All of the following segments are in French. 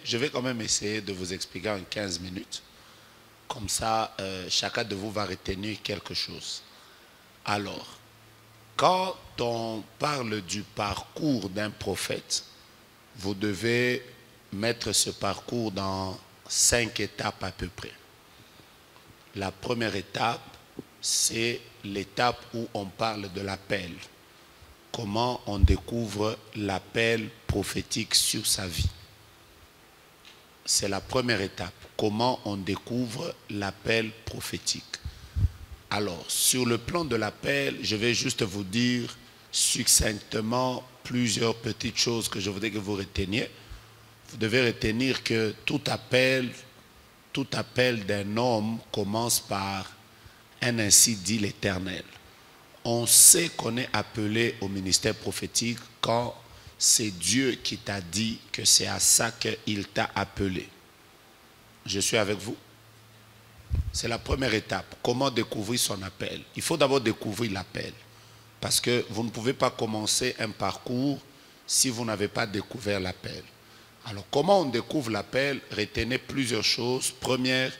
je vais quand même essayer de vous expliquer en 15 minutes. Comme ça, chacun de vous va retenir quelque chose. Alors, quand on parle du parcours d'un prophète, vous devez mettre ce parcours dans 5 étapes à peu près. La première étape, c'est l'étape où on parle de l'appel. Comment on découvre l'appel prophétique sur sa vie. C'est la première étape. Comment on découvre l'appel prophétique. Alors, sur le plan de l'appel, je vais juste vous dire succinctement plusieurs petites choses que je voudrais que vous reteniez. Vous devez retenir que tout appel d'un homme commence par un ainsi dit l'Éternel. On sait qu'on est appelé au ministère prophétique quand c'est Dieu qui t'a dit que c'est à ça qu'il t'a appelé. Je suis avec vous? C'est la première étape. Comment découvrir son appel? Il faut d'abord découvrir l'appel. Parce que vous ne pouvez pas commencer un parcours si vous n'avez pas découvert l'appel. Alors, comment on découvre l'appel? Retenez plusieurs choses. Première,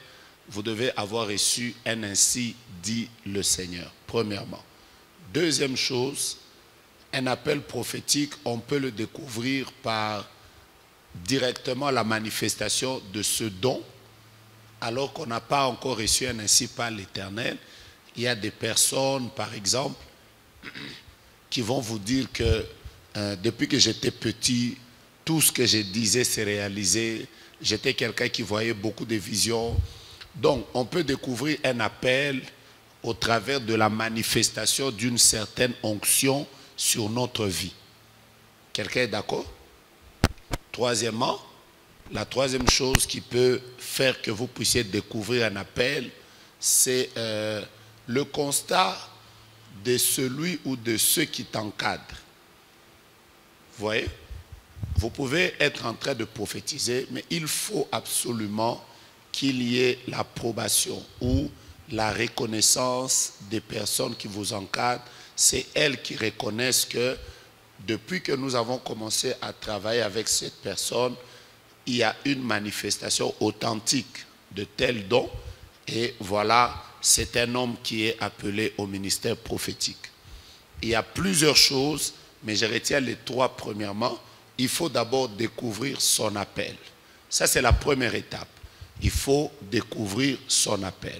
vous devez avoir reçu un ainsi dit le Seigneur, premièrement. Deuxième chose, un appel prophétique, on peut le découvrir par directement la manifestation de ce don, alors qu'on n'a pas encore reçu un ainsi par l'Éternel. Il y a des personnes, par exemple, qui vont vous dire que depuis que j'étais petit, tout ce que je disais s'est réalisé. J'étais quelqu'un qui voyait beaucoup de visions. Donc, on peut découvrir un appel au travers de la manifestation d'une certaine onction sur notre vie. Quelqu'un est d'accord? Troisièmement, la troisième chose qui peut faire que vous puissiez découvrir un appel, c'est le constat de celui ou de ceux qui t'encadrent. Vous voyez? Vous pouvez être en train de prophétiser, mais il faut absolument qu'il y ait l'approbation ou la reconnaissance des personnes qui vous encadrent. C'est elles qui reconnaissent que depuis que nous avons commencé à travailler avec cette personne, il y a une manifestation authentique de tel don. Et voilà, c'est un homme qui est appelé au ministère prophétique. Il y a plusieurs choses, mais je retiens les trois premièrement. Il faut d'abord découvrir son appel. Ça, c'est la première étape. Il faut découvrir son appel.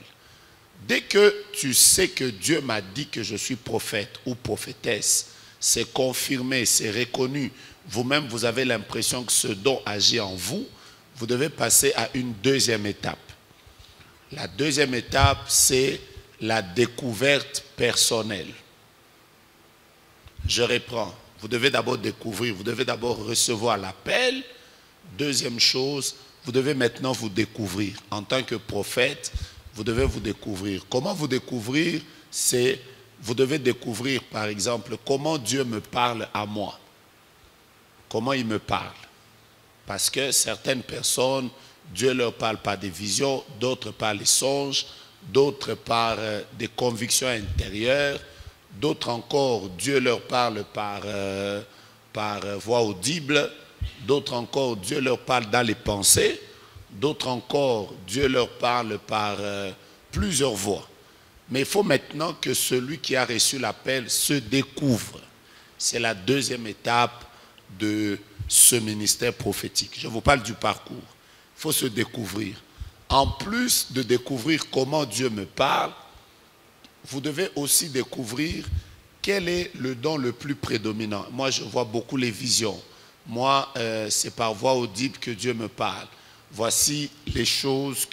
Dès que tu sais que Dieu m'a dit que je suis prophète ou prophétesse, c'est confirmé, c'est reconnu, vous-même vous avez l'impression que ce don agit en vous, vous devez passer à une deuxième étape. La deuxième étape, c'est la découverte personnelle. Je reprends. Vous devez d'abord découvrir, vous devez d'abord recevoir l'appel. Deuxième chose, vous devez maintenant vous découvrir. En tant que prophète, vous devez vous découvrir. Comment vous découvrir? C'est, vous devez découvrir, par exemple, comment Dieu me parle à moi. Comment il me parle. Parce que certaines personnes, Dieu leur parle par des visions, d'autres par les songes, d'autres par des convictions intérieures, d'autres encore, Dieu leur parle par voix audible, d'autres encore, Dieu leur parle dans les pensées, d'autres encore, Dieu leur parle par plusieurs voix. Mais il faut maintenant que celui qui a reçu l'appel se découvre. C'est la deuxième étape de ce ministère prophétique. Je vous parle du parcours. Il faut se découvrir. En plus de découvrir comment Dieu me parle, vous devez aussi découvrir quel est le don le plus prédominant. Moi, je vois beaucoup les visions. Moi, c'est par voix audible que Dieu me parle. Voici les choses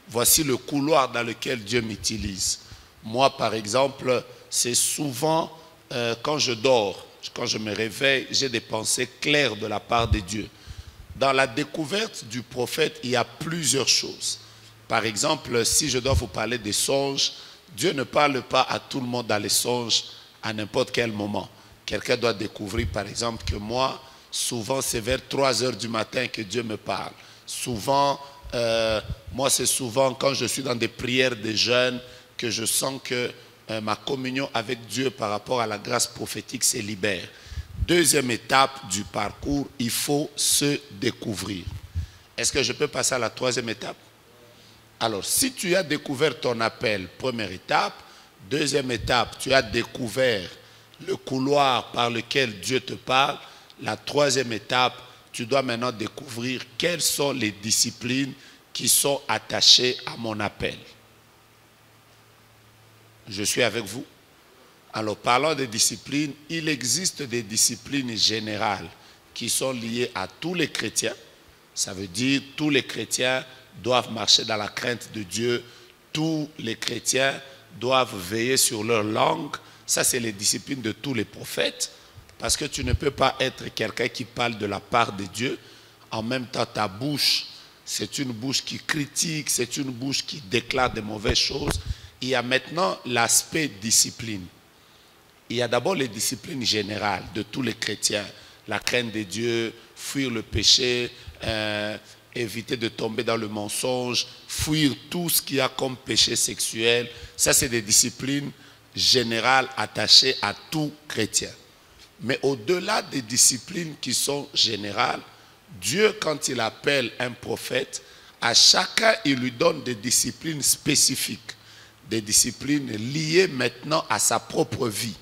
voici le couloir dans lequel Dieu m'utilise. Moi, par exemple, c'est souvent quand je dors, quand je me réveille, j'ai des pensées claires de la part de Dieu. Dans la découverte du prophète, il y a plusieurs choses. Par exemple, si je dois vous parler des songes, Dieu ne parle pas à tout le monde dans les songes à n'importe quel moment. Quelqu'un doit découvrir, par exemple, que moi, souvent, c'est vers 3 heures du matin que Dieu me parle. Souvent, moi, c'est souvent quand je suis dans des prières de jeûne que je sens que ma communion avec Dieu par rapport à la grâce prophétique se libère. Deuxième étape du parcours, il faut se découvrir. Est-ce que je peux passer à la troisième étape? Alors, si tu as découvert ton appel, première étape. Deuxième étape, tu as découvert le couloir par lequel Dieu te parle. La troisième étape, tu dois maintenant découvrir quelles sont les disciplines qui sont attachées à mon appel. Je suis avec vous. Alors, parlant des disciplines, il existe des disciplines générales qui sont liées à tous les chrétiens. Ça veut dire tous les chrétiens doivent marcher dans la crainte de Dieu. Tous les chrétiens doivent veiller sur leur langue. Ça, c'est les disciplines de tous les prophètes. Parce que tu ne peux pas être quelqu'un qui parle de la part de Dieu. En même temps, ta bouche, c'est une bouche qui critique, c'est une bouche qui déclare de mauvaises choses. Il y a maintenant l'aspect discipline. Il y a d'abord les disciplines générales de tous les chrétiens. La crainte de Dieu, fuir le péché, éviter de tomber dans le mensonge, fuir tout ce qu'il y a comme péché sexuel. Ça, c'est des disciplines générales attachées à tout chrétien. Mais au-delà des disciplines qui sont générales, Dieu, quand il appelle un prophète, à chacun, il lui donne des disciplines spécifiques, des disciplines liées maintenant à sa propre vie.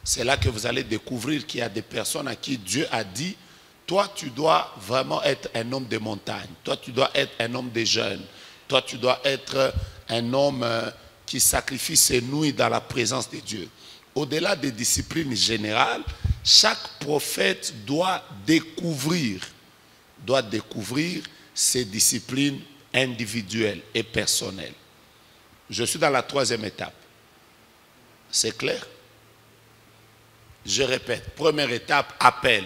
C'est là que vous allez découvrir qu'il y a des personnes à qui Dieu a dit, toi, tu dois vraiment être un homme de montagne. Toi, tu dois être un homme des jeunes. Toi, tu dois être un homme qui sacrifie ses nuits dans la présence de Dieu. Au-delà des disciplines générales, chaque prophète doit découvrir ses disciplines individuelles et personnelles. Je suis dans la troisième étape. C'est clair? Je répète, première étape, appel.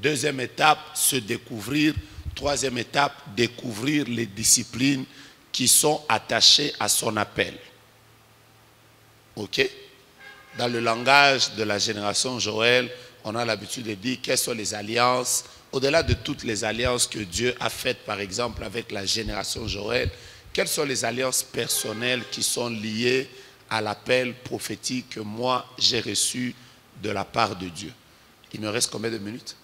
Deuxième étape, se découvrir. Troisième étape, découvrir les disciplines qui sont attachées à son appel. OK? Dans le langage de la génération Joël, on a l'habitude de dire quelles sont les alliances. Au-delà de toutes les alliances que Dieu a faites, par exemple, avec la génération Joël, quelles sont les alliances personnelles qui sont liées à l'appel prophétique que moi, j'ai reçu de la part de Dieu? Il me reste combien de minutes?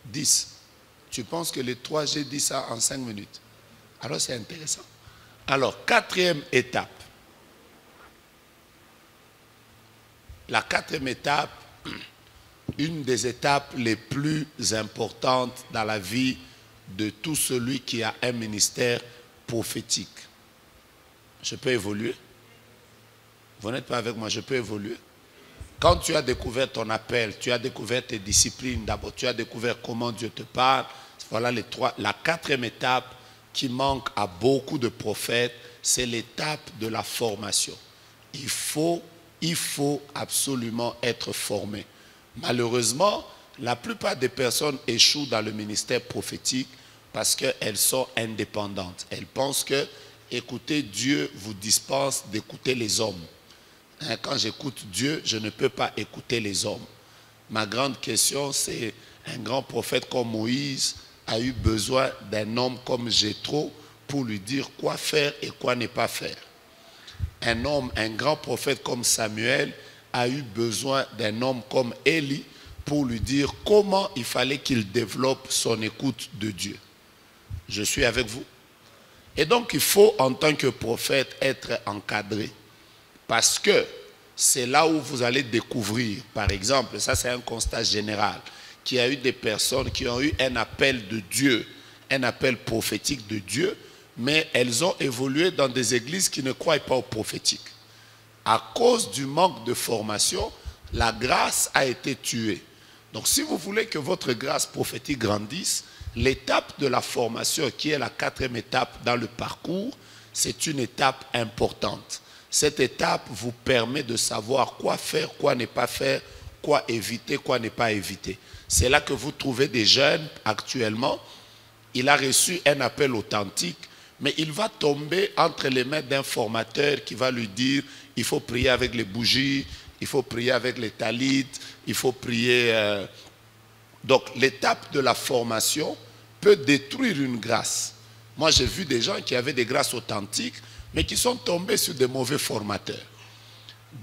10. Tu penses que les 3, j'ai dit ça en 5 minutes. Alors c'est intéressant. Alors, quatrième étape. La quatrième étape, une des étapes les plus importantes dans la vie de tout celui qui a un ministère prophétique. Je peux évoluer? Vous n'êtes pas avec moi, je peux évoluer. Quand tu as découvert ton appel, tu as découvert tes disciplines, d'abord tu as découvert comment Dieu te parle, voilà les trois. La quatrième étape qui manque à beaucoup de prophètes, c'est l'étape de la formation. Il faut absolument être formé. Malheureusement, la plupart des personnes échouent dans le ministère prophétique parce qu'elles sont indépendantes. Elles pensent que écouter Dieu vous dispense d'écouter les hommes. Quand j'écoute Dieu, je ne peux pas écouter les hommes. Ma grande question, c'est un grand prophète comme Moïse a eu besoin d'un homme comme Jéthro pour lui dire quoi faire et quoi ne pas faire. Un grand prophète comme Samuel a eu besoin d'un homme comme Élie pour lui dire comment il fallait qu'il développe son écoute de Dieu. Je suis avec vous. Et donc il faut en tant que prophète être encadré. Parce que c'est là où vous allez découvrir, par exemple, ça c'est un constat général, qu'il y a eu des personnes qui ont eu un appel de Dieu, un appel prophétique de Dieu, mais elles ont évolué dans des églises qui ne croient pas au prophétique. À cause du manque de formation, la grâce a été tuée. Donc si vous voulez que votre grâce prophétique grandisse, l'étape de la formation, qui est la quatrième étape dans le parcours, c'est une étape importante. Cette étape vous permet de savoir quoi faire, quoi ne pas faire, quoi éviter, quoi ne pas éviter. C'est là que vous trouvez des jeunes actuellement. Il a reçu un appel authentique, mais il va tomber entre les mains d'un formateur qui va lui dire il faut prier avec les bougies, il faut prier avec les talites, il faut prier. Donc l'étape de la formation peut détruire une grâce. Moi j'ai vu des gens qui avaient des grâces authentiques, mais qui sont tombés sur des mauvais formateurs.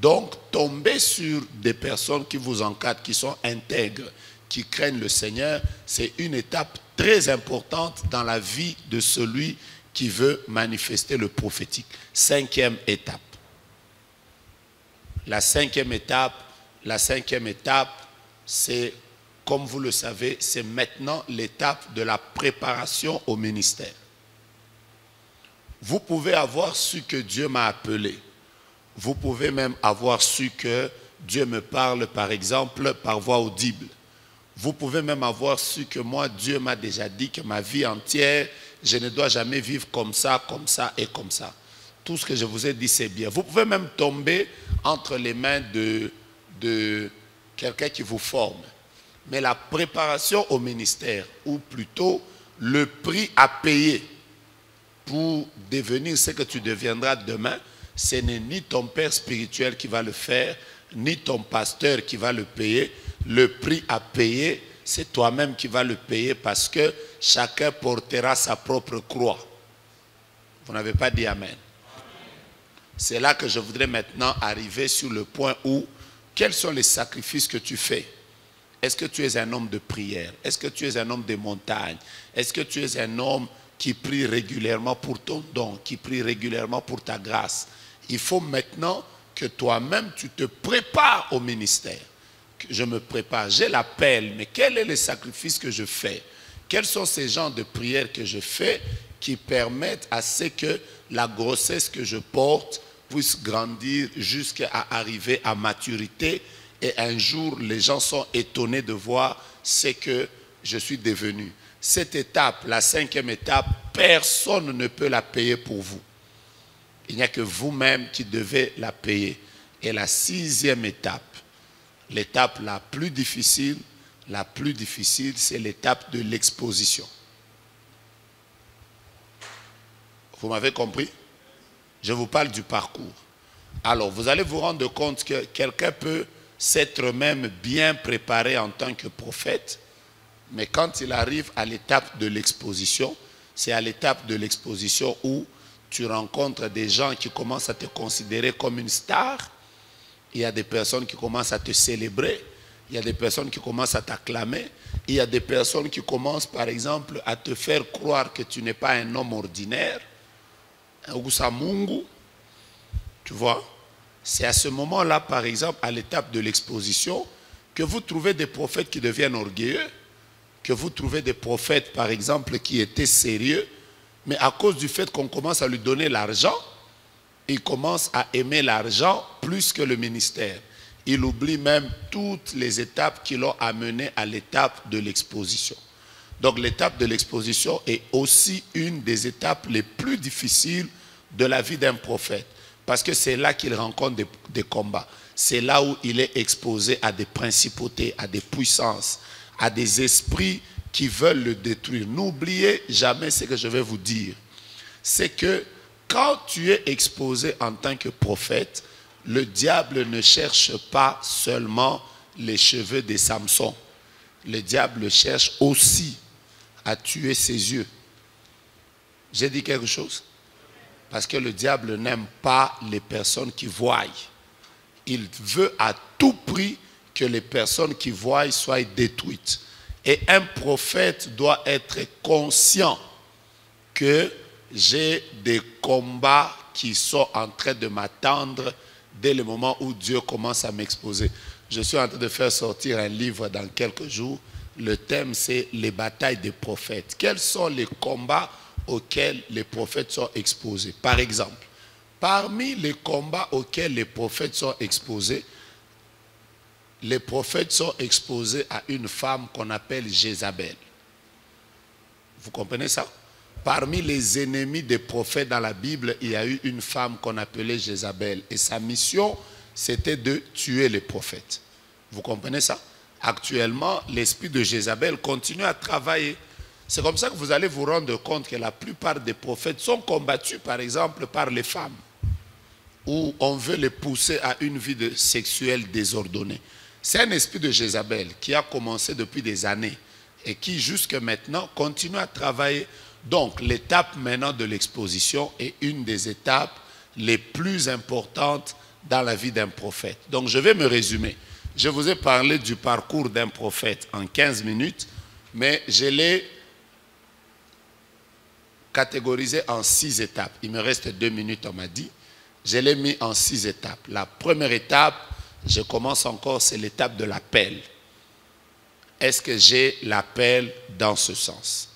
Donc, tomber sur des personnes qui vous encadrent, qui sont intègres, qui craignent le Seigneur, c'est une étape très importante dans la vie de celui qui veut manifester le prophétique. 5e étape. La cinquième étape, c'est, comme vous le savez, c'est maintenant l'étape de la préparation au ministère. Vous pouvez avoir su que Dieu m'a appelé. Vous pouvez même avoir su que Dieu me parle, par exemple, par voix audible. Vous pouvez même avoir su que moi, Dieu m'a déjà dit que ma vie entière, je ne dois jamais vivre comme ça et comme ça. Tout ce que je vous ai dit, c'est bien. Vous pouvez même tomber entre les mains de quelqu'un qui vous forme. Mais la préparation au ministère, ou plutôt le prix à payer pour devenir ce que tu deviendras demain, ce n'est ni ton père spirituel qui va le faire, ni ton pasteur qui va le payer. Le prix à payer, c'est toi-même qui vas le payer parce que chacun portera sa propre croix. Vous n'avez pas dit Amen. C'est là que je voudrais maintenant arriver sur le point où, quels sont les sacrifices que tu fais? Est-ce que tu es un homme de prière? Est-ce que tu es un homme de montagne? Est-ce que tu es un homme qui prie régulièrement pour ton don, qui prie régulièrement pour ta grâce? Il faut maintenant que toi-même, tu te prépares au ministère. Que je me prépare, j'ai l'appel, mais quel est le sacrifice que je fais? Quels sont ces genres de prières que je fais qui permettent à ce que la grossesse que je porte puisse grandir jusqu'à arriver à maturité, et un jour, les gens sont étonnés de voir ce que je suis devenu. Cette étape, la cinquième étape, personne ne peut la payer pour vous. Il n'y a que vous-même qui devez la payer. Et la sixième étape, l'étape la plus difficile, c'est l'étape de l'exposition. Vous m'avez compris? Je vous parle du parcours. Alors, vous allez vous rendre compte que quelqu'un peut s'être même bien préparé en tant que prophète, mais quand il arrive à l'étape de l'exposition, c'est à l'étape de l'exposition où tu rencontres des gens qui commencent à te considérer comme une star. Il y a des personnes qui commencent à te célébrer. Il y a des personnes qui commencent à t'acclamer. Il y a des personnes qui commencent, par exemple, à te faire croire que tu n'es pas un homme ordinaire. Tu vois? C'est à ce moment-là, par exemple, à l'étape de l'exposition, que vous trouvez des prophètes qui deviennent orgueilleux, que vous trouvez des prophètes, par exemple, qui étaient sérieux, mais à cause du fait qu'on commence à lui donner l'argent, il commence à aimer l'argent plus que le ministère. Il oublie même toutes les étapes qui l'ont amené à l'étape de l'exposition. Donc l'étape de l'exposition est aussi une des étapes les plus difficiles de la vie d'un prophète. Parce que c'est là qu'il rencontre des combats. C'est là où il est exposé à des principautés, à des puissances, à des esprits qui veulent le détruire. N'oubliez jamais ce que je vais vous dire. C'est que quand tu es exposé en tant que prophète, le diable ne cherche pas seulement les cheveux de Samson. Le diable cherche aussi à tuer ses yeux. J'ai dit quelque chose? Parce que le diable n'aime pas les personnes qui voient. Il veut à tout prix que les personnes qui voient soient détruites. Et un prophète doit être conscient que j'ai des combats qui sont en train de m'attendre dès le moment où Dieu commence à m'exposer. Je suis en train de faire sortir un livre dans quelques jours. Le thème, c'est les batailles des prophètes. Quels sont les combats auxquels les prophètes sont exposés? Par exemple, parmi les combats auxquels les prophètes sont exposés à une femme qu'on appelle Jézabel. Vous comprenez ça? Parmi les ennemis des prophètes dans la Bible, il y a eu une femme qu'on appelait Jézabel. Et sa mission, c'était de tuer les prophètes. Vous comprenez ça? Actuellement, l'esprit de Jézabel continue à travailler. C'est comme ça que vous allez vous rendre compte que la plupart des prophètes sont combattus, par exemple, par les femmes, où on veut les pousser à une vie sexuelle désordonnée. C'est un esprit de Jézabel qui a commencé depuis des années et qui, jusque maintenant, continue à travailler. Donc, l'étape maintenant de l'exposition est une des étapes les plus importantes dans la vie d'un prophète. Donc, je vais me résumer. Je vous ai parlé du parcours d'un prophète en 15 minutes, mais je l'ai catégorisé en 6 étapes. Il me reste 2 minutes, on m'a dit. Je l'ai mis en 6 étapes. La première étape, je commence encore, c'est l'étape de l'appel. Est-ce que j'ai l'appel dans ce sens?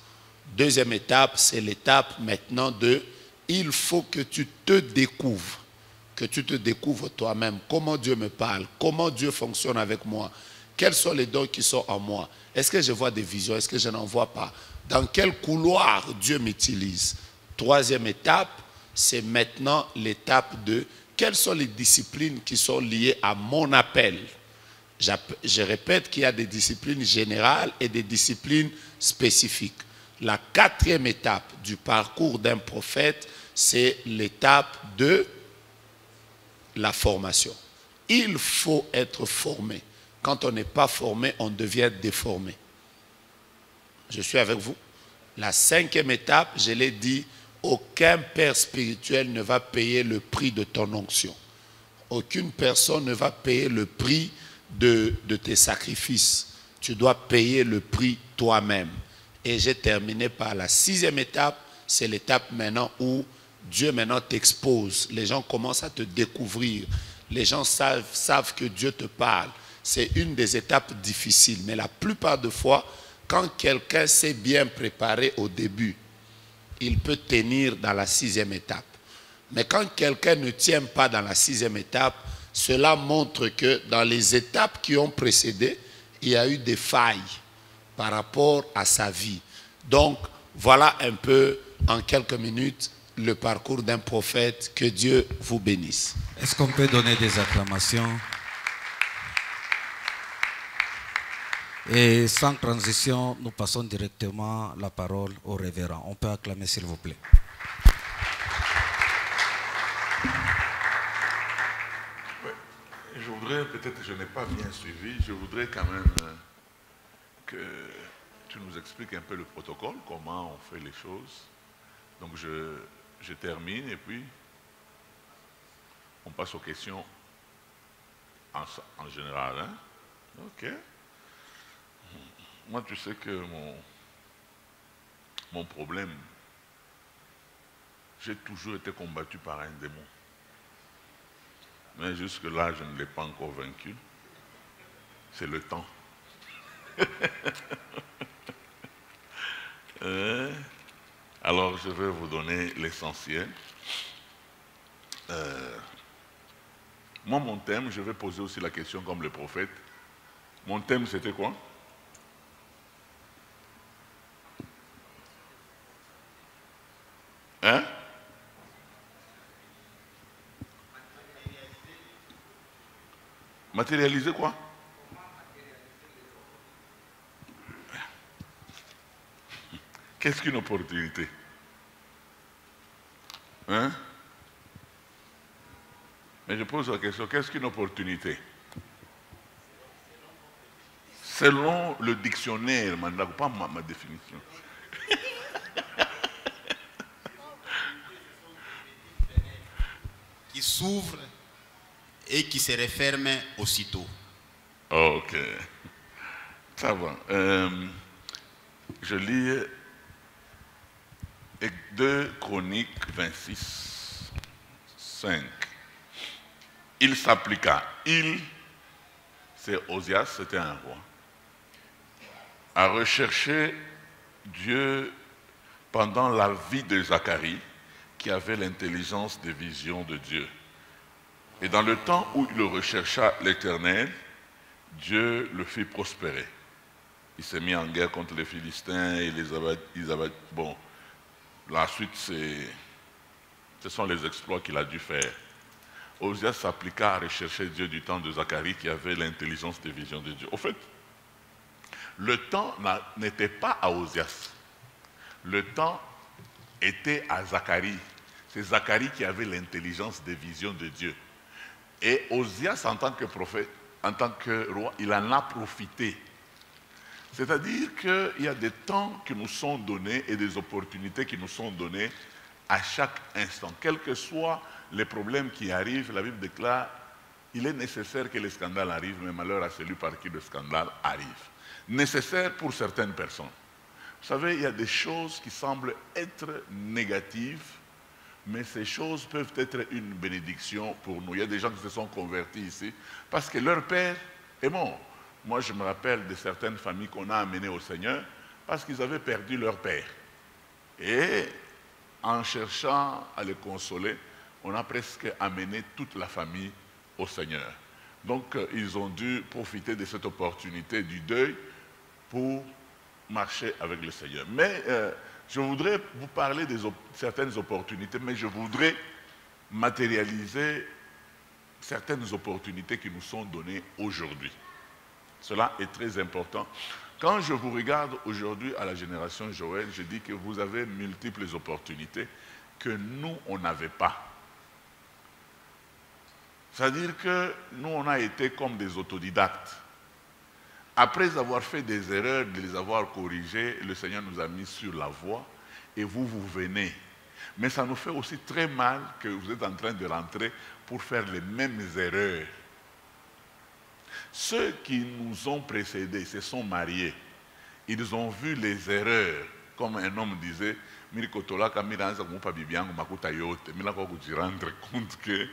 Deuxième étape, c'est l'étape maintenant de il faut que tu te découvres. Que tu te découvres toi-même. Comment Dieu me parle? Comment Dieu fonctionne avec moi? Quels sont les dons qui sont en moi? Est-ce que je vois des visions? Est-ce que je n'en vois pas? Dans quel couloir Dieu m'utilise? Troisième étape, c'est maintenant l'étape de quelles sont les disciplines qui sont liées à mon appel? Je répète qu'il y a des disciplines générales et des disciplines spécifiques. La quatrième étape du parcours d'un prophète, c'est l'étape de la formation. Il faut être formé. Quand on n'est pas formé, on devient déformé. Je suis avec vous. La cinquième étape, je l'ai dit, aucun père spirituel ne va payer le prix de ton onction. Aucune personne ne va payer le prix de tes sacrifices. Tu dois payer le prix toi-même. Et j'ai terminé par la sixième étape, c'est l'étape maintenant où Dieu maintenant t'expose. Les gens commencent à te découvrir. Les gens savent que Dieu te parle. C'est une des étapes difficiles. Mais la plupart des fois, quand quelqu'un s'est bien préparé au début, il peut tenir dans la sixième étape. Mais quand quelqu'un ne tient pas dans la sixième étape, cela montre que dans les étapes qui ont précédé, il y a eu des failles par rapport à sa vie. Donc, voilà un peu, en quelques minutes, le parcours d'un prophète. Que Dieu vous bénisse. Est-ce qu'on peut donner des acclamations? Et sans transition, nous passons directement la parole au révérend. On peut acclamer, s'il vous plaît. Je voudrais, peut-être je n'ai pas bien suivi, je voudrais quand même que tu nous expliques un peu le protocole, comment on fait les choses. Donc je termine et puis on passe aux questions en général. Hein? Ok. Moi, tu sais que mon problème, j'ai toujours été combattu par un démon. Mais jusque-là, je ne l'ai pas encore vaincu. C'est le temps. Alors, je vais vous donner l'essentiel. Moi, mon thème, je vais poser aussi la question comme le prophète. Mon thème, c'était quoi? Hein? Matérialiser quoi? Qu'est-ce qu'une opportunité? Hein? Mais je pose la question, qu'est-ce qu'une opportunité? Selon le dictionnaire, pas ma définition. Qui s'ouvre et qui se referme aussitôt. Ok. Ça va. Je lis 2 Chroniques 26, 5. Il s'appliqua. Il, c'est Osias, c'était un roi, à rechercher Dieu pendant la vie de Zacharie, qui avait l'intelligence des visions de Dieu. Et dans le temps où il rechercha l'Éternel, Dieu le fit prospérer. Il s'est mis en guerre contre les Philistins et les Abadites. Bon, la suite, ce sont les exploits qu'il a dû faire. Osias s'appliqua à rechercher Dieu du temps de Zacharie, qui avait l'intelligence des visions de Dieu. Au fait, le temps n'était pas à Osias. Le temps était à Zacharie. C'est Zacharie qui avait l'intelligence des visions de Dieu. Et Osias, en tant que prophète, en tant que roi, il en a profité. C'est-à-dire qu'il y a des temps qui nous sont donnés et des opportunités qui nous sont données à chaque instant. Quels que soient les problèmes qui arrivent, la Bible déclare il est nécessaire que le scandale arrive, mais malheur à celui par qui le scandale arrive. Nécessaire pour certaines personnes. Vous savez, il y a des choses qui semblent être négatives, mais ces choses peuvent être une bénédiction pour nous. Il y a des gens qui se sont convertis ici parce que leur père est mort. Moi, je me rappelle de certaines familles qu'on a amenées au Seigneur parce qu'ils avaient perdu leur père. Et en cherchant à les consoler, on a presque amené toute la famille au Seigneur. Donc, ils ont dû profiter de cette opportunité du deuil pour marcher avec le Seigneur. Mais je voudrais vous parler de certaines opportunités, mais je voudrais matérialiser certaines opportunités qui nous sont données aujourd'hui. Cela est très important. Quand je vous regarde aujourd'hui à la génération Joël, je dis que vous avez multiples opportunités que nous, on n'avait pas. C'est-à-dire que nous, on a été comme des autodidactes. Après avoir fait des erreurs, de les avoir corrigées, le Seigneur nous a mis sur la voie et vous venez. Mais ça nous fait aussi très mal que vous êtes en train de rentrer pour faire les mêmes erreurs. Ceux qui nous ont précédés se sont mariés. Ils ont vu les erreurs, comme un homme disait, tu te rendre compte que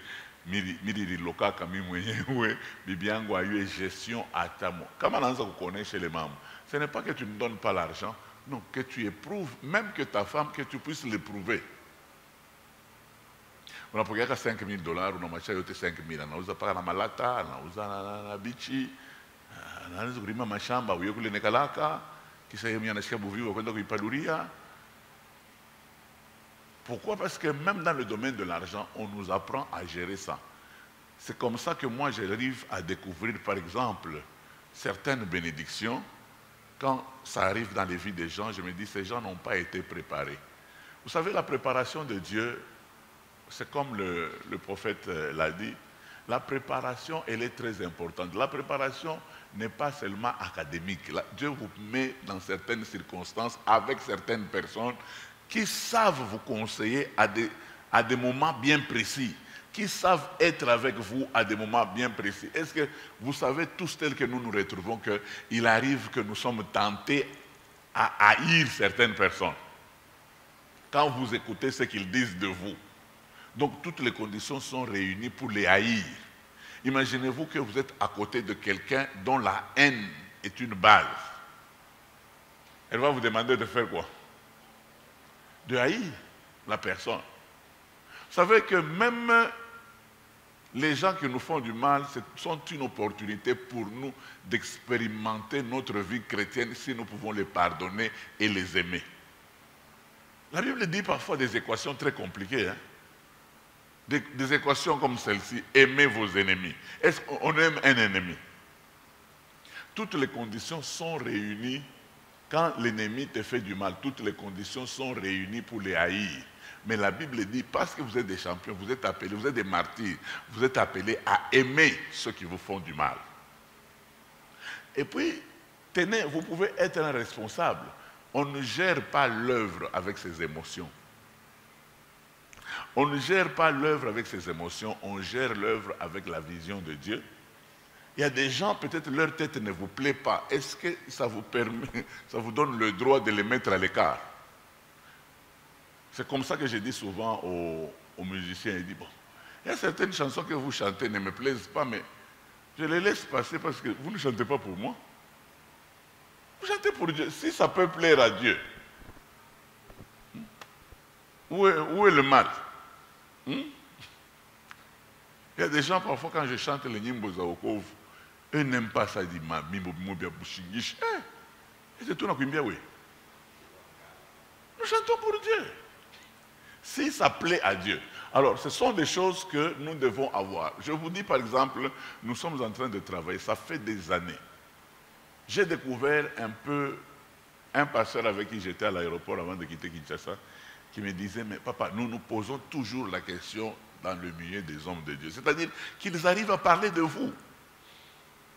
gestion à ta mort. Chez les membres, ce n'est pas que tu ne donnes pas l'argent, non, que tu éprouves, même que ta femme, que tu puisses l'éprouver. On a payé $5 000, on a marché 5 000, on a payé la malata, on a la bichi, on a payé ma chambre, on a payé les nekalaka, qui s'est mis en escape pour vivre, on a payé. Pourquoi? Parce que même dans le domaine de l'argent, on nous apprend à gérer ça. C'est comme ça que moi, j'arrive à découvrir, par exemple, certaines bénédictions. Quand ça arrive dans les vies des gens, je me dis, ces gens n'ont pas été préparés. Vous savez, la préparation de Dieu, c'est comme le prophète l'a dit, la préparation, elle est très importante. La préparation n'est pas seulement académique. Dieu vous met dans certaines circonstances, avec certaines personnes, qui savent vous conseiller à des moments bien précis, qui savent être avec vous à des moments bien précis. Est-ce que vous savez tous tels que nous nous retrouvons qu'il arrive que nous sommes tentés à haïr certaines personnes quand vous écoutez ce qu'ils disent de vous? Donc toutes les conditions sont réunies pour les haïr. Imaginez-vous que vous êtes à côté de quelqu'un dont la haine est une base. Elle va vous demander de faire quoi? De haïr la personne. Vous savez que même les gens qui nous font du mal, ce sont une opportunité pour nous d'expérimenter notre vie chrétienne si nous pouvons les pardonner et les aimer. La Bible dit parfois des équations très compliquées. Des équations comme celle-ci, aimez vos ennemis. Est-ce qu'on aime un ennemi? Toutes les conditions sont réunies. Quand l'ennemi te fait du mal, toutes les conditions sont réunies pour les haïr. Mais la Bible dit, parce que vous êtes des champions, vous êtes appelés, vous êtes des martyrs, vous êtes appelés à aimer ceux qui vous font du mal. Et puis, tenez, vous pouvez être un responsable. On ne gère pas l'œuvre avec ses émotions. On ne gère pas l'œuvre avec ses émotions, on gère l'œuvre avec la vision de Dieu. Il y a des gens, peut-être leur tête ne vous plaît pas. Est-ce que ça vous permet, ça vous donne le droit de les mettre à l'écart? C'est comme ça que je dis souvent aux musiciens, je dis, bon, il y a certaines chansons que vous chantez ne me plaisent pas, mais je les laisse passer parce que vous ne chantez pas pour moi. Vous chantez pour Dieu. Si ça peut plaire à Dieu, où est le mal? Il y a des gens, parfois, quand je chante les Nyimbo Zaokov, eux n'aiment pas ça, ils disent, c'est tout, oui. Nous chantons pour Dieu. Si ça plaît à Dieu. Alors, ce sont des choses que nous devons avoir. Je vous dis, par exemple, nous sommes en train de travailler, ça fait des années. J'ai découvert un pasteur avec qui j'étais à l'aéroport avant de quitter Kinshasa, qui me disait, mais papa, nous nous posons toujours la question dans le milieu des hommes de Dieu. C'est-à-dire qu'ils arrivent à parler de vous.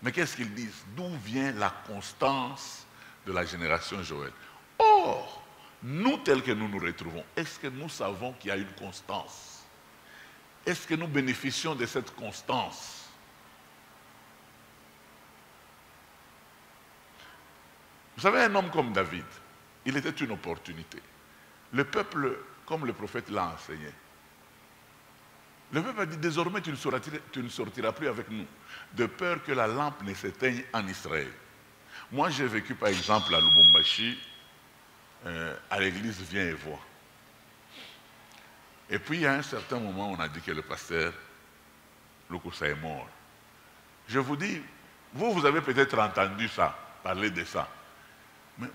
Mais qu'est-ce qu'ils disent? D'où vient la constance de la génération Joël? Or, nous tels que nous nous retrouvons, est-ce que nous savons qu'il y a une constance? Est-ce que nous bénéficions de cette constance? savez, un homme comme David, il était une opportunité. Le peuple, comme le prophète l'a enseigné, le peuple a dit, désormais tu ne sortiras plus avec nous, de peur que la lampe ne s'éteigne en Israël. Moi j'ai vécu par exemple à Lubumbashi, à l'église Viens et Vois. Et puis à un certain moment, on a dit que le pasteur Lukusa est mort. Je vous dis, vous avez peut-être entendu ça, parler de ça. Mais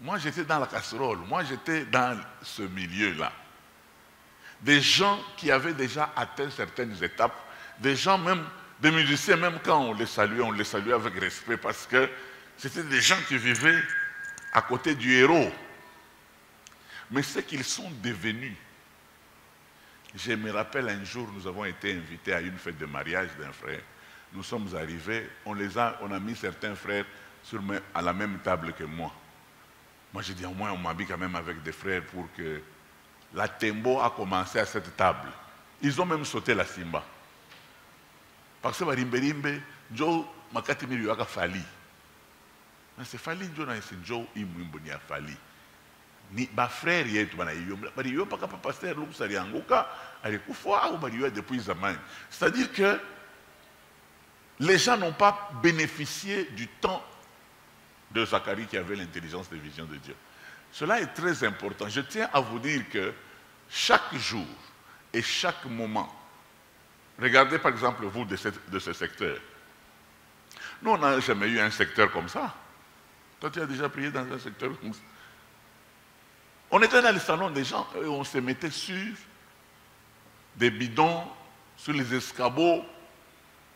moi j'étais dans la casserole, moi j'étais dans ce milieu-là. Des gens qui avaient déjà atteint certaines étapes, des gens même, des musiciens, même quand on les saluait avec respect parce que c'était des gens qui vivaient à côté du héros. Mais ce qu'ils sont devenus, je me rappelle un jour, nous avons été invités à une fête de mariage d'un frère. Nous sommes arrivés, on a mis certains frères à la même table que moi. Moi j'ai dit, au moins on m'habille quand même avec des frères pour que la tembo a commencé à cette table. Ils ont même sauté la simba. Parce que Marimberimbe, Joe Makati Miriwaka Fali. C'est Fali, Joe na Joe Imwimbonia Fali. Ni ba frère yetu bana iyo bari yo paka pasteur Lukusa Rianguka alikufa ou bari yo depuis zaman. C'est-à-dire que les gens n'ont pas bénéficié du temps de Zacharie qui avait l'intelligence de vision de Dieu. Cela est très important. Je tiens à vous dire que chaque jour et chaque moment, regardez par exemple vous de ce secteur. Nous, on n'a jamais eu un secteur comme ça. Toi, tu as déjà prié dans un secteur comme ça. On était dans les salons des gens et on se mettait sur des bidons, sur les escabeaux.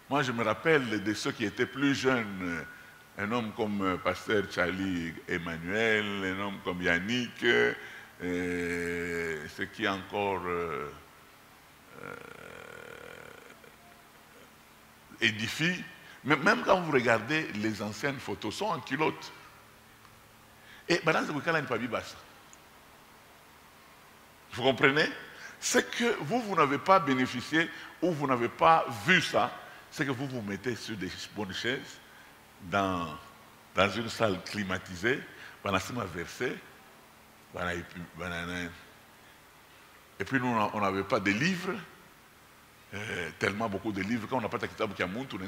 Moi, je me rappelle de ceux qui étaient plus jeunes. Un homme comme pasteur Charlie Emmanuel, un homme comme Yannick, ce qui est encore édifie. Mais même quand vous regardez les anciennes photos, sont en culotte. Et maintenant, vous comprenez? C'est que vous n'avez pas bénéficié ou vous n'avez pas vu ça, c'est que vous vous mettez sur des bonnes chaises, dans une salle climatisée, versé, et puis nous, on n'avait pas de livres, tellement beaucoup de livres, quand on n'a pas de kitabu kia muntu, on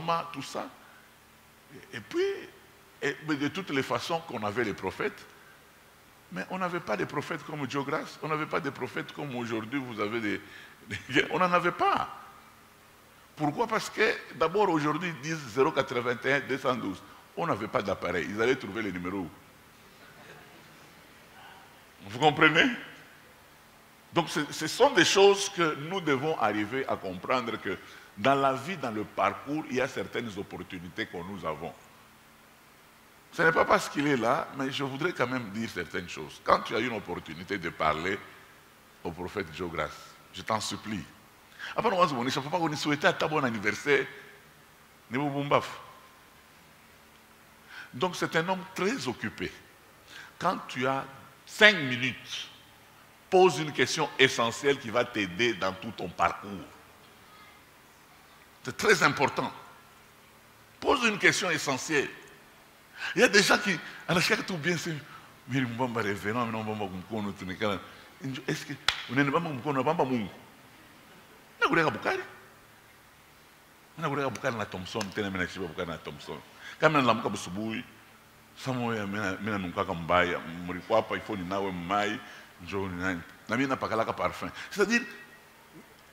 a tout ça. Et puis, de toutes les façons qu'on avait les prophètes, mais on n'avait pas de prophètes comme Joe Grace, on n'avait pas de prophètes comme aujourd'hui, vous avez des... On n'en avait pas. Pourquoi? Parce que d'abord aujourd'hui ils disent 081 212. On n'avait pas d'appareil. Ils allaient trouver les numéros. Vous comprenez? Donc ce sont des choses que nous devons arriver à comprendre que dans la vie, dans le parcours, il y a certaines opportunités que nous avons. Ce n'est pas parce qu'il est là, mais je voudrais quand même dire certaines choses. Quand tu as une opportunité de parler au prophète Joe Grace, je t'en supplie. Après, on ne peut pas qu'on souhaite un bon anniversaire. Donc, c'est un homme très occupé. Quand tu as 5 minutes, pose une question essentielle qui va t'aider dans tout ton parcours. C'est très important. Pose une question essentielle. Il y a des gens qui, tout bien, est-ce que na Thompson tena mena chiba bukana na Thompson kama na lamuka busubuhi samoya mena nunkaka mbaya mliko hapa ifoni nawe mai njoo nani na mimi napakalaka parfum. C'est-à-dire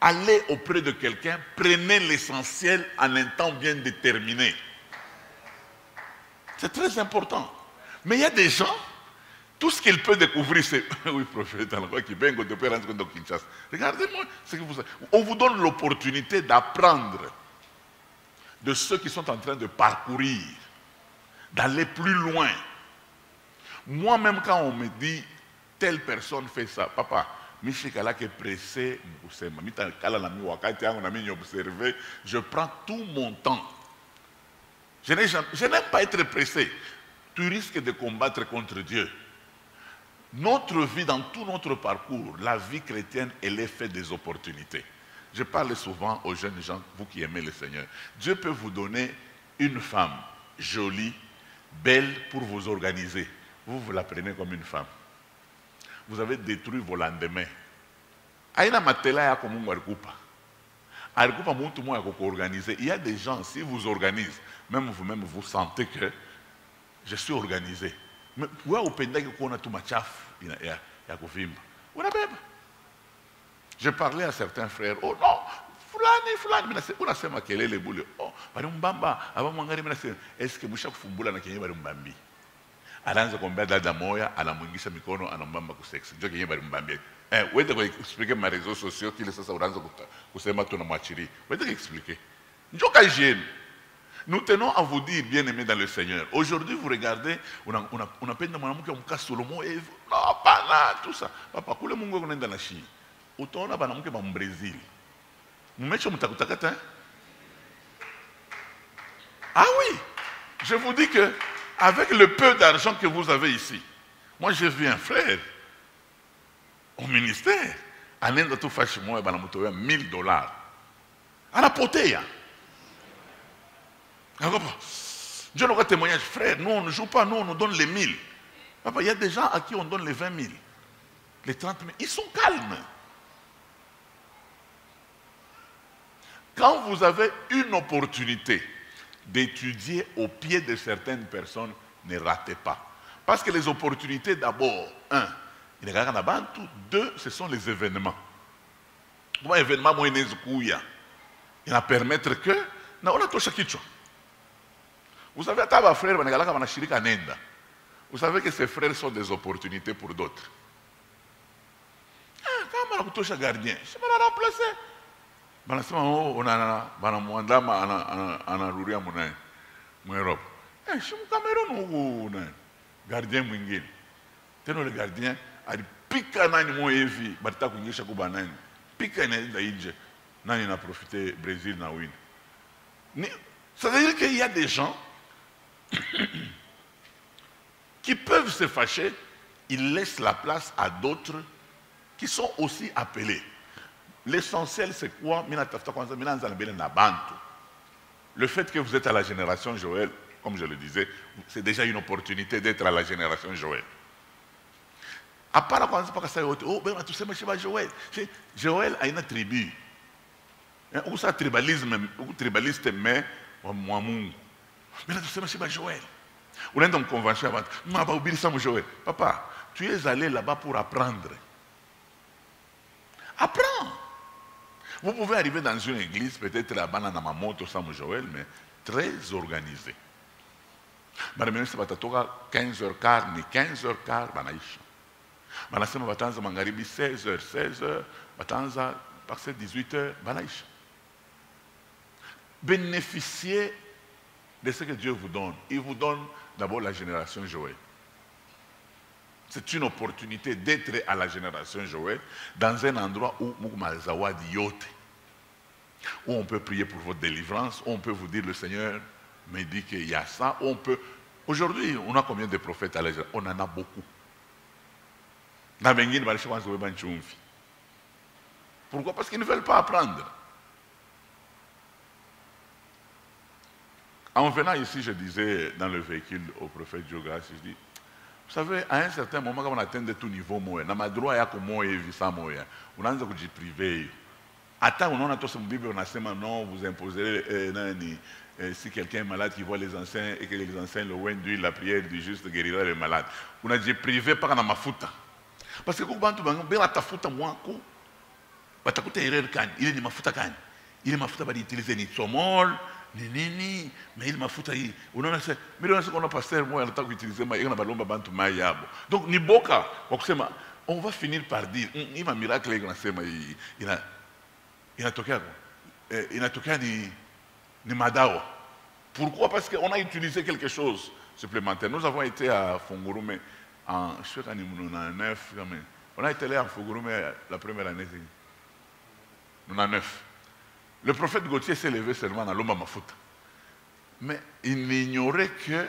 allez auprès de quelqu'un, prenez l'essentiel en un temps bien déterminé. C'est très important. Mais il y a des gens, tout ce qu'il peut découvrir, c'est oui, prophète, regardez-moi ce que vous savez. On vous donne l'opportunité d'apprendre de ceux qui sont en train de parcourir, d'aller plus loin. Moi-même, quand on me dit telle personne fait ça, papa, je prends tout mon temps. Je n'aime pas être pressé. Tu risques de combattre contre Dieu. Notre vie, dans tout notre parcours, la vie chrétienne, elle est faite des opportunités. Je parle souvent aux jeunes gens, vous qui aimez le Seigneur. Dieu peut vous donner une femme jolie, belle pour vous organiser. Vous la prenez comme une femme. Vous avez détruit vos lendemains. Aïna matela ya comme un arikupa. Arikupa muntu mo ya organiser. Il y a des gens, si vous organisez, même vous-même vous sentez que je suis organisé. Mais ouais, au pendant que on a tout machaf, il y a kuvimba. Je parlais à certains frères. Oh non, fulani, on a fait ma kelele les boules. Oh, bari mbamba, avant mangari menacé. Est-ce que moucha kufumbula na kenye bari mbambi? Anaanza kuombea dada moya, anamwingisha mikono, anambamba kusex. Ndio kenye bari mbambi. Wende kwa expliquer ma réseaux sociaux kile sasa unaanza kusema tunamwachiri. Wende expliquer. Ndio kajieni. Nous tenons à vous dire, bien-aimés dans le Seigneur, aujourd'hui vous regardez, on a peine de mwanamke mka Solomo et non, pas là, tout ça. Papa, kule mungu konenda na Chine. Utaona banamuke ba Brésil. Mumecho mutakutakata. Ah oui, je vous dis que avec le peu d'argent que vous avez ici, moi j'ai vu un frère au ministère, anenda tout fashi moya banamutoya $1000. À la poteya. Dieu n'a pas témoignage, frère, nous on ne joue pas, nous on nous donne les 1000. Papa, il y a des gens à qui on donne les 20 000, les 30 000, ils sont calmes. Quand vous avez une opportunité d'étudier au pied de certaines personnes, ne ratez pas. Parce que les opportunités, d'abord, il y a un bantu, deux, ce sont les événements. Comment événement, moi, il va permettre que, on a tout chaque chose. Vous savez, vous savez que ces frères sont des opportunités pour d'autres. Quand on a un gardien, je vais la remplacer. On a Europe. Je suis un Cameroun. Gardien mwingine. Teno le gardien a dit pika nani mo evi, batata kunyesha kuba nani. Pika inaenda nje. Nani na profité Brésil na win. Ça veut dire qu'il y a des gens qui peuvent se fâcher, ils laissent la place à d'autres qui sont aussi appelés. L'essentiel, c'est quoi? Le fait que vous êtes à la génération Joël, comme je le disais, c'est déjà une opportunité d'être à la génération Joël. À part quand on dit oh, ben, tu sais, Joël. Joël a une tribu. Où ça tribaliste, mais moi, mais là, tu sais, Joël. On est dans une convention avant. Joël. Papa, tu es allé là-bas pour apprendre. Apprends. Vous pouvez arriver dans une église, peut-être là-bas, dans ma moto, sans Joël, mais très organisé. Madame, c'est 15h15, ni 15h15, banaïcha. Madame, batanza mangaribi 16h, batanza parce 18h, banaïcha. Bénéficiez de ce que Dieu vous donne. Il vous donne d'abord la génération Joël. C'est une opportunité d'être à la génération Joël dans un endroit où on peut prier pour votre délivrance, où on peut vous dire le Seigneur me dit qu'il y a ça, où on peut... Aujourd'hui, on a combien de prophètes à la génération? On en a beaucoup. Pourquoi? Parce qu'ils ne veulent pas apprendre. En venant ici, je disais dans le véhicule au prophète Jogas, je dis, vous savez, à un certain moment, quand on atteint de tout niveau, on a droit à on a un privé. Attends, on a tous une Bible, on a dit, non, vous imposerez, si quelqu'un est malade, qui voit les anciens et que les anciens le loin d'huile, la prière du juste guérira les malades. On a dit privé, pas dans ma fouta. Parce que quand on a ta fouta, moi, il est ma fouta, il est ma fouta, il utilise ni somol. Mais il m'a foutu. Mais on a pasteur, moi, en tant qu'utiliser, donc, ni boka, on va finir par dire, il m'a miracle, il a toqué ni madao. Pourquoi? Parce qu'on a utilisé quelque chose supplémentaire. Nous avons été à Fongorume en 1999. On a été là à Fongorume la première année. 1999. Le prophète Gauthier s'est levé seulement dans l'homme à Mafuta. Mais il ignorait que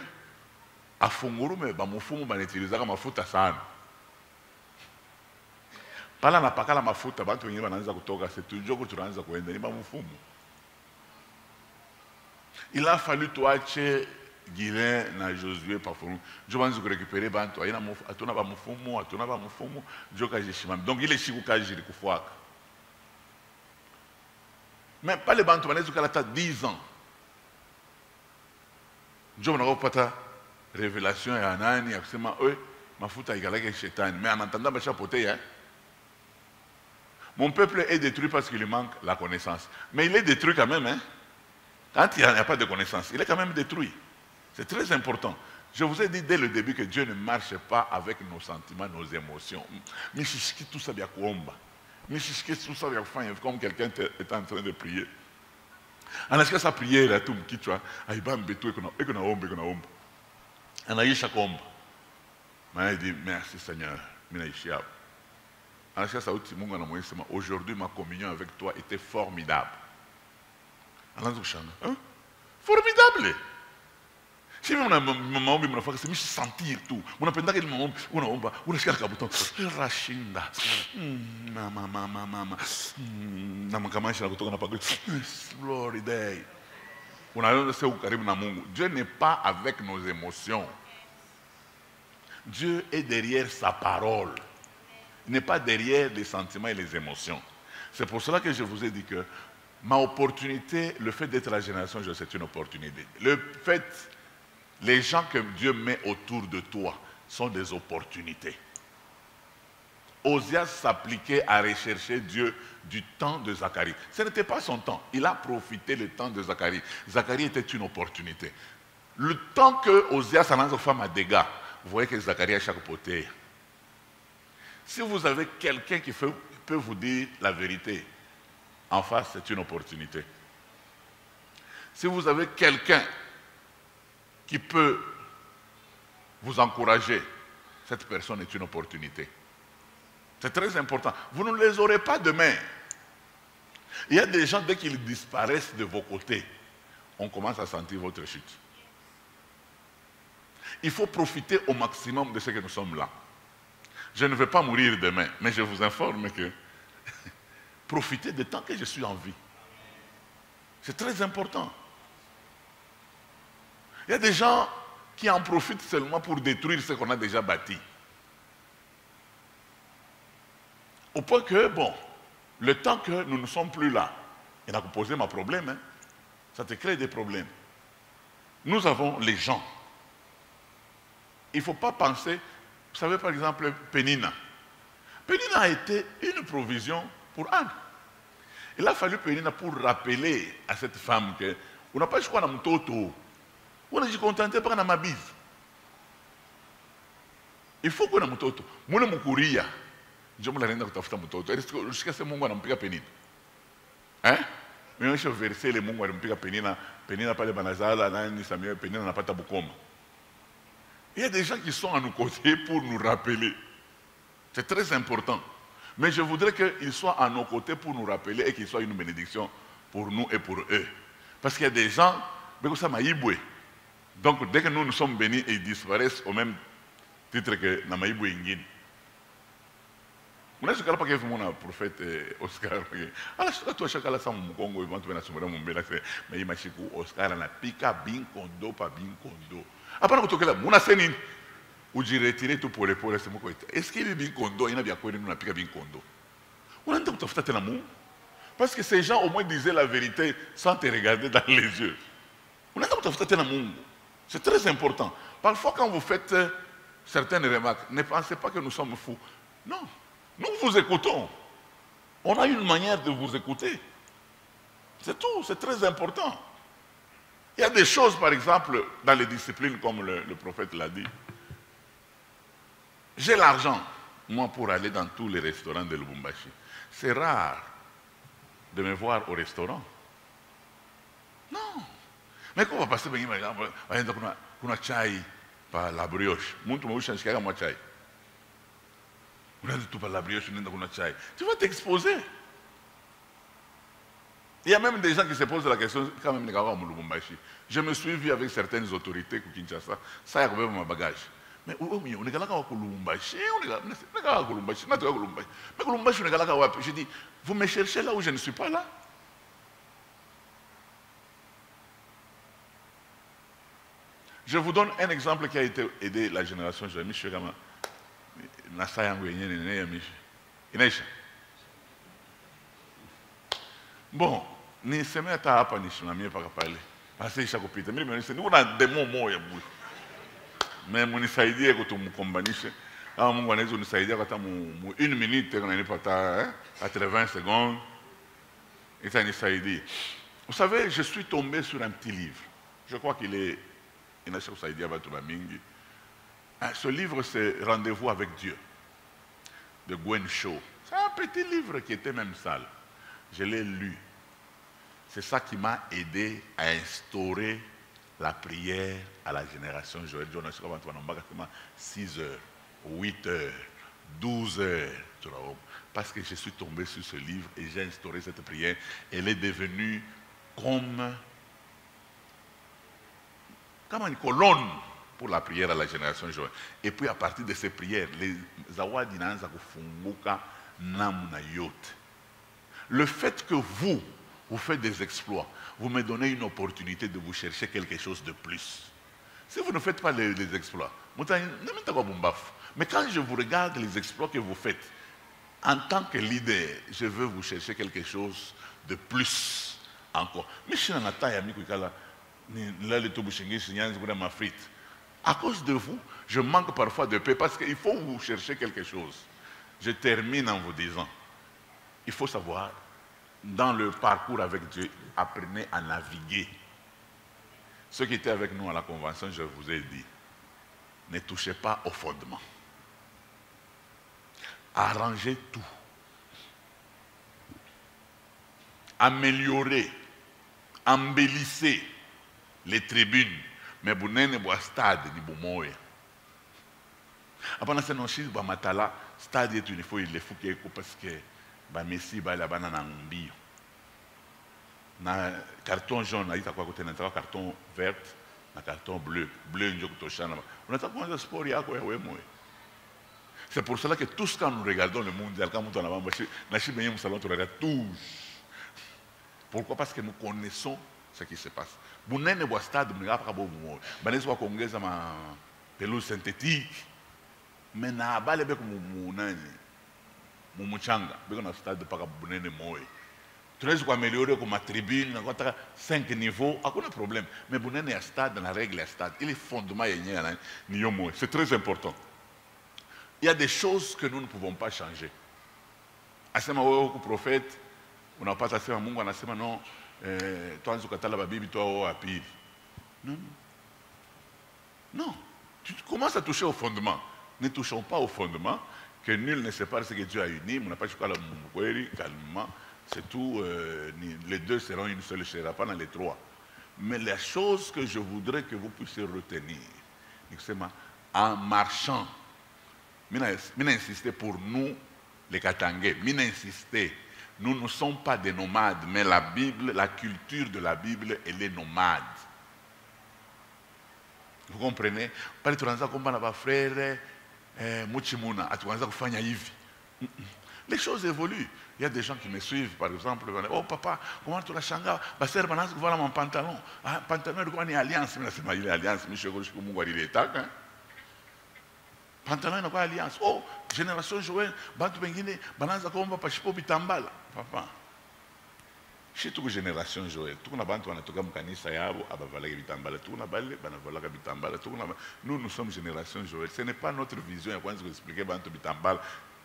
à Fongorume, on utilisait la Mafuta sana. Pala na pakala Mafuta, bantu wengine wanaanza kutoka, c'est toujours que tunaanza kuenda, ni bamufumu. Il a fallu tuache Guilain, na Josué, parfois. Je pense que récupérer Banto, il y a atona ba mufumo, atona ba mufumo, joka jeshimam. Donc il est chikou kajiri kufouak. Mais pas les Banto, mais il a 10 ans. Je n'ai pas de révélation et anani, absolument, eux, ma fouta égalée chétan. Mais en entendant ma chapeauté, mon peuple est détruit parce qu'il lui manque la connaissance. Mais il est détruit quand même, hein. Quand il n'y a pas de connaissance, il est quand même détruit. C'est très important. Je vous ai dit dès le début que Dieu ne marche pas avec nos sentiments, nos émotions. Michiski tout ça bien kuomba. Michiski tout ça bien faire comme quelqu'un est en train de prier. En ce que sa prière est tout qui tu vois, aïbam beto et qu'on a ombe. En aïcha komba. Mais il dit merci Seigneur, minaïchiab. En ce que ça outil munga na moïsema. Aujourd'hui ma communion avec toi était formidable. Hein? Formidable. Si on a maman me fait c'est sentir tout. On a pensé que maman on a cherché un bouton. Rashinda. Mama. Na mkamaisha na kutoka na pagode. Glory day. On a laissé au karibu na Mungu. Dieu n'est pas avec nos émotions. Dieu est derrière sa parole. Il n'est pas derrière les sentiments et les émotions. C'est pour cela que je vous ai dit que ma opportunité, le fait d'être la génération, c'est une opportunité. Le fait, les gens que Dieu met autour de toi sont des opportunités. Osias s'appliquait à rechercher Dieu du temps de Zacharie. Ce n'était pas son temps. Il a profité le temps de Zacharie. Zacharie était une opportunité. Le temps que Osias a lancé aux femmes à dégâts, vous voyez que Zacharie a chaque côté. Si vous avez quelqu'un qui peut vous dire la vérité, en face, c'est une opportunité. Si vous avez quelqu'un qui peut vous encourager, cette personne est une opportunité. C'est très important. Vous ne les aurez pas demain. Il y a des gens, dès qu'ils disparaissent de vos côtés, on commence à sentir votre chute. Il faut profiter au maximum de ce que nous sommes là. Je ne vais pas mourir demain, mais je vous informe que profitez du temps que je suis en vie. C'est très important. Il y a des gens qui en profitent seulement pour détruire ce qu'on a déjà bâti. Au point que, bon, le temps que nous ne sommes plus là, il a posé ma problème, hein, ça te crée des problèmes. Nous avons les gens. Il ne faut pas penser, vous savez par exemple, Pénina. Pénina a été une provision pour Anne. Il a fallu Pénina pour rappeler à cette femme que on n'a pas choisi de mtoto. On a dit contenté par ma bise. Il faut qu'on ait mtoto. Moi je mourir. Je me l'ai tafuta mtoto. Est-ce que c'est mon gars n'ampiga Pénina? Hein? Mais je verser les mongos n'ampiga Pénina. Pénina pas les banazala, nani Samuel Pénina n'a pas tabukoma. Il y a des gens qui sont à nos côtés pour nous rappeler. C'est très important. Mais je voudrais qu'ils soient à nos côtés pour nous rappeler et qu'ils soient une bénédiction pour nous et pour eux. Parce qu'il y a des gens, donc dès que nous sommes bénis, ils disparaissent au même titre que Namaïboué Ingin. Vous savez que mon prophète Oscar, alors toi chacun la samme Congo, il va te mettre mon bébé, mais il m'a dit que Oscar a piqué bien condo, pas bien condo. Après que tu là, mon assénine. Ou j'ai retiré tout pour les pauvres, c'est mon côté. Est-ce qu'il est bien condo? Il y a bien quoi, il n'a pas bien condo. On a tout fait l'amour. Parce que ces gens au moins disaient la vérité sans te regarder dans les yeux. On a tout fait l'amour. C'est très important. Parfois, quand vous faites certaines remarques, ne pensez pas que nous sommes fous. Non, nous vous écoutons. On a une manière de vous écouter. C'est tout, c'est très important. Il y a des choses, par exemple, dans les disciplines, comme le prophète l'a dit. J'ai l'argent, moi, pour aller dans tous les restaurants de Lubumbashi. C'est rare de me voir au restaurant. Non. Mais comment va passer, on a chai par la brioche. Muntu mausha nshikaga mwa chai. On a tout par la brioche, on a chai. Tu vas t'exposer. Il y a même des gens qui se posent la question, quand même, Lubumbashi. Je me suis vu avec certaines autorités au Kinshasa. Ça y a quand même mon bagage. Mais on est là à Kolumbashi, on est là à Kolumbashi, mais Kolumbashi, on est là à. Je dis, vous me cherchez là où je ne suis pas là. Je vous donne un exemple qui a été aidé la génération jeune. Monsieur Gama, bon, ni sema hata hapa nisimamie paka pale. Basi isha kupita. Mimi nimesema niko na demo moja bure. Mais munisaidie kutumkombanishe. Kama Mungu anaweza unisaidia hata mu 1 minute kana nipata 80 secondes. Et ça nisaidie. Vous savez, je suis tombé sur un petit livre. Je crois qu'il est ce livre, c'est Rendez-vous avec Dieu, de Gwen Shaw. C'est un petit livre qui était même sale. Je l'ai lu. C'est ça qui m'a aidé à instaurer la prière à la génération Joël. 6 heures, 8 heures, 12 heures. Parce que je suis tombé sur ce livre et j'ai instauré cette prière. Elle est devenue comme une colonne pour la prière à la génération Joël. Et puis à partir de ces prières, les zawadi naanza kufunguka namna yote. Le fait que vous faites des exploits, vous me donnez une opportunité de vous chercher quelque chose de plus. Si vous ne faites pas les exploits, mais quand je vous regarde les exploits que vous faites, en tant que leader, je veux vous chercher quelque chose de plus encore. À cause de vous, je manque parfois de paix parce qu'il faut vous chercher quelque chose. Je termine en vous disant, il faut savoir, dans le parcours avec Dieu, apprenez à naviguer. Ceux qui étaient avec nous à la convention, je vous ai dit, ne touchez pas au fondement. Arrangez tout. Améliorez, embellissez les tribunes. Mais vous n'avez pas stade ni bumoya. Après, c'est un matala stade est une fois il est fou parce que ba Messi ba la banana ngumbi. Na carton jaune aita kwa côté na carton vert na carton bleu ndio kutoshana. Unataka kuanza sport yako ya wewe. C'est pour cela que tout ce que nous regardons le mondial quand on a marché na chi benye salon tu regardes tous. Pourquoi? Parce que nous connaissons ce qui se passe. Bunene bwa stade mnga pa bo mo. Banesi wa kuongeza ma pelouse synthétique. Mais na bale be mu nani. Mu muchanga, beko na stade pa bunene moyo. Tunaweza kuaméliorer kwa tribune na kwa 5 niveaux, hakuna problème. Mais bunene ya stade na règle ya stade, il est fondement yenyewe ni yo moyo. C'est très important. Il y a des choses que nous ne pouvons pas changer. Asema wewe ku prophète, unapata sema Mungu anasema non. Toi, non, tu commences à toucher au fondement. Ne touchons pas au fondement, que nul ne sépare ce que Dieu a uni. On n'a pas calmement. C'est tout. Les deux seront une seule chair, pas dans les trois. Mais la chose que je voudrais que vous puissiez retenir, c'est en marchant. Mina insister pour nous, les Katangais. Mina insister. Nous ne sommes pas des nomades, mais la Bible, la culture de la Bible, elle est nomade. Vous comprenez? Pas les frères, Muchimuna, les choses évoluent. Il y a des gens qui me suivent, par exemple, oh papa, comment tu l'as changé? Basser banas voilà mon pantalon. Ah, pantalon de quoi ni alliance, mais c'est pas une alliance, monsieur Gauche pour moi il est tac. Pantalon n'a pas alliance. Oh, génération Joël, bantu bengine, banaza komba pashipo bitambala. Papa. Chez toute génération Joël, tout na bantu anatoka mkanisa yabo abavalaka bitambala, tout na bale banavalaka bitambala, tout na nous sommes génération Joël. Ce n'est pas notre vision à quoi nous expliquer bantu bitambala.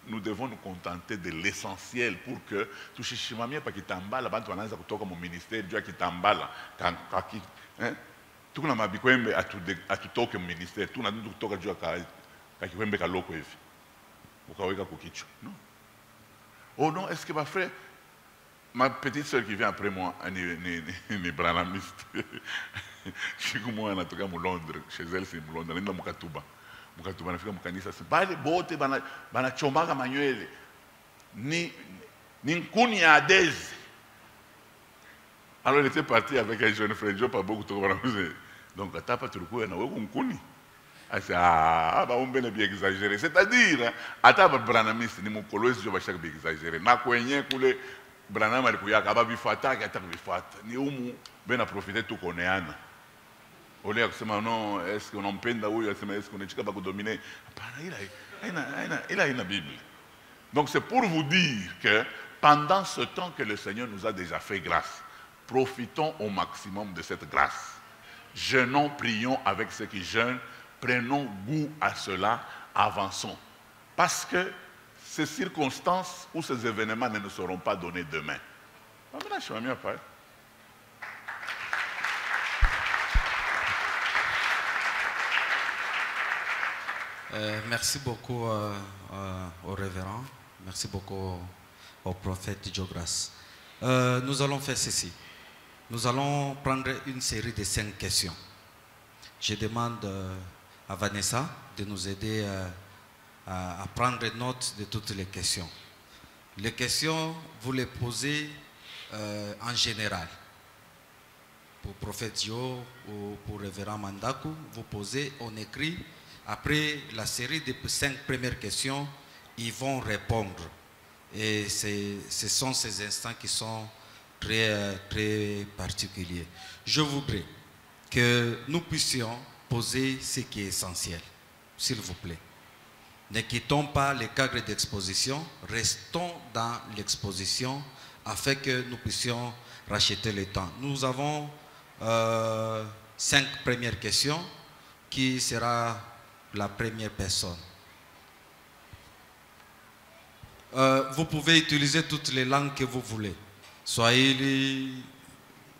Nous devons nous contenter de l'essentiel pour que tout chimamia pa kitambala bantu anaanza kutoka mu ministère Dieu kitambala kaki hein tout na mabikwembe atutoke mu ministère tout na kutoka Dieu kakikwembe kaloko hivi ukaweka kukichwa non. Oh non, est-ce que ma frère, ma petite soeur qui vient après moi, ni branamiste. Je suis comme moi, en tout cas, à Londres, chez elle, c'est Londres, elle est dans Mukatuba. Mukatuba, elle fait comme Kanisa. C'est pas les bottes, bana chombaga manuel, ni nkuni à Adez. Alors, elle était partie avec un jeune frère, Joe, pas beaucoup de donc, elle n'a pas tout le coup, elle n'a pas nkuni. On peut bien exagérer. C'est-à-dire, ataba branamiste ni mukolozi jo bashaka bien exagérer. Na kwenye kule branama alikuya kaba bifata kataka bifata. Ni umu bena profiter tu koneana. Olé akisema non, est-ce qu'on empenda huyu, est-ce qu'on est capable de dominer? Il a une Bible. Donc c'est pour vous dire que pendant ce temps que le Seigneur nous a déjà fait grâce, profitons au maximum de cette grâce. Jeûnons, prions avec ceux qui jeûnent, prenons goût à cela, avançons. Parce que ces circonstances ou ces événements ne nous seront pas donnés demain. Maintenant, je suis mieux après. Merci beaucoup au révérend, merci beaucoup au prophète Diogras. Nous allons faire ceci. Nous allons prendre une série de 5 questions. Je demande à Vanessa de nous aider à prendre note de toutes les questions. Les questions, vous les posez en général. Pour prophète Dio ou pour révérend Mandaku, vous posez, on écrit. Après la série de 5 premières questions, ils vont répondre. Et ce sont ces instants qui sont très, très particuliers. Je voudrais que nous puissions poser ce qui est essentiel, s'il vous plaît. Ne quittons pas le cadre d'exposition, restons dans l'exposition afin que nous puissions racheter le temps. Nous avons 5 premières questions. Qui sera la première personne? Vous pouvez utiliser toutes les langues que vous voulez. Swahili,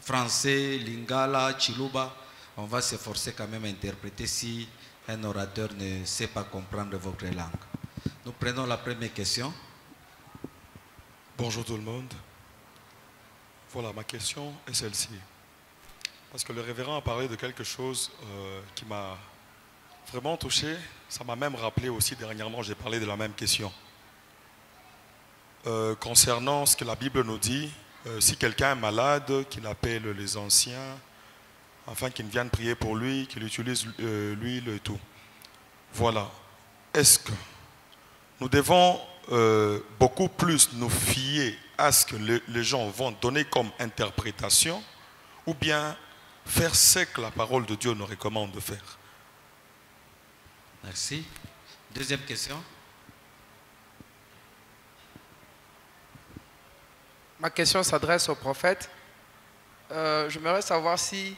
français, lingala, chiluba. On va s'efforcer quand même à interpréter si un orateur ne sait pas comprendre votre langue. Nous prenons la première question. Bonjour tout le monde. Voilà, ma question est celle-ci. Parce que le révérend a parlé de quelque chose qui m'a vraiment touché. Ça m'a même rappelé aussi, dernièrement, j'ai parlé de la même question. Concernant ce que la Bible nous dit, si quelqu'un est malade, qu'il appelle les anciens, afin qu'ils viennent prier pour lui, qu'il utilise l'huile et tout. Voilà. Est-ce que nous devons beaucoup plus nous fier à ce que les gens vont donner comme interprétation, ou bien faire ce que la parole de Dieu nous recommande de faire? Merci. Deuxième question. Ma question s'adresse au prophète. J'aimerais savoir si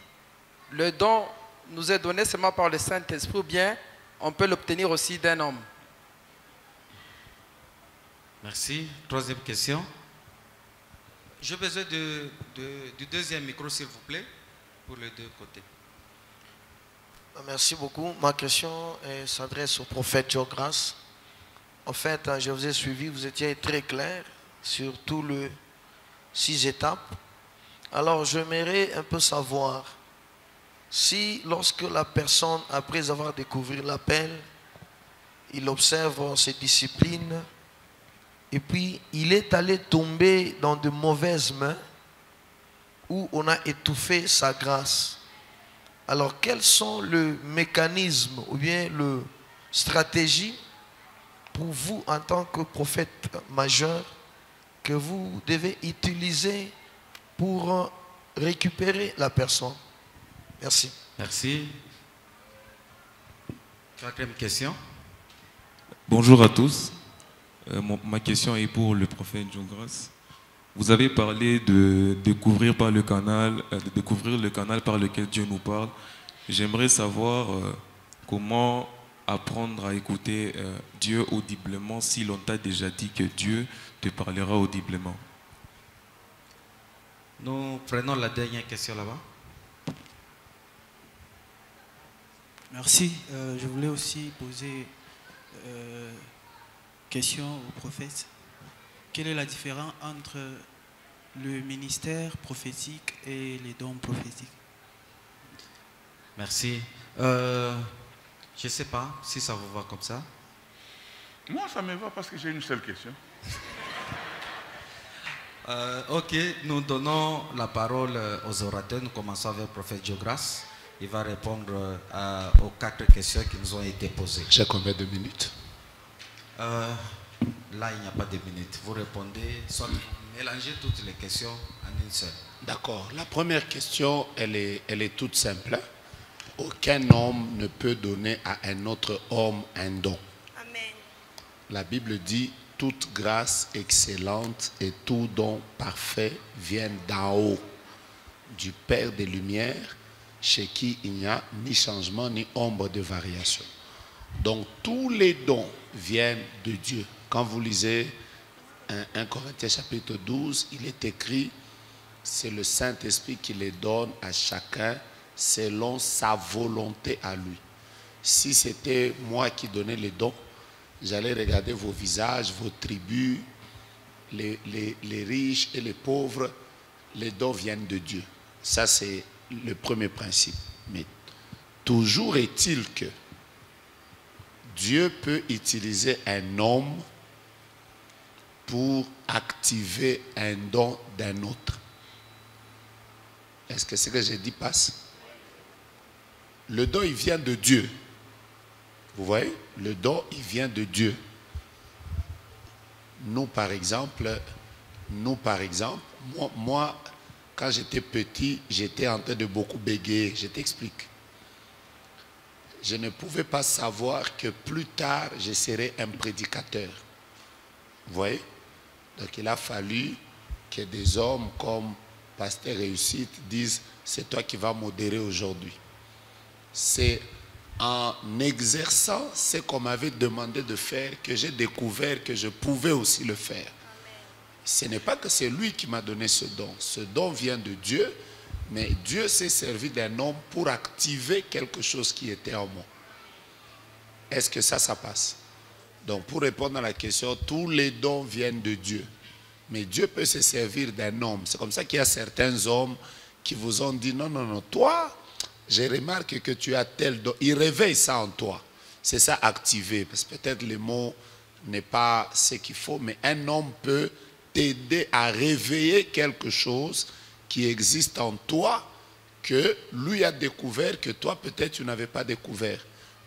le don nous est donné seulement par le Saint-Esprit ou bien on peut l'obtenir aussi d'un homme. Merci. Troisième question. J'ai besoin du deuxième micro, s'il vous plaît, pour les deux côtés. Merci beaucoup. Ma question s'adresse au prophète Diogras. En fait, je vous ai suivi, vous étiez très clair sur tout le 6 étapes. Alors, j'aimerais un peu savoir si, lorsque la personne, après avoir découvert l'appel, il observe ses disciplines, et puis il est allé tomber dans de mauvaises mains, où on a étouffé sa grâce. Alors, quels sont les mécanismes ou bien les stratégies pour vous, en tant que prophète majeur, que vous devez utiliser pour récupérer la personne? Merci. Merci. Quatrième question. Bonjour à tous. Ma question est pour le prophète Diogras. Vous avez parlé de découvrir le canal par lequel Dieu nous parle. J'aimerais savoir comment apprendre à écouter Dieu audiblement si l'on t'a déjà dit que Dieu te parlera audiblement. Nous prenons la dernière question là-bas. Merci. Je voulais aussi poser question au prophète. Quelle est la différence entre le ministère prophétique et les dons prophétiques? Merci. Je ne sais pas si ça vous va comme ça. Moi, ça me va parce que j'ai une seule question. Ok, nous donnons la parole aux orateurs. Nous commençons avec le prophète Diogras. Il va répondre aux 4 questions qui nous ont été posées. J'ai combien de minutes? Là, il n'y a pas de minutes. Vous répondez, soit vous mélangez toutes les questions en une seule. D'accord. La première question, elle est toute simple. aucun homme ne peut donner à un autre homme un don. Amen. La Bible dit, toute grâce excellente et tout don parfait viennent d'en haut, du Père des Lumières, chez qui il n'y a ni changement ni ombre de variation. Donc tous les dons viennent de Dieu. Quand vous lisez 1 Corinthiens chapitre 12, il est écrit, c'est le Saint-Esprit qui les donne à chacun selon sa volonté à lui. Si c'était moi qui donnais les dons, j'allais regarder vos visages, vos tribus, les riches et les pauvres, les dons viennent de Dieu. Ça, c'est le premier principe. Mais toujours est-il que Dieu peut utiliser un homme pour activer un don d'un autre. Est-ce que ce que j'ai dit passe? Le don, il vient de Dieu. Vous voyez? Le don, il vient de Dieu. Nous, par exemple, moi, quand j'étais petit, j'étais en train de beaucoup bégayer. Je t'explique. Je ne pouvais pas savoir que plus tard, je serais un prédicateur. Vous voyez? Donc, il a fallu que des hommes comme Pasteur Réussite disent, c'est toi qui vas modérer aujourd'hui. C'est en exerçant ce qu'on m'avait demandé de faire que j'ai découvert que je pouvais aussi le faire. Ce n'est pas que c'est lui qui m'a donné ce don. Ce don vient de Dieu, mais Dieu s'est servi d'un homme pour activer quelque chose qui était en moi. Est-ce que ça passe? Donc pour répondre à la question, tous les dons viennent de Dieu. Mais Dieu peut se servir d'un homme. C'est comme ça qu'il y a certains hommes qui vous ont dit, non, non, non, toi, j'ai remarqué que tu as tel don. Il réveille ça en toi. C'est ça, activer. Parce que peut-être le mot n'est pas ce qu'il faut, mais un homme peut t'aider à réveiller quelque chose qui existe en toi, que lui a découvert, que toi peut-être tu n'avais pas découvert.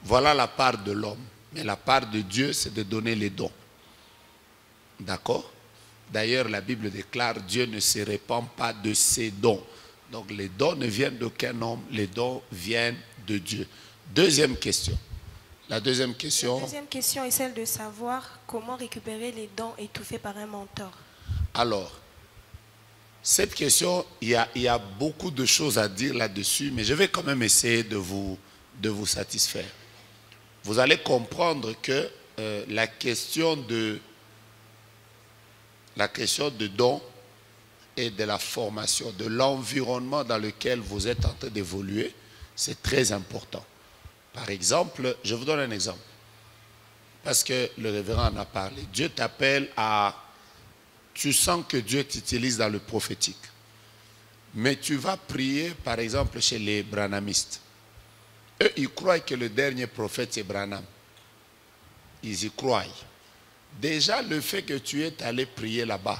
Voilà la part de l'homme. Mais la part de Dieu, c'est de donner les dons. D'accord? D'ailleurs, la Bible déclare, Dieu ne se répand pas de ses dons. Donc les dons ne viennent d'aucun homme, les dons viennent de Dieu. Deuxième question. La deuxième question. La deuxième question est celle de savoir comment récupérer les dons étouffés par un mentor. Alors, cette question, il y a beaucoup de choses à dire là-dessus, mais je vais quand même essayer de vous satisfaire. Vous allez comprendre que la question de dons et de la formation, de l'environnement dans lequel vous êtes en train d'évoluer, c'est très important. Par exemple, je vous donne un exemple. Parce que le révérend en a parlé. Dieu t'appelle à... Tu sens que Dieu t'utilise dans le prophétique. Mais tu vas prier, par exemple, chez les branhamistes. Eux, ils croient que le dernier prophète, c'est Branham. Ils y croient. Déjà, le fait que tu es allé prier là-bas,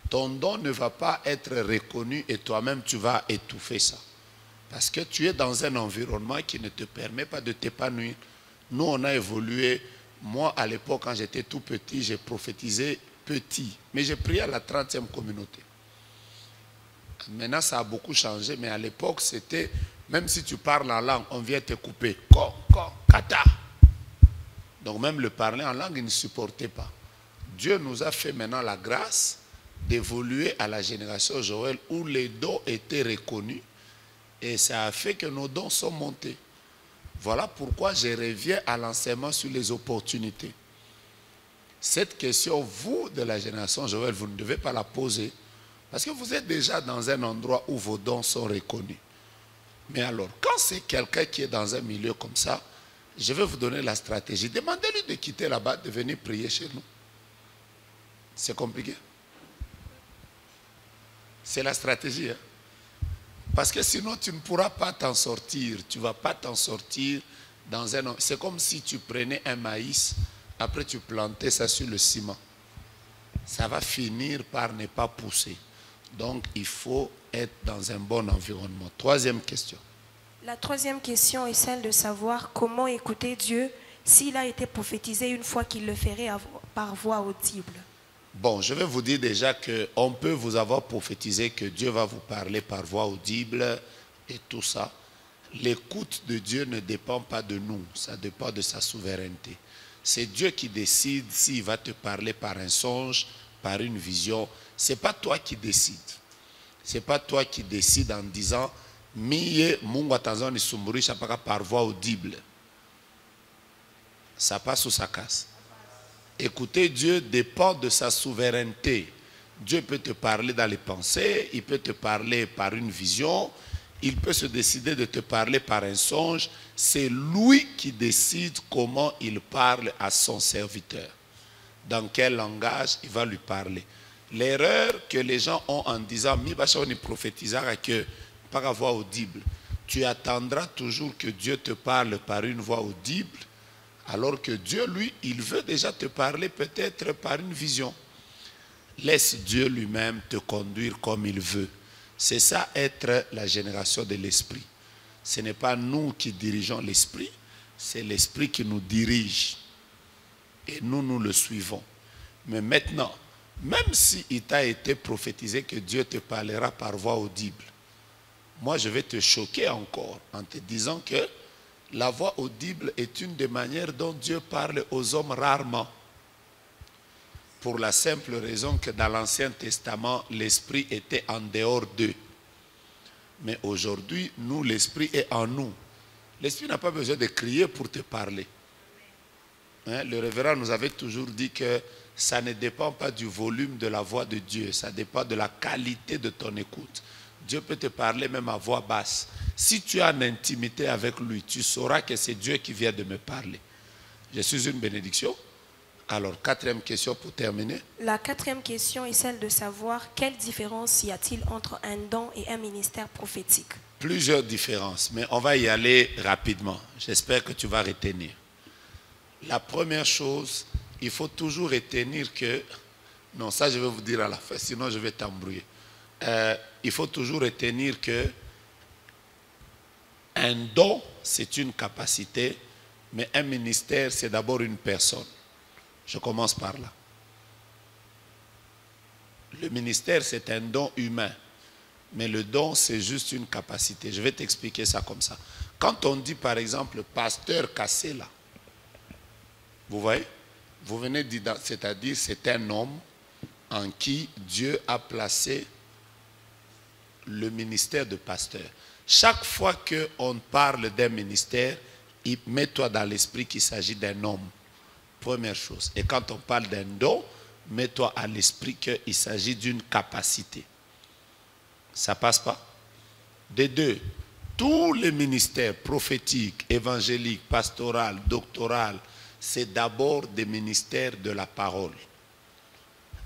ton don ne va pas être reconnu et toi-même, tu vas étouffer ça. Parce que tu es dans un environnement qui ne te permet pas de t'épanouir. Nous, on a évolué. Moi, à l'époque, quand j'étais tout petit, j'ai prophétisé petit. Mais j'ai prié à la 30e communauté. Maintenant, ça a beaucoup changé. Mais à l'époque, c'était, même si tu parles en langue, on vient te couper. Kata. Donc même le parler en langue, il ne supportait pas. Dieu nous a fait maintenant la grâce d'évoluer à la génération Joël où les dons étaient reconnus et ça a fait que nos dons sont montés. Voilà pourquoi je reviens à l'enseignement sur les opportunités. Cette question, vous de la génération Joël, vous ne devez pas la poser parce que vous êtes déjà dans un endroit où vos dons sont reconnus. Mais alors, quand c'est quelqu'un qui est dans un milieu comme ça, je vais vous donner la stratégie. Demandez-lui de quitter là-bas, de venir prier chez nous. C'est compliqué. C'est la stratégie. Hein? Parce que sinon, tu ne pourras pas t'en sortir. Tu ne vas pas t'en sortir dans un... C'est comme si tu prenais un maïs, après tu plantais ça sur le ciment. Ça va finir par ne pas pousser. Donc, il faut être dans un bon environnement. Troisième question. La troisième question est celle de savoir comment écouter Dieu s'il a été prophétisé une fois qu'il le ferait par voix audible. Bon, je vais vous dire déjà qu'on peut vous avoir prophétisé que Dieu va vous parler par voix audible et tout ça. l'écoute de Dieu ne dépend pas de nous, ça dépend de sa souveraineté. C'est Dieu qui décide s'il va te parler par un songe, par une vision. Ce n'est pas toi qui décides. Ce n'est pas toi qui décides en disant « Miye mungu atanzani sumburisha paka par voix audible ». Ça passe ou ça casse. Écouter Dieu dépend de sa souveraineté. Dieu peut te parler dans les pensées, il peut te parler par une vision, il peut se décider de te parler par un songe. C'est lui qui décide comment il parle à son serviteur. Dans quel langage il va lui parler. L'erreur que les gens ont en disant « Mi bacha ni prophétisera que par voix audible », tu attendras toujours que Dieu te parle par une voix audible, alors que Dieu, lui, il veut déjà te parler peut-être par une vision. Laisse Dieu lui-même te conduire comme il veut. C'est ça être la génération de l'esprit. Ce n'est pas nous qui dirigeons l'esprit, c'est l'esprit qui nous dirige. Et nous, nous le suivons. Mais maintenant, même s'il t'a été prophétisé que Dieu te parlera par voix audible, moi je vais te choquer encore en te disant que la voix audible est une des manières dont Dieu parle aux hommes rarement. Pour la simple raison que dans l'Ancien Testament, l'Esprit était en dehors d'eux. Mais aujourd'hui, nous, l'Esprit est en nous. L'Esprit n'a pas besoin de crier pour te parler. Hein? Le révérend nous avait toujours dit que ça ne dépend pas du volume de la voix de Dieu, ça dépend de la qualité de ton écoute. Dieu peut te parler même à voix basse. Si tu as une intimité avec lui, tu sauras que c'est Dieu qui vient de me parler. Je suis une bénédiction. Alors, 4e question pour terminer. La 4e question est celle de savoir quelle différence y a-t-il entre un don et un ministère prophétique? Plusieurs différences, mais on va y aller rapidement. J'espère que tu vas retenir. La première chose, il faut toujours retenir que... Non, ça je vais vous dire à la fin, sinon je vais t'embrouiller. Il faut toujours retenir que un don, c'est une capacité, mais un ministère, c'est d'abord une personne. Je commence par là. Le ministère, c'est un don humain, mais le don, c'est juste une capacité. Je vais t'expliquer ça comme ça. Quand on dit, par exemple, pasteur Kassela, vous voyez, vous venez de dire, c'est-à-dire c'est un homme en qui Dieu a placé le ministère de pasteur. Chaque fois qu'on parle d'un ministère, mets-toi dans l'esprit qu'il s'agit d'un homme. Première chose. Et quand on parle d'un don, mets-toi à l'esprit qu'il s'agit d'une capacité. Ça passe pas? De deux, tous les ministères prophétiques, évangéliques, pastoraux, doctoraux, c'est d'abord des ministères de la parole.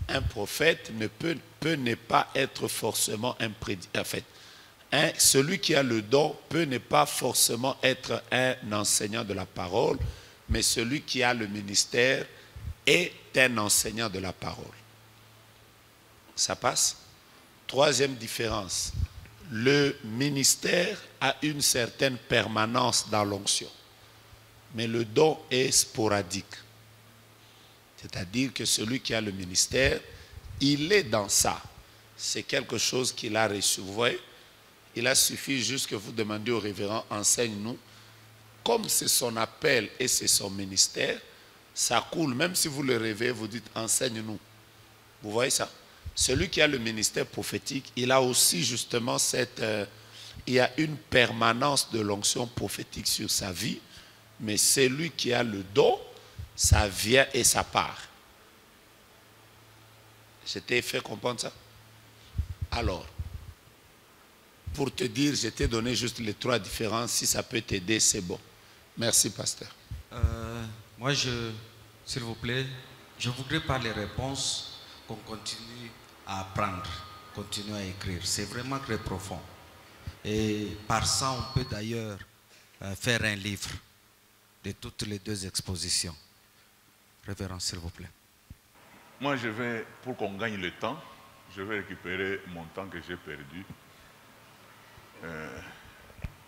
Un prophète ne peut ne pas être forcément un prédicateur. En fait, celui qui a le don peut ne pas forcément être un enseignant de la parole, mais celui qui a le ministère est un enseignant de la parole. Ça passe? 3e différence. Le ministère a une certaine permanence dans l'onction, mais le don est sporadique. C'est-à-dire que celui qui a le ministère, il est dans ça. C'est quelque chose qu'il a reçu. Vous voyez? Il a suffi juste que vous demandiez au révérend, enseigne-nous. Comme c'est son appel et c'est son ministère, ça coule. Même si vous le rêvez, vous dites, enseigne-nous. Vous voyez ça? Celui qui a le ministère prophétique, il a aussi justement il y a une permanence de l'onction prophétique sur sa vie, mais celui qui a le don, ça vient et ça part. Je t'ai fait comprendre ça? Alors, pour te dire, je t'ai donné juste les 3 différences. Si ça peut t'aider, c'est bon. Merci, pasteur. Moi, s'il vous plaît, je voudrais par les réponses qu'on continue à apprendre, continue à écrire. C'est vraiment très profond. Et par ça, on peut d'ailleurs faire un livre de toutes les 2 expositions. Révérend, s'il vous plaît. Moi, pour qu'on gagne le temps, je vais récupérer mon temps que j'ai perdu.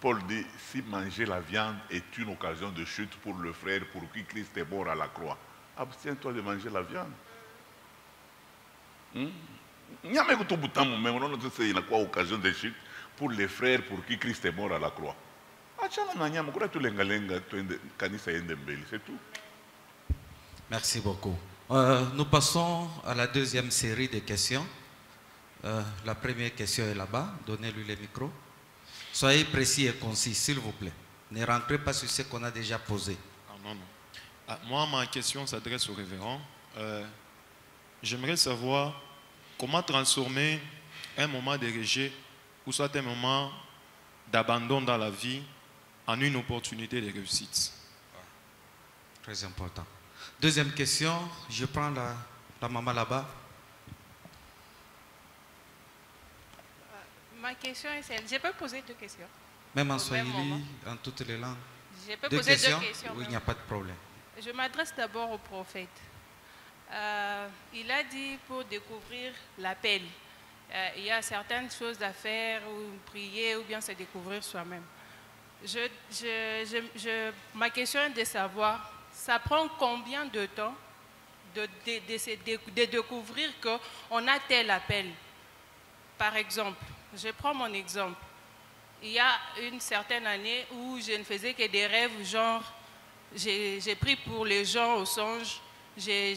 Paul dit, si manger la viande est une occasion de chute pour le frère pour qui Christ est mort à la croix, abstiens-toi de manger la viande. Il n'y a même pas occasion de chute pour les frères pour qui Christ est mort à la croix. C'est tout. Merci beaucoup. Nous passons à la deuxième série de questions. La première question est là-bas. Donnez-lui le micro. Soyez précis et concis, s'il vous plaît. Ne rentrez pas sur ce qu'on a déjà posé. Non. Moi, ma question s'adresse au révérend. J'aimerais savoir comment transformer un moment de rejet ou soit un moment d'abandon dans la vie en une opportunité de réussite. Très important. Deuxième question, je prends la maman là-bas. Ma question est celle. Je peux poser deux questions. Même en swahili, en toutes les langues. Je peux poser deux questions. Oui, il n'y a pas de problème. Je m'adresse d'abord au prophète. Il a dit pour découvrir l'appel. Il y a certaines choses à faire, ou prier, ou bien se découvrir soi-même. Ma question est de savoir, ça prend combien de temps de découvrir qu'on a tel appel. Par exemple, je prends mon exemple. Il y a une certaine année où je ne faisais que des rêves, genre, j'ai pris pour les gens au songe, j'ai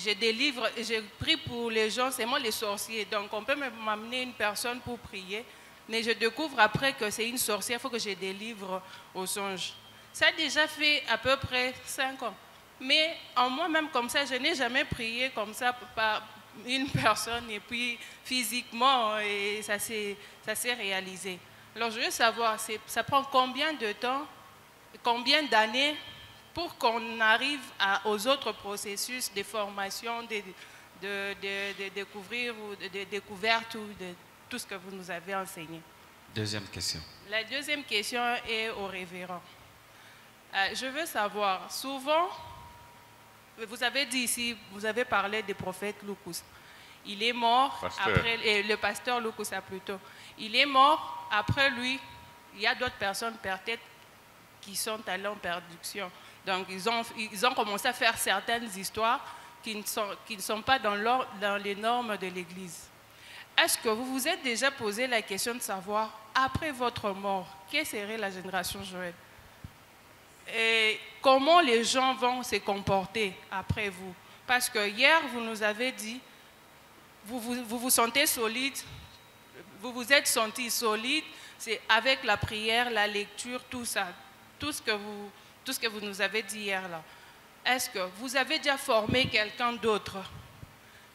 pris pour les gens, c'est moi les sorciers. Donc on peut m'amener une personne pour prier, mais je découvre après que c'est une sorcière, il faut que je délivre au songe. Ça a déjà fait à peu près 5 ans. Mais en moi-même comme ça, je n'ai jamais prié comme ça par une personne et puis physiquement, et ça s'est réalisé. Alors je veux savoir, ça prend combien de temps, combien d'années pour qu'on arrive aux autres processus de formation, de découvrir ou de découverte ou de tout ce que vous nous avez enseigné. Deuxième question. La deuxième question est au révérend. Je veux savoir, souvent, vous avez dit ici, vous avez parlé du prophète Lukusa. Il est mort, le pasteur Lukusa plutôt. Il est mort, après lui, il y a d'autres personnes peut-être qui sont allées en perdition. Donc ils ont commencé à faire certaines histoires qui ne sont pas dans les normes de l'Église. Est-ce que vous vous êtes déjà posé la question de savoir, après votre mort, quelle serait la génération Joël? Et comment les gens vont se comporter après vous? Parce que hier, vous nous avez dit, vous vous sentez solide, vous vous êtes senti solide, c'est avec la prière, la lecture, tout ça, tout ce que vous nous avez dit hier là. Est-ce que vous avez déjà formé quelqu'un d'autre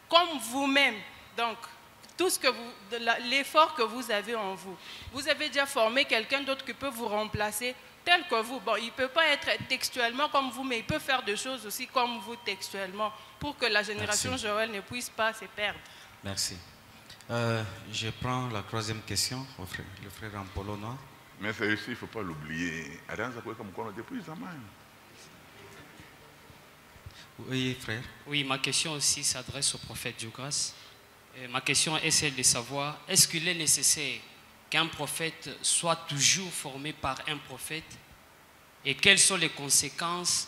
comme vous-même? Donc, l'effort que vous avez en vous, vous avez déjà formé quelqu'un d'autre qui peut vous remplacer tel que vous. Bon, il ne peut pas être textuellement comme vous, mais il peut faire des choses aussi comme vous textuellement pour que la génération Joël ne puisse pas se perdre. Merci. Je prends la troisième question, le frère Ampolo Noir. Mais c'est aussi, il ne faut pas l'oublier. Oui, frère. Oui, ma question aussi s'adresse au prophète Diogras. Ma question est celle de savoir, est-ce qu'il est nécessaire qu'un prophète soit toujours formé par un prophète et quelles sont les conséquences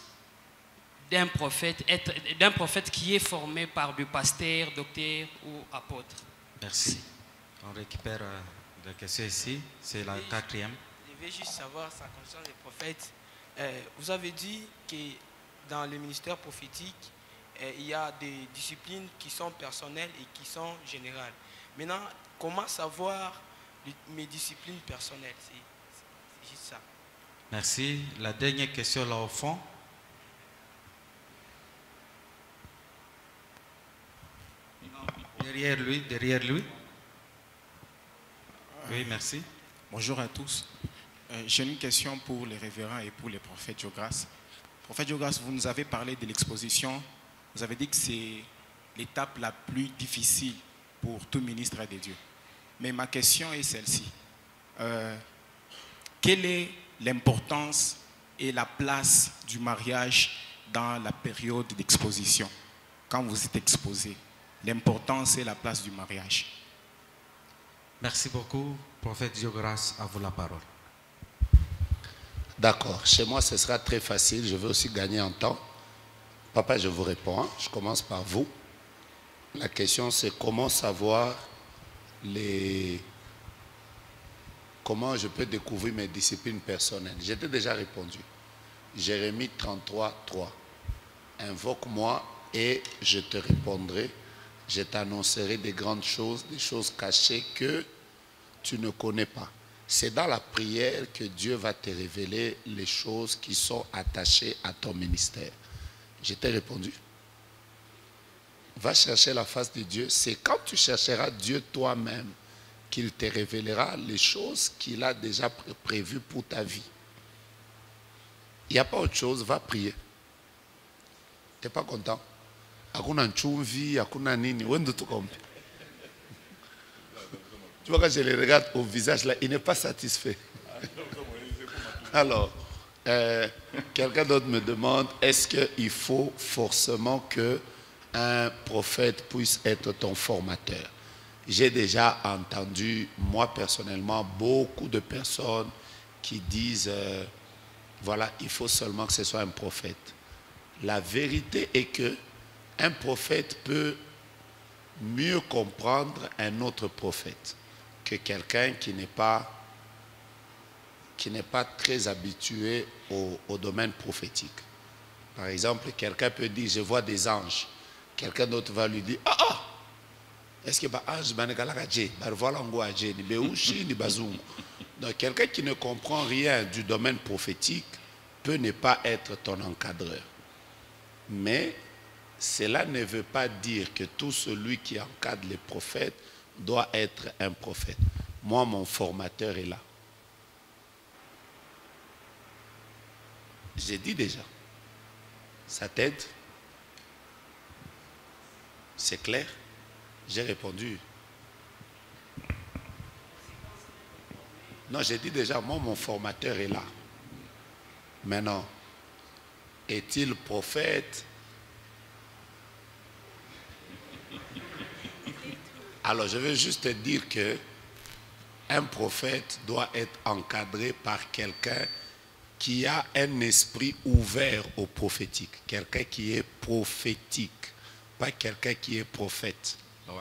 d'un prophète qui est formé par des pasteurs, docteurs ou apôtres? Merci. On récupère la question ici, c'est la quatrième. Je vais juste savoir, ça concerne les prophètes. Vous avez dit que dans le ministère prophétique, il y a des disciplines qui sont personnelles et qui sont générales. Maintenant, comment savoir mes disciplines personnelles? C'est juste ça. Merci. La dernière question là au fond. Derrière lui. Oui, merci. Bonjour à tous. J'ai une question pour les révérends et pour les prophètes Diogras. Prophète Diogras, vous nous avez parlé de l'exposition. Vous avez dit que c'est l'étape la plus difficile pour tout ministre de Dieu. Mais ma question est celle-ci. Quelle est l'importance et la place du mariage dans la période d'exposition? Quand vous êtes exposé, l'importance et la place du mariage. Merci beaucoup. Prophète Diogras, à vous la parole. D'accord. Chez moi, ce sera très facile. Je veux aussi gagner en temps. Papa, je vous réponds. Hein. Je commence par vous. La question, c'est comment savoir les comment je peux découvrir mes disciplines personnelles? J'étais déjà répondu. Jérémie 33, 3. Invoque-moi et je te répondrai. Je t'annoncerai des grandes choses, des choses cachées que tu ne connais pas. C'est dans la prière que Dieu va te révéler les choses qui sont attachées à ton ministère. Je t'ai répondu. Va chercher la face de Dieu. C'est quand tu chercheras Dieu toi-même qu'il te révélera les choses qu'il a déjà prévues pour ta vie. Il n'y a pas autre chose, va prier. Tu n'es pas content? Hakuna nchumvi, hakuna nini. Wende tu kombe. Tu vois, quand je les regarde au visage là, il n'est pas satisfait. Alors, quelqu'un d'autre me demande, est-ce qu'il faut forcément qu'un prophète puisse être ton formateur? J'ai déjà entendu, moi personnellement, beaucoup de personnes qui disent, voilà, il faut seulement que ce soit un prophète. La vérité est que un prophète peut mieux comprendre un autre prophète que quelqu'un qui n'est pas très habitué au domaine prophétique. Par exemple, quelqu'un peut dire, je vois des anges. Quelqu'un d'autre va lui dire, ah, est-ce que ange donc quelqu'un qui ne comprend rien du domaine prophétique peut ne pas être ton encadreur. Mais cela ne veut pas dire que tout celui qui encadre les prophètes doit être un prophète. Moi, mon formateur est là. J'ai dit déjà. Ça t'aide? C'est clair? J'ai répondu. Non, j'ai dit déjà, moi, mon formateur est là. Maintenant, est-il prophète? Alors, je veux juste te dire que un prophète doit être encadré par quelqu'un qui a un esprit ouvert au prophétique. Quelqu'un qui est prophétique, pas quelqu'un qui est prophète. Ouais.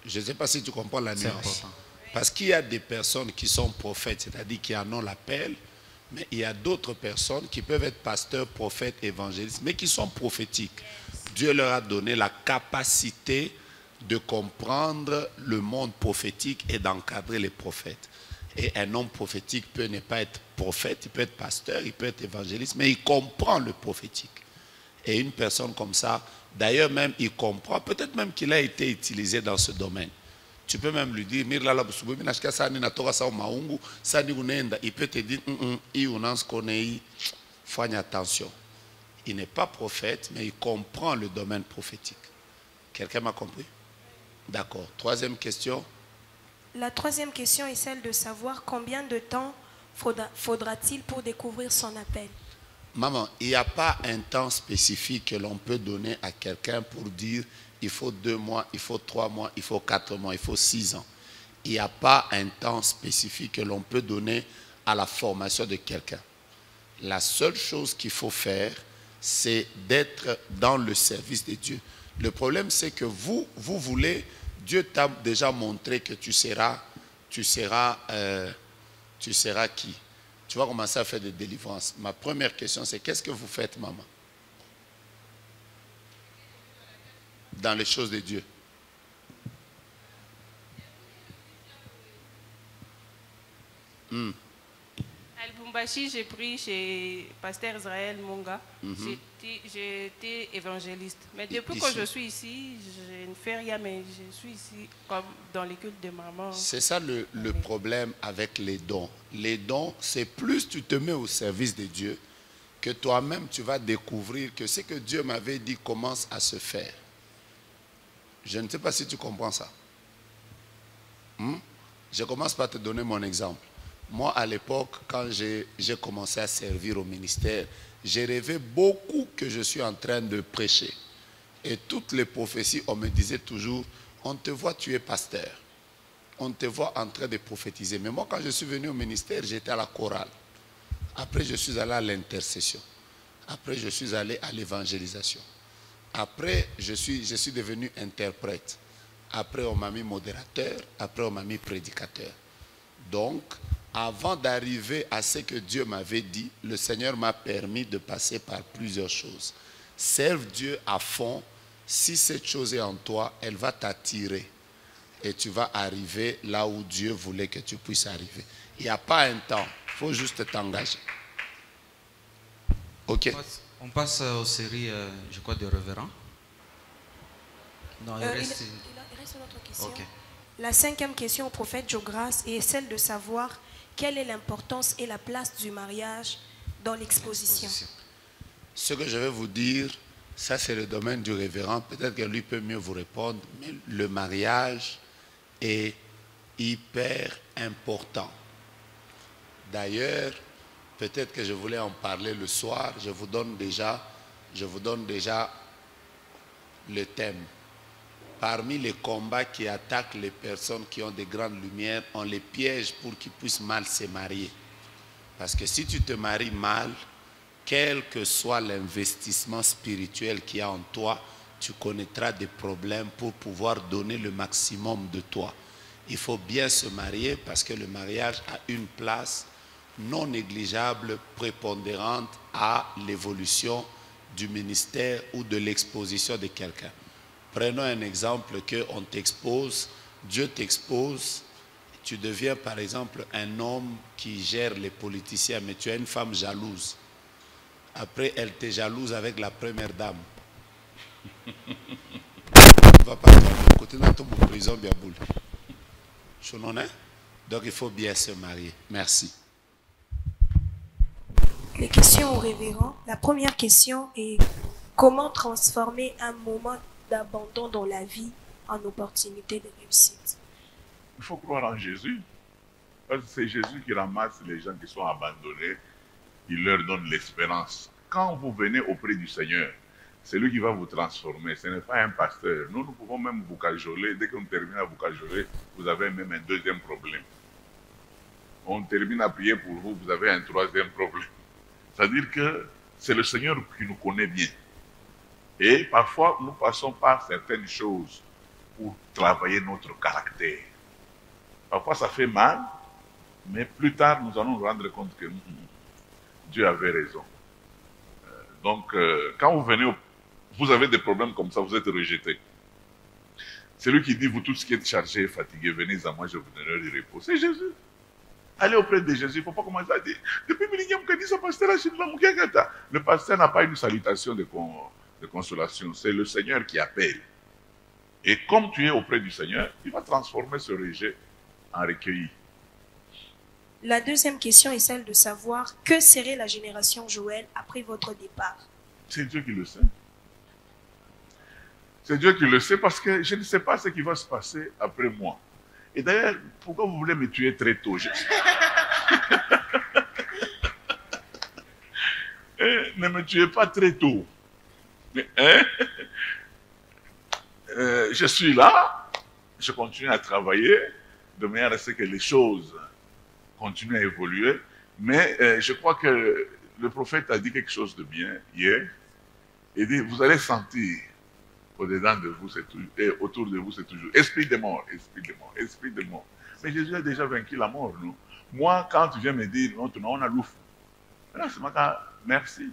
Je ne sais pas si tu comprends la nuance. Important. Parce qu'il y a des personnes qui sont prophètes, c'est-à-dire qui en ont l'appel, mais il y a d'autres personnes qui peuvent être pasteurs, prophètes, évangélistes, mais qui sont prophétiques. Dieu leur a donné la capacité de comprendre le monde prophétique et d'encadrer les prophètes. Et un homme prophétique peut ne pas être prophète, il peut être pasteur, il peut être évangéliste, mais il comprend le prophétique. Et une personne comme ça, d'ailleurs même il comprend, peut-être même qu'il a été utilisé dans ce domaine. Tu peux même lui dire, il peut te dire, fais attention. Il n'est pas prophète, mais il comprend le domaine prophétique. Quelqu'un m'a compris? D'accord. Troisième question. La troisième question est celle de savoir combien de temps faudra-t-il pour découvrir son appel? Maman, il n'y a pas un temps spécifique que l'on peut donner à quelqu'un pour dire il faut 2 mois, il faut 3 mois, il faut 4 mois, il faut 6 ans. Il n'y a pas un temps spécifique que l'on peut donner à la formation de quelqu'un. La seule chose qu'il faut faire, c'est d'être dans le service de Dieu. Le problème, c'est que vous voulez, Dieu t'a déjà montré que tu seras qui? Tu vas commencer à faire des délivrances. Ma première question, c'est qu'est-ce que vous faites, maman? Dans les choses de Dieu. À Lubumbashi, j'ai pris chez Pasteur Israël Monga. J'étais évangéliste. Mais depuis que je suis ici, je ne fais rien, mais je suis ici comme dans les cultes de maman. C'est ça le problème avec les dons. Les dons, c'est plus tu te mets au service de Dieu que toi-même tu vas découvrir que ce que Dieu m'avait dit commence à se faire. Je ne sais pas si tu comprends ça. Je commence par te donner mon exemple. Moi, à l'époque, quand j'ai commencé à servir au ministère, j'ai rêvé beaucoup que je suis en train de prêcher. Et toutes les prophéties, on me disait toujours, on te voit, tu es pasteur. On te voit en train de prophétiser. Mais moi, quand je suis venu au ministère, j'étais à la chorale. Après, je suis allé à l'intercession. Après, je suis allé à l'évangélisation. Après, je suis devenu interprète. Après, on m'a mis modérateur. Après, on m'a mis prédicateur. Donc, avant d'arriver à ce que Dieu m'avait dit, le Seigneur m'a permis de passer par plusieurs choses. Serve Dieu à fond. Si cette chose est en toi, elle va t'attirer. Et tu vas arriver là où Dieu voulait que tu puisses arriver. Il n'y a pas un temps. Il faut juste t'engager. Ok. On passe aux séries, je crois, de révérends. Non, il reste une autre question. Ok. La 5e question au prophète Jogras est celle de savoir quelle est l'importance et la place du mariage dans l'exposition. Ce que je vais vous dire, ça c'est le domaine du révérend. Peut-être que lui peut mieux vous répondre, mais le mariage est hyper important. D'ailleurs, peut-être que je voulais en parler le soir. Je vous donne déjà le thème. Parmi les combats qui attaquent les personnes qui ont des grandes lumières, on les piège pour qu'ils puissent mal se marier. Parce que si tu te maries mal, quel que soit l'investissement spirituel qu'il y a en toi, tu connaîtras des problèmes pour pouvoir donner le maximum de toi. Il faut bien se marier parce que le mariage a une place non négligeable, prépondérante à l'évolution du ministère ou de l'exposition de quelqu'un. Prenons un exemple qu'on t'expose, Dieu t'expose, tu deviens par exemple un homme qui gère les politiciens, mais tu as une femme jalouse. Après, elle te jalouse avec la première dame. Tu ne vas pas te côté dans ton prison, bien boule. Donc il faut bien se marier. Merci. Les questions au révérend. La première question est comment transformer un moment d'abandon dans la vie en opportunité de réussite? Il faut croire en Jésus. Parce que c'est Jésus qui ramasse les gens qui sont abandonnés. Il leur donne l'espérance. Quand vous venez auprès du Seigneur, c'est lui qui va vous transformer. Ce n'est pas un pasteur. Nous pouvons même vous cajoler. Dès qu'on termine à vous cajoler, vous avez même un deuxième problème. On termine à prier pour vous, vous avez un troisième problème. C'est-à-dire que c'est le Seigneur qui nous connaît bien. Et parfois, nous passons par certaines choses pour travailler notre caractère. Parfois, ça fait mal, mais plus tard, nous allons nous rendre compte que Dieu avait raison. Donc, quand vous venez, vous avez des problèmes comme ça, vous êtes rejeté. C'est lui qui dit, vous tous qui êtes chargés et fatigués, venez à moi, je vous donnerai du repos. C'est Jésus. Allez auprès de Jésus, il ne faut pas commencer à dire, depuis le pasteur n'a pas une salutation de consolation, c'est le Seigneur qui appelle. Et comme tu es auprès du Seigneur, il va transformer ce rejet en recueilli. La deuxième question est celle de savoir que serait la génération Joël après votre départ. C'est Dieu qui le sait. C'est Dieu qui le sait parce que je ne sais pas ce qui va se passer après moi. Et d'ailleurs, pourquoi vous voulez me tuer très tôt? Ne me tuez pas très tôt. Mais, je suis là, je continue à travailler de manière à ce que les choses continuent à évoluer. Mais je crois que le prophète a dit quelque chose de bien hier. Il dit, vous allez sentir au-dedans de vous, et autour de vous, c'est toujours esprit de mort, esprit de mort, esprit de mort. Mais Jésus a déjà vaincu la mort, non? Moi, quand tu viens me dire, non, on a l'ouf. C'est ma cas, merci.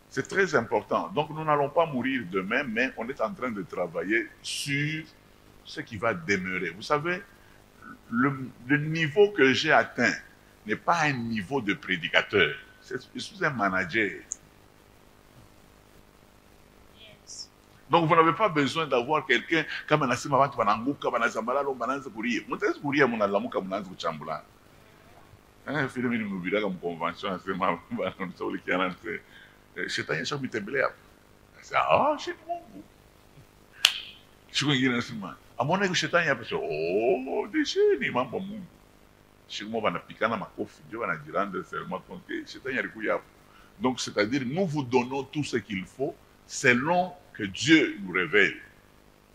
C'est très important. Donc, nous n'allons pas mourir demain, mais on est en train de travailler sur ce qui va demeurer. Vous savez, le niveau que j'ai atteint n'est pas un niveau de prédicateur. Je suis un manager. Yes. Donc vous n'avez pas besoin d'avoir quelqu'un comme anasema watu wananguka wanazambala lo bananza kuria. Mtezi kuria munalamuka munanza kuchambula. Vile mimi nimebiraga mkonvention anasema bana msauli kiana shetani ashamitembelea. Sasa shit Mungu. Siku nyingine anasema amona iko shetani hapa sio. Oh, desheni mambo Mungu. Donc, c'est-à-dire, nous vous donnons tout ce qu'il faut selon que Dieu nous révèle.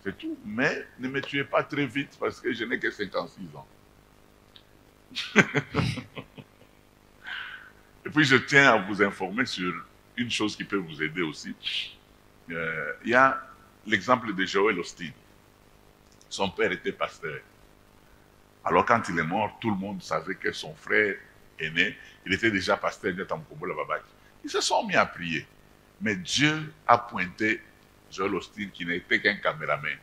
C'est tout. Mais ne me tuez pas très vite parce que je n'ai que 56 ans. Et puis, je tiens à vous informer sur une chose qui peut vous aider aussi. Il y a l'exemple de Joël Osteen. Son père était pasteur. Alors quand il est mort, tout le monde savait que son frère aîné, il était déjà pasteur de Tamkobola Babaki. Ils se sont mis à prier. Mais Dieu a pointé Joel Austin qui n'était qu'un caméraman.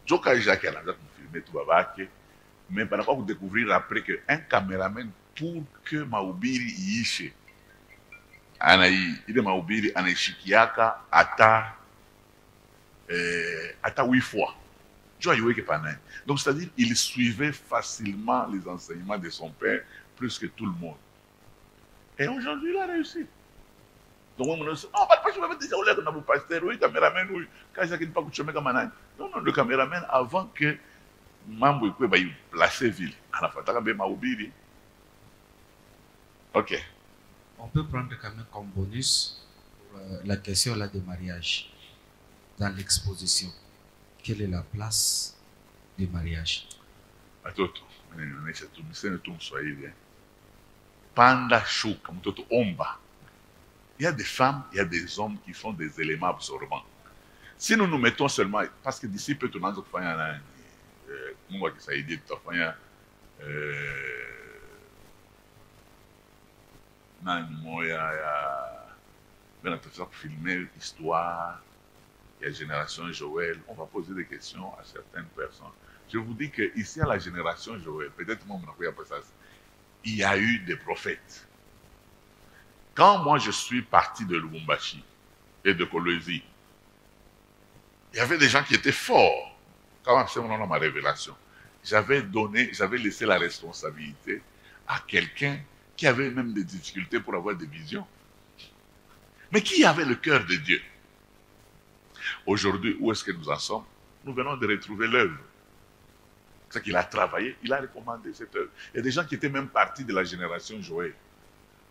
Joka et Jacques Alanzat ont filmé tout Babaki. Mais par rapport à découvrir après qu'un caméraman pour que Mahubiri yishe. Il est Mahubiri anashikiaka ata 8 fois. Donc c'est-à-dire il suivait facilement les enseignements de son père plus que tout le monde. Et aujourd'hui il a réussi. Donc on me dit, oh, pas je vais déjà au lait comme pasteur, oui, caméraman, oui. Quand il n'y a pas de chemin comme un non, non, le caméraman avant que Mambo il placer ville. Ok. On peut prendre quand même comme bonus la question là de mariage dans l'exposition. Quelle est la place du mariage? Panda shuka, mtoto omba. Il y a des femmes, il y a des hommes qui sont des éléments absorbants. Si nous nous mettons seulement, parce que d'ici peu, tu n'as pas Mungu akisaidia tutafanya nani moya ya ben tutafika kufilmer histoire ya génération Joël. On va poser des questions à certaines personnes. Je vous dis que ici à la génération Joël, peut-être moi il y a eu des prophètes. Quand moi je suis parti de Lubumbashi et de Kolwezi, il y avait des gens qui étaient forts. Quand c'est ma révélation, j'avais laissé la responsabilité à quelqu'un qui avait même des difficultés pour avoir des visions. Mais qui avait le cœur de Dieu. Aujourd'hui, où est-ce que nous en sommes? Nous venons de retrouver l'œuvre. C'est qu'il a travaillé, il a recommandé cette œuvre. Il y a des gens qui étaient même partis de la génération Joël.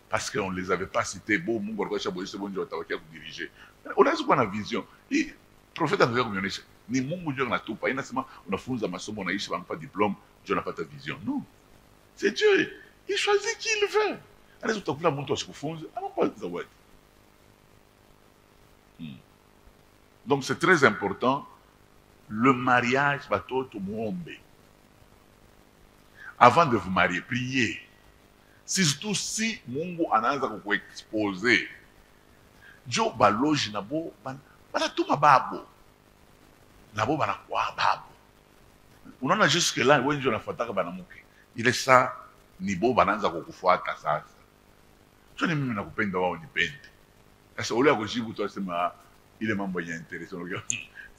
Parce qu'on ne les avait pas cités. Bon, mon gorgocha, c'est bon, je vais diriger. On a ce qu'on a vision. Le prophète a dit, ni Mungu ndio anatupa. Inasema unafunza masomo unaishi wanapa diplôme, ndio unapata vision. Non. C'est Dieu. Il choisit qui il veut. Anaweza utakuta mtu asikufunze, anampa zawadi. Donc c'est très important le mariage batoto muombe. Avant de vous marier, priez. Surtout si Mungu anaanza kukuexposer. Jo baloji nabo banatuma babo. Nabo banakuwa babo. Unaona jusque là wengi wanafuataka banamuke. Ile saa ni bo banaanza kukufuata sasa. Sio ni mimi nakupenda wao nipende. Sasa ule akujibu tu asema ile mambo ya interest unaongea.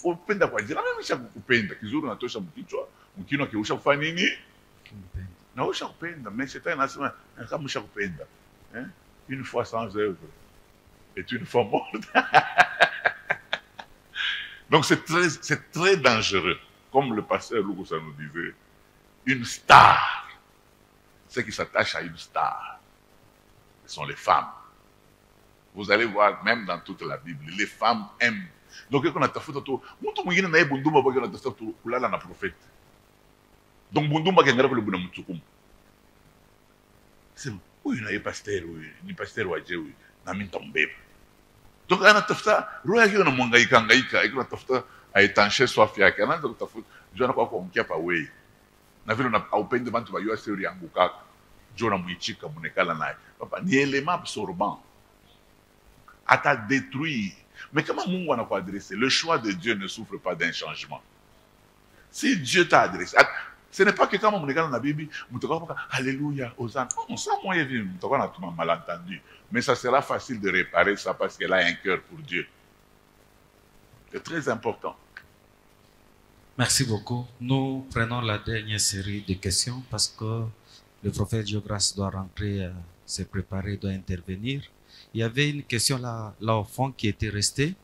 Upenda kwa jina mimi nishakukupenda. Kizuri unatosha mkichwa. Mkino akiusha kufanya nini? Kumpenda. Na usha kupenda, mais shetani anasema kama ushakupenda. Une fois sans œuvre est une fois morte. Donc c'est très dangereux. Comme le pasteur Lukusa nous disait, une star, ceux qui s'attachent à une star, ce sont les femmes. Vous allez voir, même dans toute la Bible, les femmes aiment. Donc, quand on a tafuta tout, mtu mwingine naye bunduma baki na tafuta kulala na prophète. Donc, bunduma kengara kule buna mtukumu. C'est oui, na pasteur, oui, ni pasteur waje oui, na mimi nitambeba. Donc, ana tafuta roho yake inamhangaika, iko tafuta aitanche swafi yake. Anaanza kutafuta jana kwa kumkia pa wewe. Na vile unaupende bantu ba yose uri yangu kaka. Jona muichika munekala naye. Papa, ni élément absorbant. À t'a détruire. Mais comment Mungu a adressé? Le choix de Dieu ne souffre pas d'un changement. Si Dieu t'a adressé, ce n'est pas que quand on regarde la Bible, on dit Alléluia, Hosanna. Non, ça, moi, on a tout malentendu. Mais ça sera facile de réparer ça parce qu'elle a un cœur pour Dieu. C'est très important. Merci beaucoup. Nous prenons la dernière série de questions parce que le prophète Diogras doit rentrer, se préparer, doit intervenir. Il y avait une question là au fond qui était restée.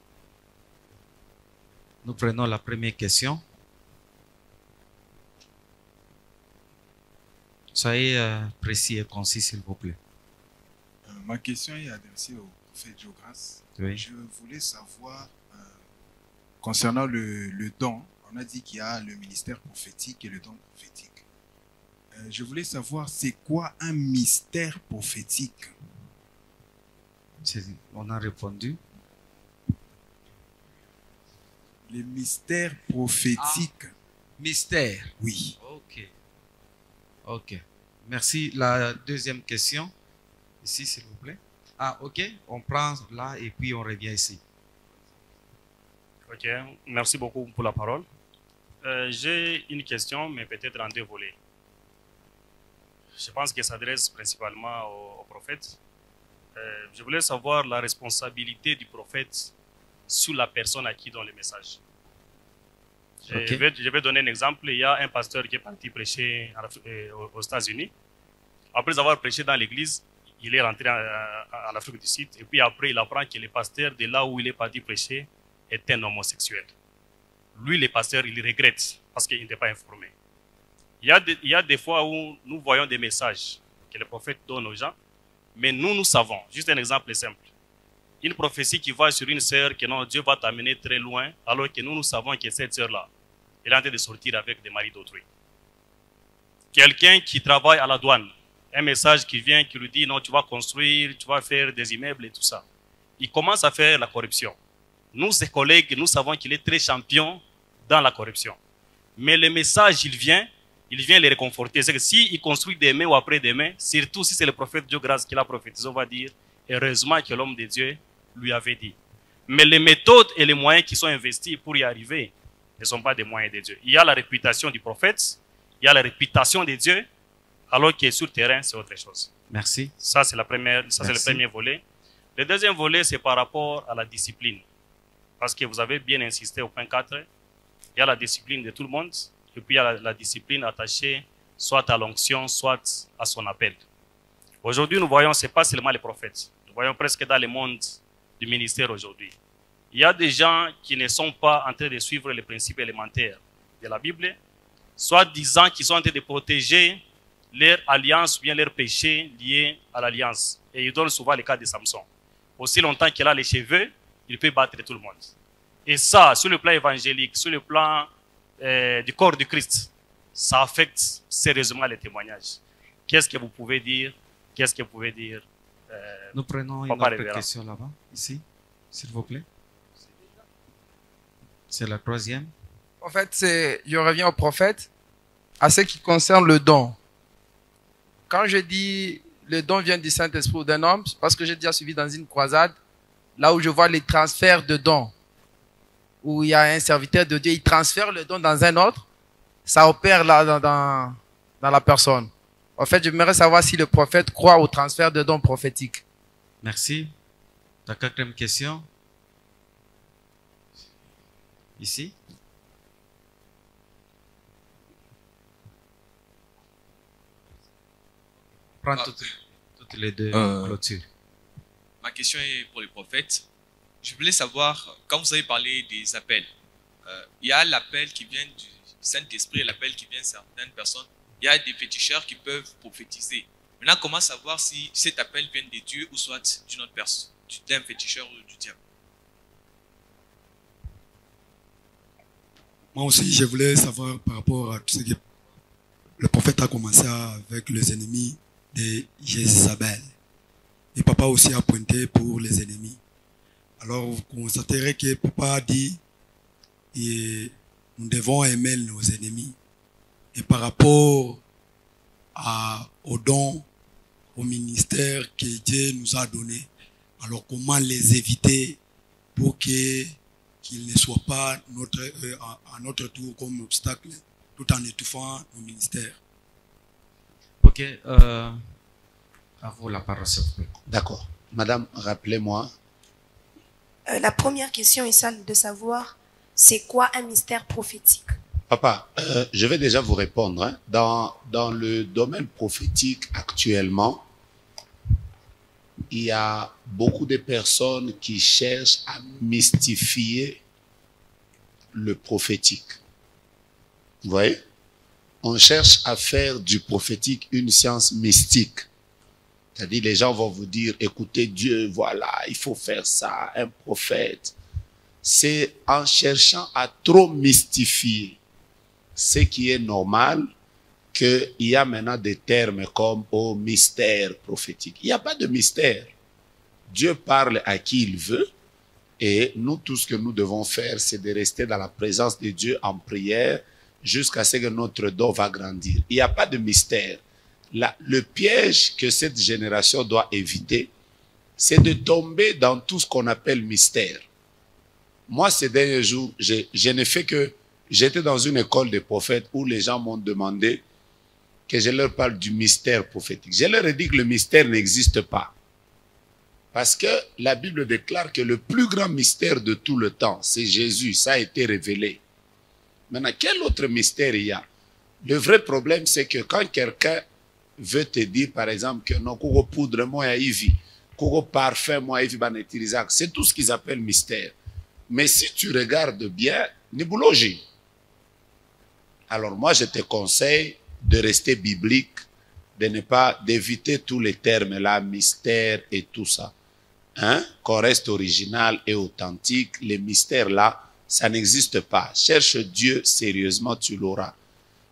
Nous prenons la première question. Soyez précis et concis, s'il vous plaît. Ma question est adressée au prophète Diogras. Oui. Je voulais savoir, concernant le don, on a dit qu'il y a le ministère prophétique et le don prophétique. Je voulais savoir, c'est quoi un mystère prophétique? On a répondu. Les mystères prophétiques. Mystère. Oui. Ok. Ok. Merci. La deuxième question. Ici, s'il vous plaît. Ah, ok. On prend là et puis on revient ici. Ok. Merci beaucoup pour la parole. J'ai une question, mais peut-être en deux volets. Je pense qu'elle s'adresse principalement au prophète. Je voulais savoir la responsabilité du prophète sur la personne à qui il donne le message. Je vais donner un exemple. Il y a un pasteur qui est parti prêcher aux États-Unis. Après avoir prêché dans l'église, il est rentré en Afrique du Sud. Et puis après, il apprend que le pasteur de là où il est parti prêcher est un homosexuel. Lui, le pasteur, il regrette parce qu'il n'était pas informé. Il y a des fois où nous voyons des messages que le prophète donne aux gens, mais nous savons. Juste un exemple simple. Une prophétie qui va sur une sœur que non, Dieu va t'amener très loin, alors que nous savons que cette sœur-là, elle est en train de sortir avec des maris d'autrui. Quelqu'un qui travaille à la douane, un message qui vient, qui lui dit non, tu vas construire, tu vas faire des immeubles et tout ça. Il commence à faire la corruption. Nous, ses collègues, nous savons qu'il est très champion dans la corruption. Mais le message, il vient les réconforter. C'est que s'il construit demain ou après-demain, surtout si c'est le prophète Dieu grâce qui l'a prophétisé, on va dire, heureusement que l'homme de Dieu lui avait dit. Mais les méthodes et les moyens qui sont investis pour y arriver ne sont pas des moyens de Dieu. Il y a la réputation du prophète, il y a la réputation de Dieu, alors que sur le terrain, c'est autre chose. Merci. Ça, c'est le premier volet. Le deuxième volet, c'est par rapport à la discipline. Parce que vous avez bien insisté au point 4, il y a la discipline de tout le monde, et puis il y a la discipline attachée soit à l'onction, soit à son appel. Aujourd'hui, nous voyons, ce n'est pas seulement les prophètes. Nous voyons presque dans le monde du ministère aujourd'hui. Il y a des gens qui ne sont pas en train de suivre les principes élémentaires de la Bible, soit disant qu'ils sont en train de protéger leur alliance ou bien leur péché lié à l'alliance. Et ils donnent souvent le cas de Samson. Aussi longtemps qu'il a les cheveux, il peut battre tout le monde. Et ça, sur le plan évangélique, sur le plan du corps du Christ, ça affecte sérieusement les témoignages. Qu'est-ce que vous pouvez dire? Qu'est-ce que vous pouvez dire? Nous prenons une autre question là-bas, ici, s'il vous plaît. C'est la troisième. En fait, je reviens au prophète, à ce qui concerne le don. Quand je dis le don vient du Saint-Esprit ou d'un homme, c'est parce que j'ai déjà suivi dans une croisade, là où je vois les transferts de dons, où il y a un serviteur de Dieu, il transfère le don dans un autre, ça opère là dans la personne. En fait, j'aimerais savoir si le prophète croit au transfert de dons prophétiques. Merci. La quatrième question. Ici. Prends toutes les deux clôtures. Ma question est pour les prophètes. Je voulais savoir, quand vous avez parlé des appels, il y a l'appel qui vient du Saint-Esprit et l'appel qui vient de certaines personnes. Il y a des féticheurs qui peuvent prophétiser. Maintenant, comment savoir si cet appel vient de Dieu ou soit d'une autre personne, d'un féticheur ou du diable? Moi aussi, je voulais savoir par rapport à tout ce que le prophète a commencé avec les ennemis de Jézabel. Et papa aussi a pointé pour les ennemis. Alors, vous constaterez que papa dit et nous devons aimer nos ennemis. Et par rapport aux dons, au ministère que Dieu nous a donné, alors comment les éviter pour qu'ils ne soient pas à notre tour comme obstacle, tout en étouffant nos ministères. Ok, à vous la parole, s'il vous plaît. D'accord. Madame, rappelez-moi. La première question est celle de savoir c'est quoi un mystère prophétique. Papa, je vais déjà vous répondre. Hein. Dans le domaine prophétique actuellement, il y a beaucoup de personnes qui cherchent à mystifier le prophétique. Vous voyez? On cherche à faire du prophétique une science mystique. C'est-à-dire, les gens vont vous dire, écoutez Dieu, voilà, il faut faire ça, un prophète. C'est en cherchant à trop mystifier ce qui est normal qu'il y a maintenant des termes comme « mystère prophétique ». Il n'y a pas de mystère. Dieu parle à qui il veut Et nous, tout ce que nous devons faire, c'est de rester dans la présence de Dieu en prière jusqu'à ce que notre don va grandir. Il n'y a pas de mystère. Le piège que cette génération doit éviter, c'est de tomber dans tout ce qu'on appelle mystère. Moi, ces derniers jours, je n'ai fait que... J'étais dans une école de prophètes où les gens m'ont demandé que je leur parle du mystère prophétique. Je leur ai dit que le mystère n'existe pas. Parce que la Bible déclare que le plus grand mystère de tout le temps, c'est Jésus. Ça a été révélé. Maintenant, quel autre mystère il y a? Le vrai problème, c'est que quand quelqu'un veut te dire, par exemple, que non, kogo poudre moi ici, kogo parfum moi ici, c'est tout ce qu'ils appellent mystère. Mais si tu regardes bien, nibulogi. Alors moi, je te conseille de rester biblique, d'éviter tous les termes là, mystère et tout ça. Hein? Qu'on reste original et authentique. Les mystères là, ça n'existe pas. Cherche Dieu sérieusement, tu l'auras.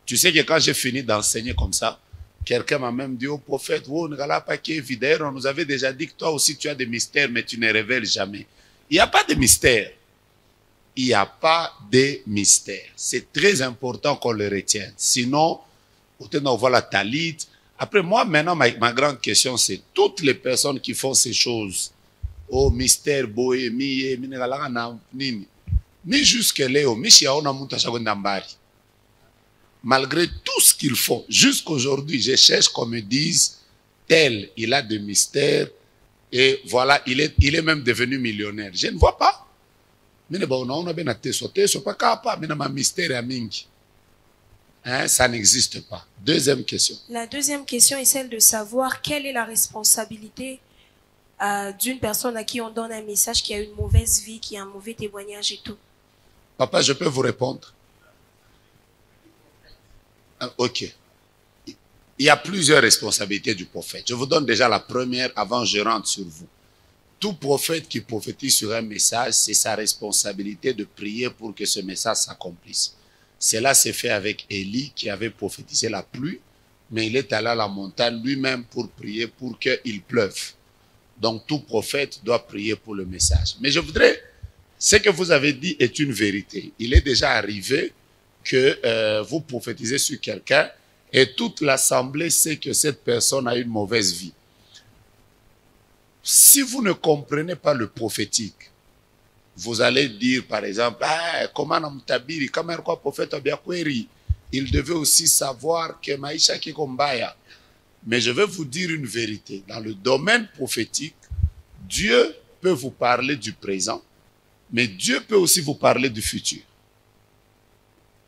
Tu sais que quand j'ai fini d'enseigner comme ça, quelqu'un m'a même dit au prophète, oh, on nous avait déjà dit que toi aussi tu as des mystères, mais tu ne révèles jamais. Il n'y a pas de mystère. Il n'y a pas de mystère. C'est très important qu'on le retienne. Sinon, on voit la talit. Après, moi, maintenant, ma grande question, c'est toutes les personnes qui font ces choses. Oh, mystère, bohémie, mais jusque-là, malgré tout ce qu'ils font, jusqu'aujourd'hui, je cherche qu'on me dise, tel, il a des mystères, et voilà, il est même devenu millionnaire. Je ne vois pas. Hein, ça n'existe pas. Deuxième question. La deuxième question est celle de savoir quelle est la responsabilité d'une personne à qui on donne un message qui a une mauvaise vie, qui a un mauvais témoignage et tout. Papa, je peux vous répondre? Ok. Il y a plusieurs responsabilités du prophète. Je vous donne déjà la première avant que je rentre sur vous. Tout prophète qui prophétise sur un message, c'est sa responsabilité de prier pour que ce message s'accomplisse. Cela s'est fait avec Élie qui avait prophétisé la pluie, mais il est allé à la montagne lui-même pour prier pour qu'il pleuve. Donc tout prophète doit prier pour le message. Mais je voudrais, ce que vous avez dit est une vérité. Il est déjà arrivé que vous prophétisez sur quelqu'un et toute l'assemblée sait que cette personne a une mauvaise vie. Si vous ne comprenez pas le prophétique, vous allez dire par exemple, ah, comment namtabiri, comment quoi prophète Obiakweri, il devait aussi savoir que Maïcha Kikombaya. Mais je vais vous dire une vérité. Dans le domaine prophétique, Dieu peut vous parler du présent, mais Dieu peut aussi vous parler du futur.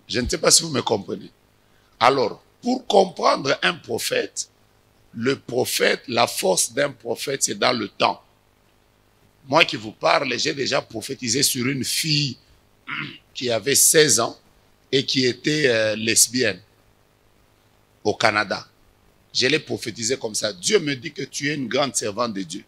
Je ne sais pas si vous me comprenez. Alors, pour comprendre un prophète, le prophète, la force d'un prophète, c'est dans le temps. Moi qui vous parle, j'ai déjà prophétisé sur une fille qui avait 16 ans et qui était lesbienne au Canada. Je l'ai prophétisé comme ça. Dieu me dit que tu es une grande servante de Dieu.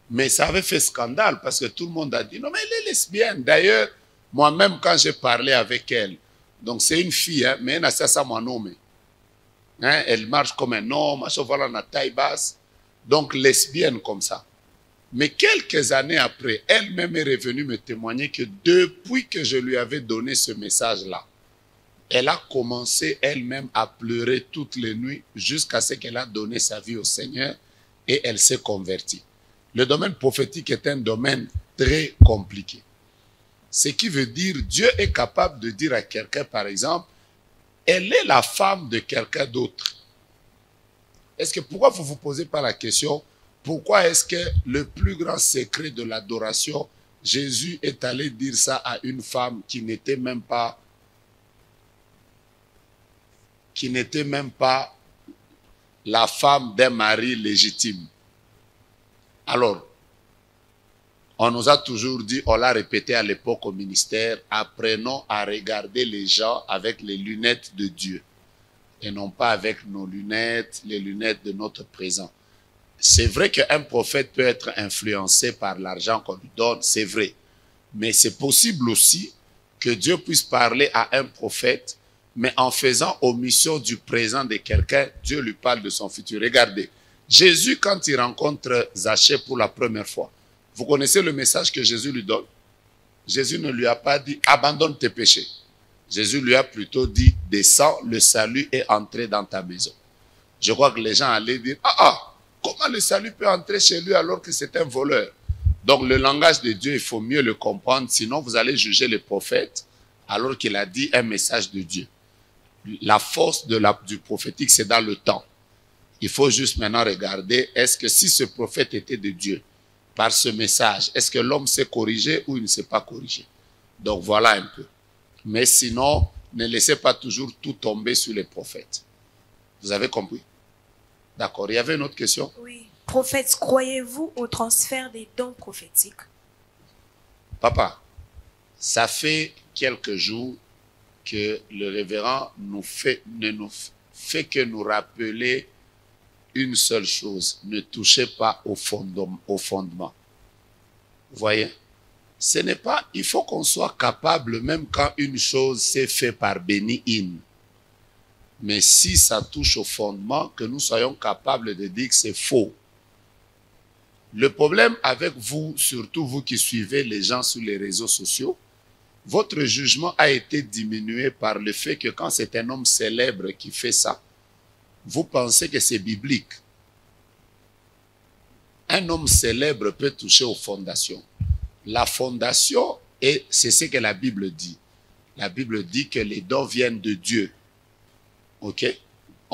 Mais ça avait fait scandale parce que tout le monde a dit, non mais elle est lesbienne. D'ailleurs, moi-même quand j'ai parlé avec elle, donc c'est une fille, hein, mais elle a ça mon nom. Hein, elle marche comme un homme, voilà la taille basse, donc lesbienne comme ça. Mais quelques années après, elle-même est revenue me témoigner que depuis que je lui avais donné ce message-là, elle a commencé elle-même à pleurer toutes les nuits jusqu'à ce qu'elle a donné sa vie au Seigneur et elle s'est convertie. Le domaine prophétique est un domaine très compliqué. Ce qui veut dire, Dieu est capable de dire à quelqu'un, par exemple, elle est la femme de quelqu'un d'autre. Est-ce que pourquoi vous vous posez pas la question, pourquoi est-ce que le plus grand secret de l'adoration, Jésus est allé dire ça à une femme qui n'était même pas la femme d'un mari légitime? Alors, on nous a toujours dit, on l'a répété à l'époque au ministère, apprenons à regarder les gens avec les lunettes de Dieu et non pas avec nos lunettes, les lunettes de notre présent. C'est vrai qu'un prophète peut être influencé par l'argent qu'on lui donne, c'est vrai. Mais c'est possible aussi que Dieu puisse parler à un prophète, mais en faisant omission du présent de quelqu'un, Dieu lui parle de son futur. Regardez, Jésus, quand il rencontre Zachée pour la première fois, Vous connaissez le message que Jésus lui donne? Jésus ne lui a pas dit « abandonne tes péchés ». Jésus lui a plutôt dit « descends, le salut est entré dans ta maison ». Je crois que les gens allaient dire « ah, comment le salut peut entrer chez lui alors que c'est un voleur ?» Donc le langage de Dieu, il faut mieux le comprendre, sinon vous allez juger le prophète alors qu'il a dit un message de Dieu. La force du prophétique, c'est dans le temps. Il faut juste maintenant regarder, est-ce que si ce prophète était de Dieu, par ce message, est-ce que l'homme s'est corrigé ou il ne s'est pas corrigé? Donc voilà un peu. Mais sinon, ne laissez pas toujours tout tomber sur les prophètes. Vous avez compris? D'accord. Il y avait une autre question? Oui. Prophète, croyez-vous au transfert des dons prophétiques? Papa, ça fait quelques jours que le révérend ne nous fait que nous rappeler une seule chose: ne touchez pas au fondement. Vous voyez? Ce n'est pas, il faut qu'on soit capable, même quand une chose s'est faite par béni-in. Mais si ça touche au fondement, que nous soyons capables de dire que c'est faux. Le problème avec vous, surtout vous qui suivez les gens sur les réseaux sociaux, votre jugement a été diminué par le fait que quand c'est un homme célèbre qui fait ça, vous pensez que c'est biblique. Un homme célèbre peut toucher aux fondations. La fondation, c'est ce que la Bible dit. La Bible dit que les dons viennent de Dieu. Ok?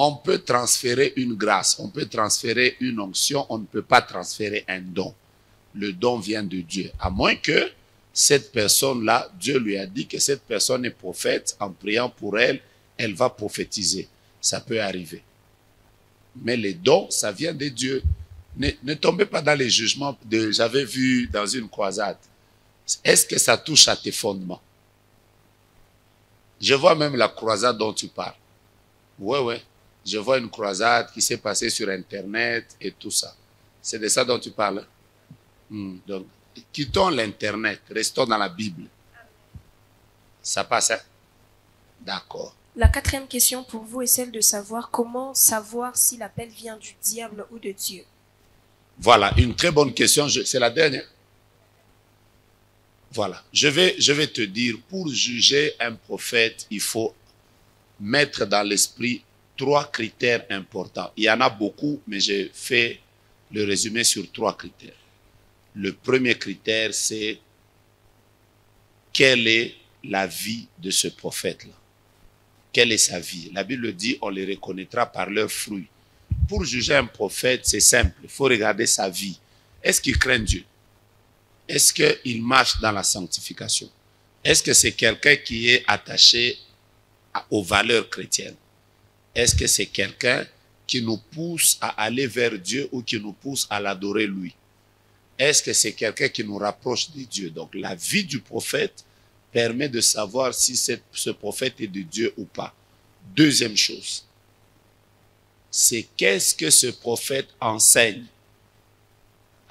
On peut transférer une grâce, on peut transférer une onction, on ne peut pas transférer un don. Le don vient de Dieu. À moins que cette personne-là, Dieu lui a dit que cette personne est prophète, en priant pour elle, elle va prophétiser. Ça peut arriver. Mais les dons, ça vient de Dieu. Ne tombez pas dans les jugements j'avais vu dans une croisade. Est-ce que ça touche à tes fondements? Je vois même la croisade dont tu parles. Ouais. Je vois une croisade qui s'est passée sur Internet et tout ça. C'est de ça dont tu parles? Donc, quittons l'Internet, restons dans la Bible. Ça passe, hein? D'accord. La quatrième question pour vous est celle de savoir comment savoir si l'appel vient du diable ou de Dieu. Voilà, une très bonne question. C'est la dernière. Voilà. Je vais te dire, pour juger un prophète, il faut mettre dans l'esprit 3 critères importants. Il y en a beaucoup, mais j'ai fait le résumé sur 3 critères. Le premier critère, c'est quelle est la vie de ce prophète-là? Quelle est sa vie? La Bible dit, on les reconnaîtra par leurs fruits. Pour juger un prophète, c'est simple. Il faut regarder sa vie. Est-ce qu'il craint Dieu? Est-ce qu'il marche dans la sanctification? Est-ce que c'est quelqu'un qui est attaché aux valeurs chrétiennes? Est-ce que c'est quelqu'un qui nous pousse à aller vers Dieu ou qui nous pousse à l'adorer lui? Est-ce que c'est quelqu'un qui nous rapproche de Dieu? Donc la vie du prophète permet de savoir si ce prophète est de Dieu ou pas. Deuxième chose, c'est qu'est-ce que ce prophète enseigne.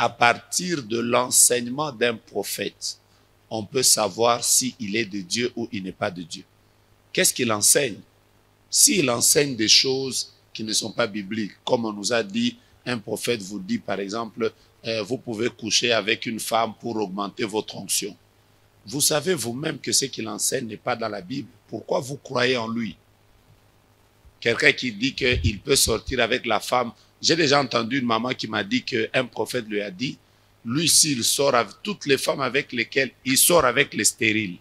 À partir de l'enseignement d'un prophète, on peut savoir s'il est de Dieu ou il n'est pas de Dieu. Qu'est-ce qu'il enseigne? S'il enseigne des choses qui ne sont pas bibliques, comme on nous a dit, un prophète vous dit par exemple, vous pouvez coucher avec une femme pour augmenter votre onction. Vous savez vous-même que ce qu'il enseigne n'est pas dans la Bible. Pourquoi vous croyez en lui? Quelqu'un qui dit qu'il peut sortir avec la femme. J'ai déjà entendu une maman qui m'a dit qu'un prophète lui a dit, lui s'il sort avec toutes les femmes avec lesquelles il sort avec les stériles.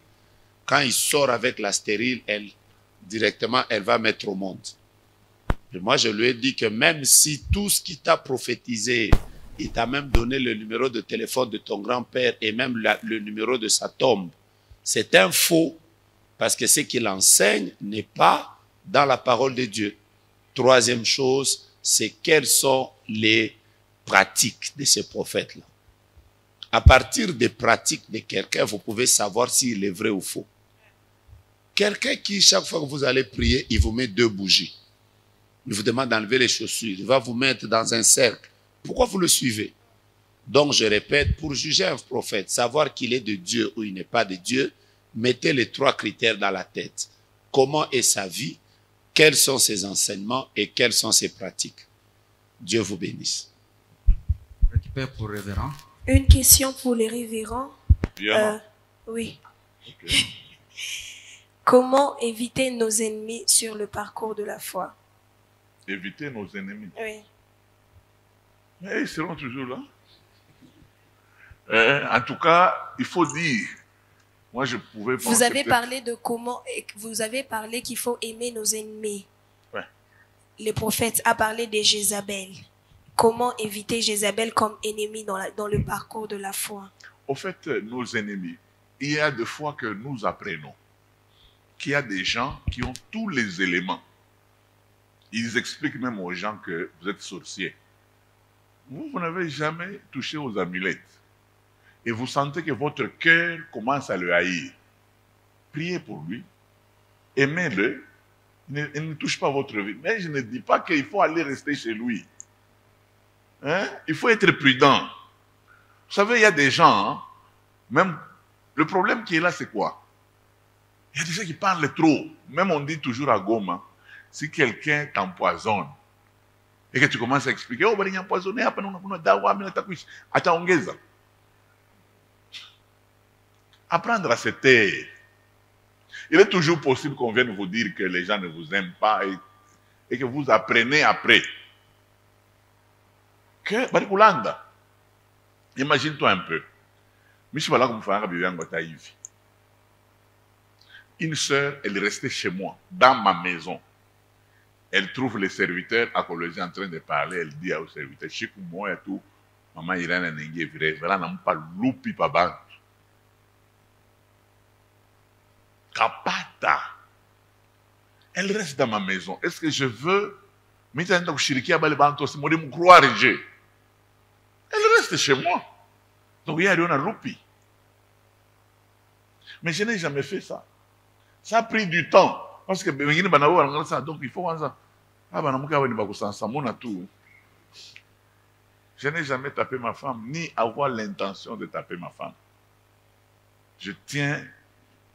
Quand il sort avec la stérile, directement, elle va mettre au monde. Et moi, je lui ai dit que même si tout ce qu'il t'a prophétisé, il t'a même donné le numéro de téléphone de ton grand-père et même le numéro de sa tombe, c'est un faux, parce que ce qu'il enseigne n'est pas dans la parole de Dieu. Troisième chose, c'est quelles sont les pratiques de ces prophètes-là. À partir des pratiques de quelqu'un, vous pouvez savoir s'il est vrai ou faux. Quelqu'un qui, chaque fois que vous allez prier, il vous met 2 bougies. Il vous demande d'enlever les chaussures. Il va vous mettre dans un cercle. Pourquoi vous le suivez? Donc, je répète, pour juger un prophète, savoir qu'il est de Dieu ou il n'est pas de Dieu, mettez les 3 critères dans la tête. Comment est sa vie? Quels sont ses enseignements et quelles sont ses pratiques? Dieu vous bénisse. Récupère pour révérend. Une question pour les révérends. Oui. Okay. Comment éviter nos ennemis sur le parcours de la foi? Éviter nos ennemis. Oui. Mais ils seront toujours là. En tout cas, il faut dire, moi je pouvais penser... Vous avez parlé de comment, vous avez parlé qu'il faut aimer nos ennemis. Ouais. Le prophète a parlé de Jézabel. Comment éviter Jézabel comme ennemi dans le parcours de la foi? Au fait, nos ennemis, il y a des fois que nous apprenons qu'il y a des gens qui ont tous les éléments. Ils expliquent même aux gens que vous êtes sorciers. Vous n'avez jamais touché aux amulettes. Et vous sentez que votre cœur commence à le haïr. Priez pour lui. Aimez-le. Il ne touche pas votre vie. Mais je ne dis pas qu'il faut aller rester chez lui. Hein? Il faut être prudent. Vous savez, il y a des gens, hein, même le problème qui est là, c'est quoi? Il y a des gens qui parlent trop. Même on dit toujours à Goma, si quelqu'un t'empoisonne, et que tu commences à expliquer, oh, ben, il y a empoisonné, apprendre à se taire. Il est toujours possible qu'on vienne vous dire que les gens ne vous aiment pas et que vous apprenez après. Que, Barikulanda, imagine-toi un peu. Une sœur, elle est restée chez moi, dans ma maison. Elle trouve les serviteurs à Colosie en train de parler. Elle dit aux serviteurs, chez moi et tout, maman Irana Nengue Vire, voilà, n'a pas loupi pa bantu. Kapata. Elle reste dans ma maison. Est-ce que je veux, elle reste chez moi. Donc il y a rien à loupi. Mais je n'ai jamais fait ça. Ça a pris du temps. Parce que donc il faut ça. Je n'ai jamais tapé ma femme, ni avoir l'intention de taper ma femme. Je tiens,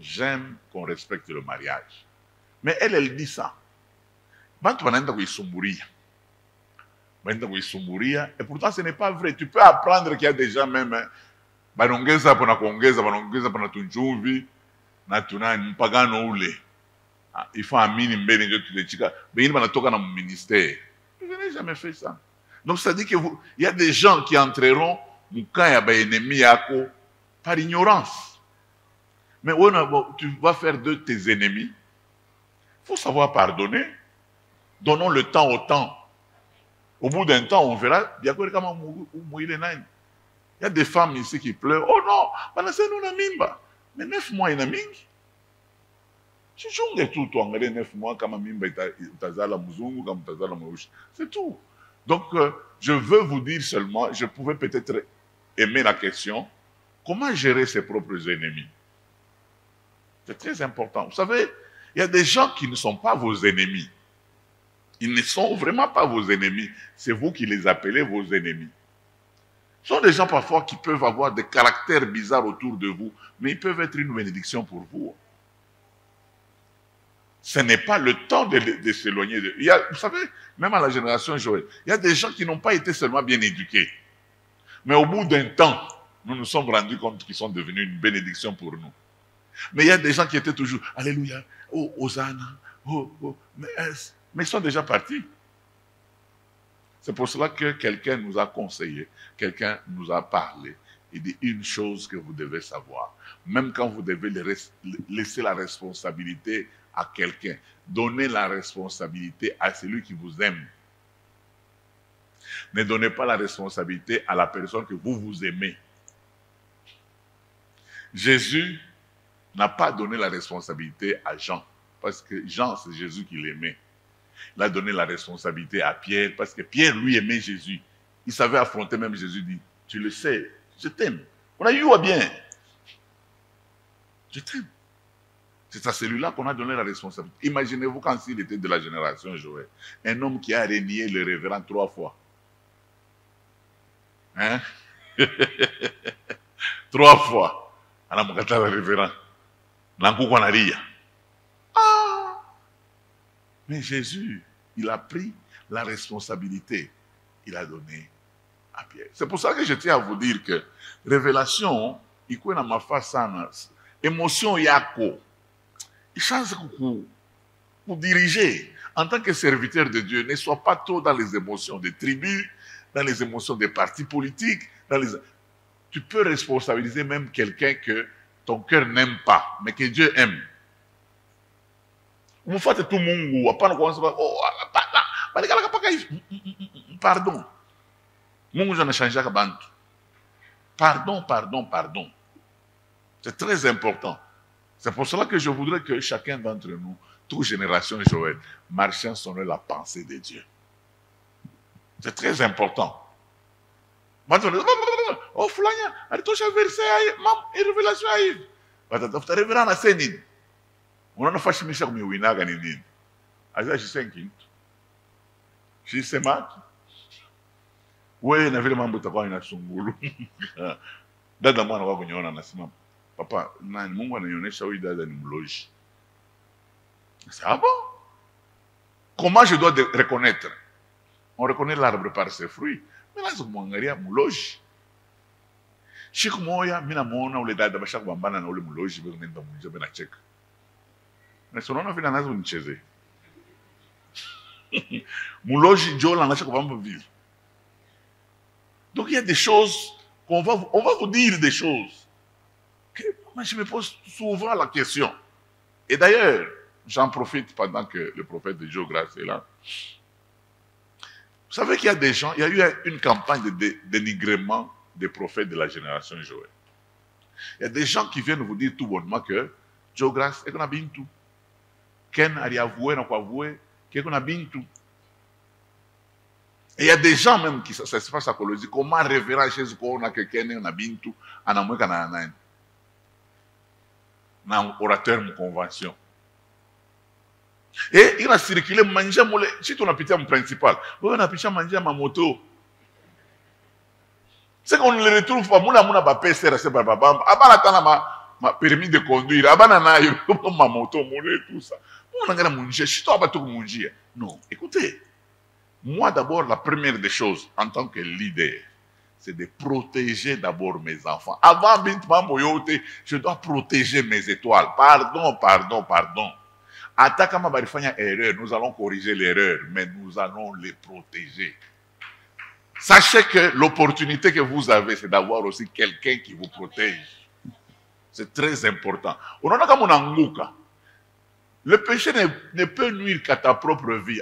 j'aime qu'on respecte le mariage. Mais elle dit ça. Et pourtant, ce n'est pas vrai. Tu peux apprendre qu'il y a déjà même il faut un minimum de ministère. Je n'ai jamais fait ça. Donc ça dit qu'il y a des gens qui entreront par ignorance. Mais tu vas faire de tes ennemis. Il faut savoir pardonner. Donnons le temps au temps. Au bout d'un temps, on verra. Il y a des femmes ici qui pleurent. Oh non, mais 9 mois, il y a mingi. C'est tout. Donc, je veux vous dire seulement, je pouvais peut-être aimer la question, comment gérer ses propres ennemis? C'est très important. Vous savez, il y a des gens qui ne sont pas vos ennemis. Ils ne sont vraiment pas vos ennemis. C'est vous qui les appelez vos ennemis. Ce sont des gens parfois qui peuvent avoir des caractères bizarres autour de vous, mais ils peuvent être une bénédiction pour vous. Ce n'est pas le temps de s'éloigner. Vous savez, même à la génération Joël, il y a des gens qui n'ont pas été seulement bien éduqués. Mais au bout d'un temps, nous nous sommes rendus compte qu'ils sont devenus une bénédiction pour nous. Mais il y a des gens qui étaient toujours, Alléluia, oh, Hosanna, oh, mais ils sont déjà partis. C'est pour cela que quelqu'un nous a conseillé, quelqu'un nous a parlé. Il dit une chose que vous devez savoir. Même quand vous devez laisser la responsabilité à quelqu'un, donnez la responsabilité à celui qui vous aime. Ne donnez pas la responsabilité à la personne que vous aimez. Jésus n'a pas donné la responsabilité à Jean, parce que Jean, c'est Jésus qui l'aimait. Il a donné la responsabilité à Pierre, parce que Pierre, lui, aimait Jésus. Il savait affronter même Jésus, dit, tu le sais, je t'aime. On a eu à bien. Je t'aime. C'est à celui-là qu'on a donné la responsabilité. Imaginez-vous quand il était de la génération Joël, un homme qui a renié le révérend 3 fois. Hein? 3 fois. Alors, mon gâteau, le révérend. Mais Jésus, il a pris la responsabilité. Il a donné à Pierre. C'est pour ça que je tiens à vous dire que révélation, il y a ma face, émotion yako, il change pour diriger. En tant que serviteur de Dieu, ne sois pas trop dans les émotions des tribus, dans les émotions des partis politiques. Tu peux responsabiliser même quelqu'un que ton cœur n'aime pas, mais que Dieu aime. Vous faites tout le monde, pardon. Mungu j'en ai changé à Bantu. Pardon, pardon, pardon. C'est très important. C'est pour cela que je voudrais que chacun d'entre nous, toute génération Joël, marchions selon la pensée de Dieu. C'est très important. Oh, Flania, allez toucher un verset, une révélation arrive. Tu révérend à Sénine. On a fait Michel Miwinaga Ninin. Aza, je sais qui. Je sais mal. Oui, na vile mambo itakuwa inasungulu. Dada mwana wako nyoona anasema, papa, nani Mungu ananionyesha huyu dada ni mloji. C'est ah bon? Comment je dois reconnaître? On reconnaît l'arbre par ses fruits. Mais là, je mwangalia mloji. Siku moja mimi namuona ule dada bashaka kubambana na ule mloji bado nenda munje bena cheka. Na sinaona vile anaanza kunichezea. Mloji Jola anaacha kubamba vile. Donc il y a des choses on va vous dire des choses. Que moi je me pose souvent la question. Et d'ailleurs, j'en profite pendant que le prophète de Dieu grâce est là. Vous savez qu'il y a des gens, il y a eu une campagne de dénigrement des prophètes de la génération Joël. Il y a des gens qui viennent vous dire tout bonnement que Dieu grâce est qu'on a bien tout. Ken a avoué, n'a pas avoué, qu'on a bien tout. Et il y a des gens même qui, ça se passe à Colosie, comment révérend Jésus qu'on a quelqu'un, on a bien tout, on a moins qu'on a un orateur, une convention. Et il a circulé, manger, si tu as pitié mon principal, on a pitié manger ma moto. C'est qu'on ne le retrouve pas, mon ba PCR, c'est pas bam, ma permis de conduire, abana ma moto, tout ça. On a manger, si tu as pas tout manger. Non, écoutez. Moi, d'abord, la première des choses, en tant que leader, c'est de protéger d'abord mes enfants. Avant Bint Mamboyote, je dois protéger mes étoiles. Pardon, pardon, pardon. Atakama barifanya erreur, nous allons corriger l'erreur, mais nous allons les protéger. Sachez que l'opportunité que vous avez, c'est d'avoir aussi quelqu'un qui vous protège. C'est très important. On a comme un le péché ne peut nuire qu'à ta propre vie.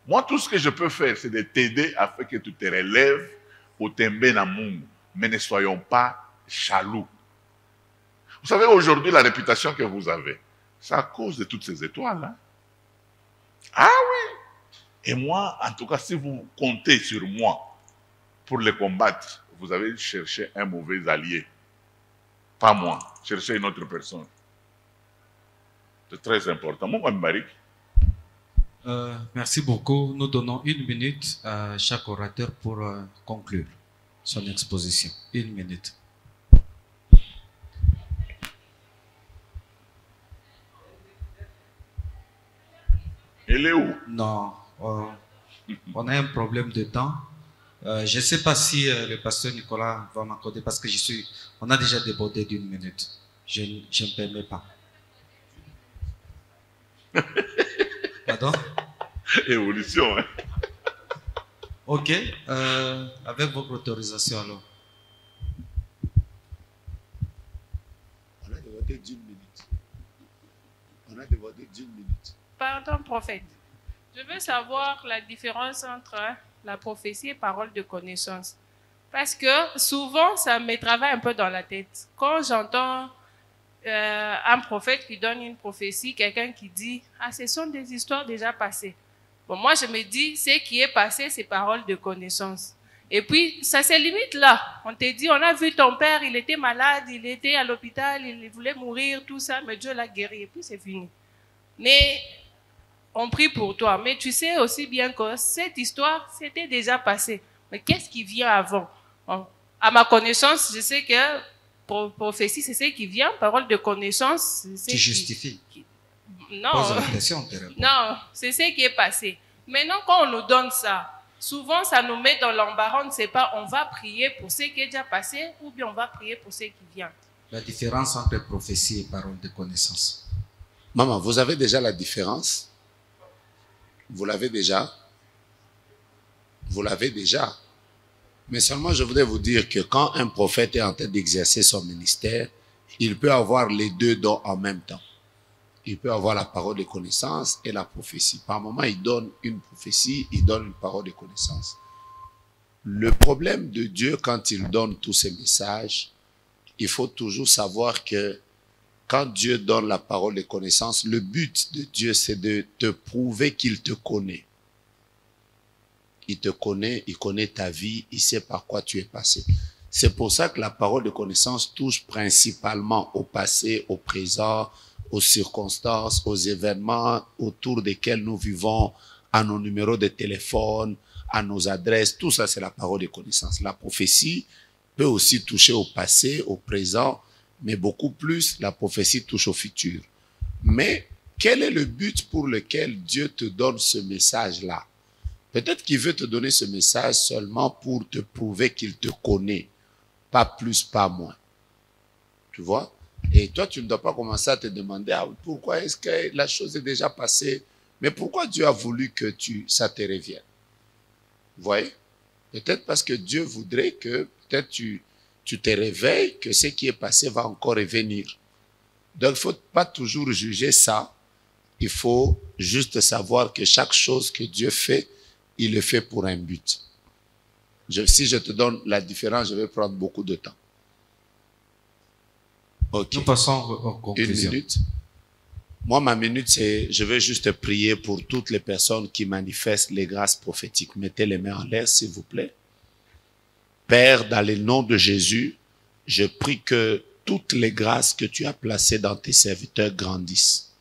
Moi, tout ce que je peux faire, c'est de t'aider afin que tu te relèves au tembe na mungu. Mais ne soyons pas jaloux. Vous savez, aujourd'hui, la réputation que vous avez, c'est à cause de toutes ces étoiles. Hein? Ah oui! Et moi, en tout cas, si vous comptez sur moi pour les combattre, vous avez cherché un mauvais allié. Pas moi. Cherchez une autre personne. C'est très important. Moi, Marie. Merci beaucoup. Nous donnons 1 minute à chaque orateur pour conclure son exposition. 1 minute. Elle est où? Non, on a un problème de temps. Je ne sais pas si le pasteur Nicolas va m'accorder parce que on a déjà débordé d'1 minute. Je ne me permets pas. Pardon? Évolution, hein? Ok, avec votre autorisation alors. On a débordé d'1 minute. On a débordé d'1 minute. Pardon, prophète. Je veux savoir la différence entre la prophétie et parole de connaissance. Parce que souvent, ça me travaille un peu dans la tête. Quand j'entends un prophète qui donne une prophétie, quelqu'un qui dit « Ah, ce sont des histoires déjà passées ». Bon, moi, je me dis, ce qui est passé, c'est parole de connaissance. Et puis, ça se limite là. On te dit, on a vu ton père, il était malade, il était à l'hôpital, il voulait mourir, tout ça, mais Dieu l'a guéri. Et puis, c'est fini. Mais on prie pour toi. Mais tu sais aussi bien que cette histoire, c'était déjà passé. Mais qu'est-ce qui vient avant? Bon, à ma connaissance, je sais que prophétie, c'est ce qui vient. Parole de connaissance, c'est tu justifies. Non, pose la question, non, c'est ce qui est passé. Maintenant, quand on nous donne ça, souvent ça nous met dans l'embarras, on ne sait pas, on va prier pour ce qui est déjà passé ou bien on va prier pour ce qui vient. La différence entre prophétie et parole de connaissance. Maman, vous avez déjà la différence? Vous l'avez déjà? Vous l'avez déjà. Mais seulement je voudrais vous dire que quand un prophète est en train d'exercer son ministère, il peut avoir les deux dons en même temps. Il peut avoir la parole de connaissance et la prophétie. Par moment, il donne une prophétie, il donne une parole de connaissance. Le problème de Dieu, quand il donne tous ces messages, il faut toujours savoir que quand Dieu donne la parole de connaissance, le but de Dieu, c'est de te prouver qu'il te connaît. Il te connaît, il connaît ta vie, il sait par quoi tu es passé. C'est pour ça que la parole de connaissance touche principalement au passé, au présent, aux circonstances, aux événements autour desquels nous vivons, à nos numéros de téléphone, à nos adresses. Tout ça, c'est la parole de connaissance. La prophétie peut aussi toucher au passé, au présent, mais beaucoup plus, la prophétie touche au futur. Mais quel est le but pour lequel Dieu te donne ce message-là? Peut-être qu'il veut te donner ce message seulement pour te prouver qu'il te connaît. Pas plus, pas moins. Tu vois? Et toi, tu ne dois pas commencer à te demander pourquoi est-ce que la chose est déjà passée, mais pourquoi Dieu a voulu que ça te revienne? Vous voyez? Peut-être parce que Dieu voudrait que peut-être tu te réveilles, que ce qui est passé va encore revenir. Donc, il ne faut pas toujours juger ça. Il faut juste savoir que chaque chose que Dieu fait, il le fait pour un but. Si je te donne la différence, je vais prendre beaucoup de temps. Okay. Nous passons aux conclusions. Une minute. Moi, ma minute, c'est, je veux juste prier pour toutes les personnes qui manifestent les grâces prophétiques. Mettez les mains en l'air, s'il vous plaît. Père, dans le nom de Jésus, je prie que toutes les grâces que tu as placées dans tes serviteurs grandissent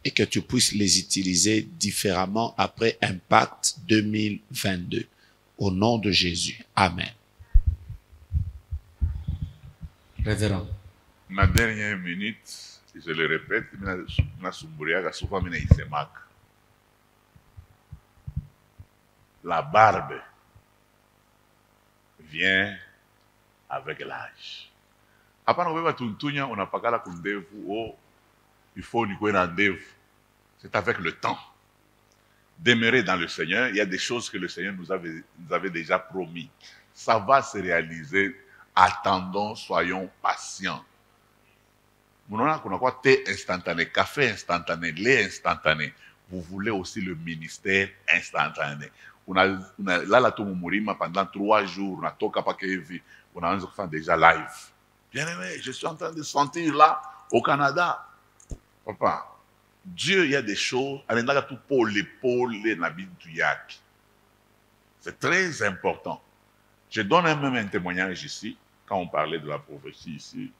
et que tu puisses les utiliser différemment après Impact 2022. Au nom de Jésus. Amen. Révérend. Ma dernière minute, je le répète, la barbe vient avec l'âge. Après, on n'a pas qu'à la il faut nous rendez-vous. C'est avec le temps. Demeurer dans le Seigneur, il y a des choses que le Seigneur nous avait déjà promis. Ça va se réaliser. Attendons, soyons patients. On a quoi thé instantané, café instantané, lait instantané. Vous voulez aussi le ministère instantané. Là, pendant 3 jours, on a fait déjà live. Bien aimé, je suis en train de sentir là, au Canada. Papa, Dieu, il y a des choses, c'est très important. Je donne même un témoignage ici, quand on parlait de la prophétie ici.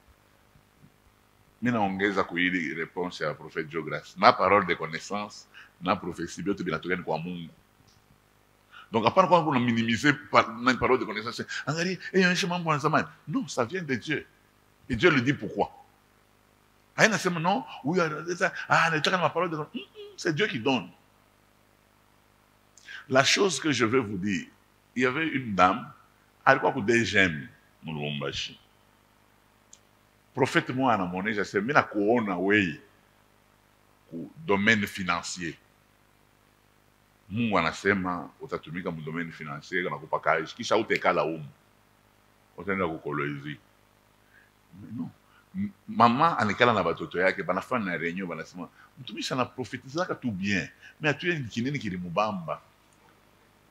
Je vais réponse à la prophète Jogras. Ma parole de connaissance, ma prophétie, donc, à part quand on a minimisé une parole de connaissance, non, ça vient de Dieu. Et Dieu le dit pourquoi. Non, oui, c'est Dieu qui donne. La chose que je veux vous dire, il y avait une dame, elle croit que des gemmes, prophète moi en monnaie, je sais, mais la couronne, oui, domaine financier. Mungu anasema utatumika mu domaine financier na kupakaji kisha utekala utaenda kukolezi. No. Mama anekala na batoto yake banafanya na reunion banasema mtumishi anaprofetizaka tu bien mais atuye kinini kilimubamba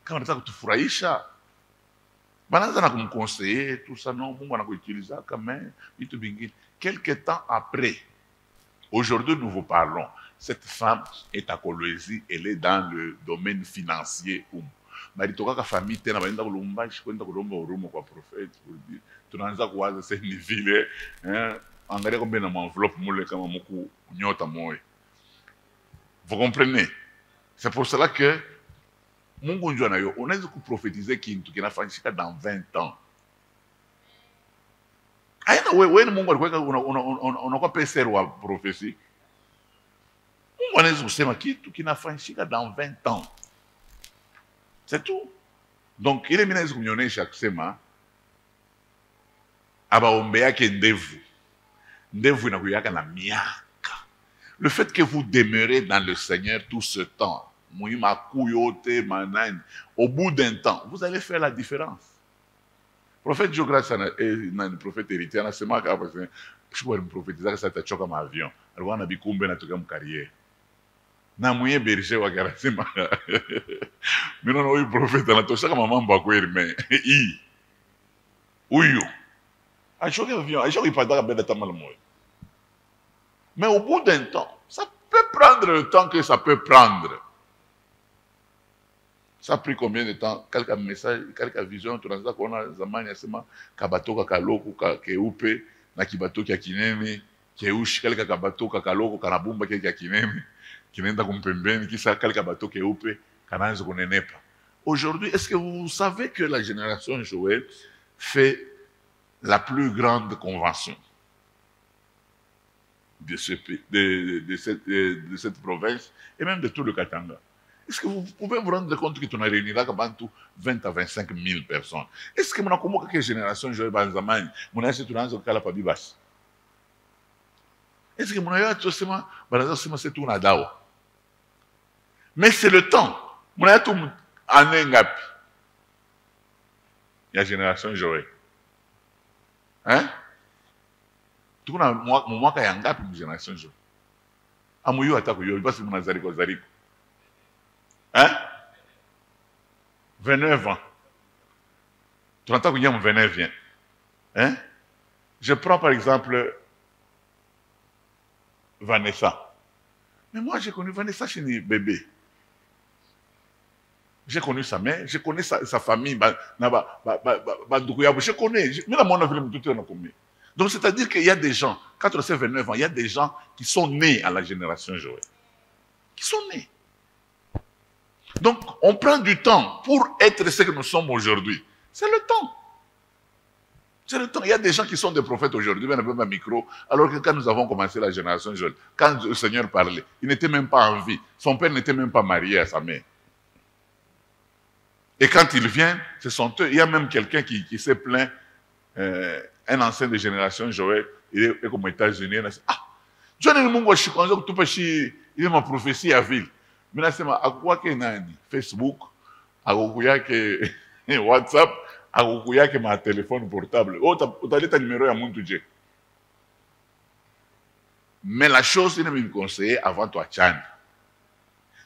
kama nataka kutufurahisha banaanza na kumconseiller tout ça non Mungu anakuutiliza kama vitu vingine. Quelque temps après, aujourd'hui nous vous parlons, cette femme est à Kolwezi, elle est dans le domaine financier. Maritoka famille tena baenda kulumbashi kwenda kulomba urumo kwa prophète pour dire tunaanza kuwaza sasa ni vile angalia combien na enveloppe mule kama mku nyota moyo. Vous comprenez? C'est pour cela que Mungu njua nayo unaweza kuprophétiser kintu kinafanyika dans 20 ans. Aina wewe ni Mungu alikuweka unakuwa peser wa prophétie. Mungu anaweza kusema kitu kinafanyika dans 20 ans. C'est tout. Donc ile mina kunionyesha kusema abaombe yake ndevu. Ndevu inakuyaka na miaka. Le fait que vous demeurez dans le Seigneur tout ce temps, au bout d'un temps, vous allez faire la différence. Le prophète Jogras, le prophète héritier, je suis un prophète, ça t'a choqué ma avion. Alors, on a vu combien de temps carrière. Na mouye berger wa garasema. Mais non, oui, prophète, on a touché comme maman bakouir, mais i. Ouyo. A choqué avion, a choqué pas d'abord de tamal moi. Mais au bout d'un temps, ça peut prendre le temps que ça peut prendre. Ça a pris combien de temps? Quelques messages, quelques visions, tout ça qu'on a zamani asema kabato kakaloko keupe na kibato kya kinene keushi quelques kabato kakaloko kanabumba kya kinene kinenda kumpembeni kisa quelques bateau keupe kanaanza kunenepa. Aujourd'hui, est-ce que vous savez que la génération Joël fait la plus grande convention de cette province et même de tout le Katanga? Est-ce que vous pouvez vous rendre compte que tu as réuni là 20 à 25 000 personnes? Est-ce que mon comment que génération Joël Banzamani, mon âge tu n'as pas la pabibas? Est-ce que mon âge tu sais c'est tout nadao? Mais c'est le temps. Mon âge tout anengapi. Il y a génération Joël. Hein? Tout na moi ka yangapi mu génération Joël. Amuyo atako yo parce que mon azariko zariko. Hein? 29 ans. Tu entends que mon 29 vient. Hein? Je prends par exemple Vanessa. Mais moi j'ai connu Vanessa chez les bébés. J'ai connu sa mère, j'ai connu sa famille. Je connais. Mais là, mon avis, tout est commis. Donc c'est-à-dire qu'il y a des gens, quand on sait 29 ans, il y a des gens qui sont nés à la génération Joël. Qui sont nés. Donc, on prend du temps pour être ce que nous sommes aujourd'hui. C'est le temps. C'est le temps. Il y a des gens qui sont des prophètes aujourd'hui, même un micro, alors que quand nous avons commencé la génération Joël, quand le Seigneur parlait, il n'était même pas en vie. Son père n'était même pas marié à sa mère. Et quand il vient, ce sont eux. Il y a même quelqu'un qui s'est plaint, un ancien de génération Joël, il est comme aux États-Unis, il a dit, ah, John et Mungo, je suis content que tout il est ma prophétie à ville. Mais c'est à quoi que Facebook, à quoi que WhatsApp, à quoi que ma téléphone portable. Oh, tu as ton numéro à mon budget. Mais la chose, il me conseillé avant toi, Tchan.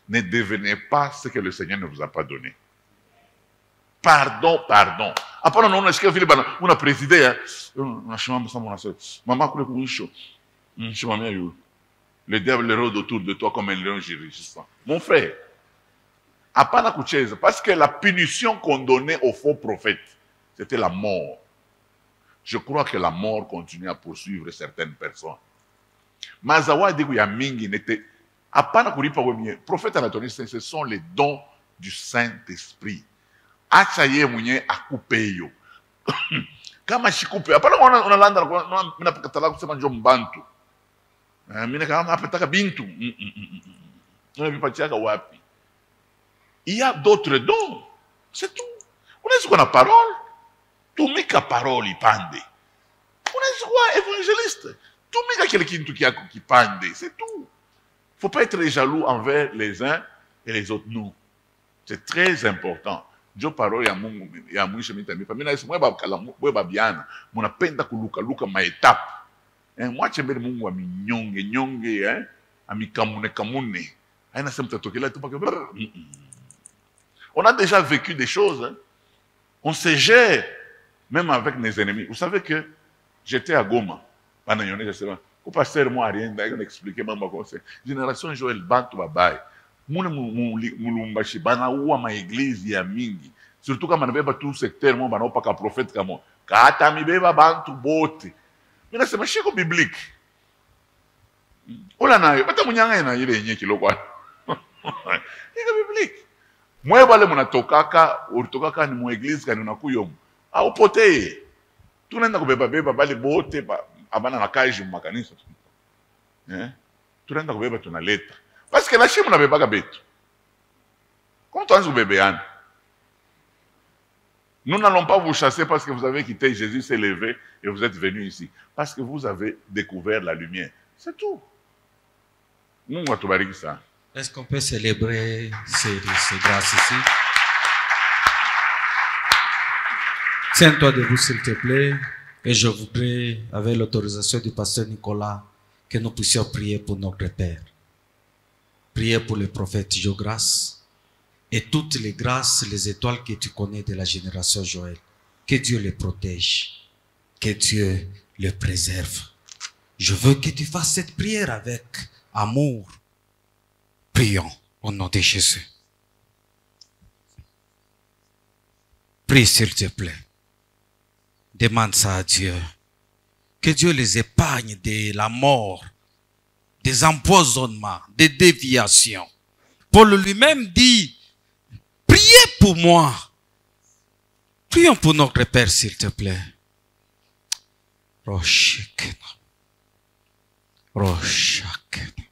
Ne devenez pas ce que le Seigneur ne vous a pas donné. Pardon, pardon. Après, on a présidé. Maman, le diable rôde autour de toi comme un lion rugissant. Mon frère, parce que la punition qu'on donnait aux faux prophètes, c'était la mort. Je crois que la mort continue à poursuivre certaines personnes. Mazawa dit qu'il y a mingi n'était. Prophète Anatolie, ce sont les dons du Saint-Esprit. Achaye mwenye akupe yo. Kama shikupe. Apana on a landa na katala kusema njo mbantu. Mina kama apataka bintu. Wapi. Il y a d'autres dons. C'est tout. On est sur la parole. Tout mika parole ipande. On est sur évangéliste. Tout mika quelqu'un qui pande. C'est tout. Faut pas être jaloux envers les uns et les autres nous. C'est très important. Jo parole ya Mungu ya mwisho mitanipa. Mimi nasema wewe babiana, mnapenda kuluka maetape. Mwache mbele Mungu wa minyonge nyonge amikamune. Haina sema tatokela tu parce que on a déjà vécu des choses. Hein. On se gère même avec nos ennemis. Vous savez que j'étais à Goma pendant une année, je sais pas. Au pasteur moi rien d'expliquer maman comme ça. Génération Joël Bantu babaye. Mune mulumbashi bana uwa ma église ya mingi surtout kama nabeba tout secteur mo bana opaka prophète kama kata mibeba bantu bote mina sema shiko biblique ola nayo bata munyanga na ile yenye kiloko iko biblique mwe bale munatokaka urtokaka ni mu église kani unakuyomo au potee tunaenda kubeba bale bote abana na kaji mu makanisa tunaenda kubeba tunaleta. Parce que la chimie n'a pas betu. Quand on a bébé, Nous n'allons pas vous chasser parce que vous avez quitté, Jésus s'est levé et vous êtes venus ici. Parce que vous avez découvert la lumière. C'est tout. Nous, on va te barrer ça. Est-ce qu'on peut célébrer ces grâces ici? Tiens-toi debout, s'il te plaît. Et je voudrais, avec l'autorisation du pasteur Nicolas, que nous puissions prier pour notre Père. Prier pour le prophète Jogras et toutes les grâces, les étoiles que tu connais de la génération Joël. Que Dieu les protège. Que Dieu les préserve. Je veux que tu fasses cette prière avec amour. Prions au nom de Jésus. Prie s'il te plaît. Demande ça à Dieu. Que Dieu les épargne de la mort, des empoisonnements, des déviations. Paul lui-même dit, priez pour moi. Prions pour notre Père, s'il te plaît. Roshikena. Roshakena.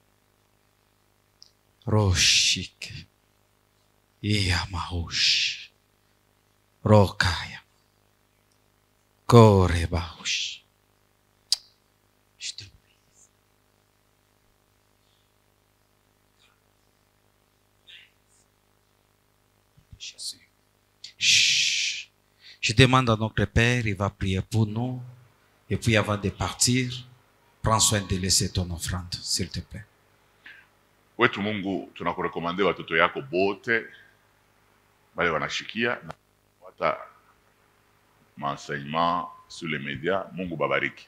Roshike. Iyamahush. Rokaya. Korebahush. Je demande à notre Père, il va prier pour nous. Et puis avant de partir, prends soin de laisser ton offrande, s'il te plaît. Wetu Mungu tunakurekomande watoto yako bote wale wanashikia na wata maenseignement sur les médias. Mungu babariki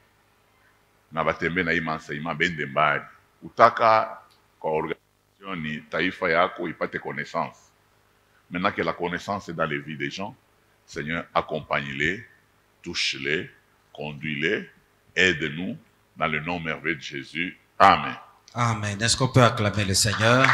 na batembe na hii maenseignement bende mbali. Utaka kwa organisation ni taifa yako ipate connaissance. Maintenant que la connaissance est dans les vies des gens, Seigneur, accompagne-les, touche-les, conduis-les, aide-nous dans le nom merveilleux de Jésus. Amen. Amen. Est-ce qu'on peut acclamer le Seigneur?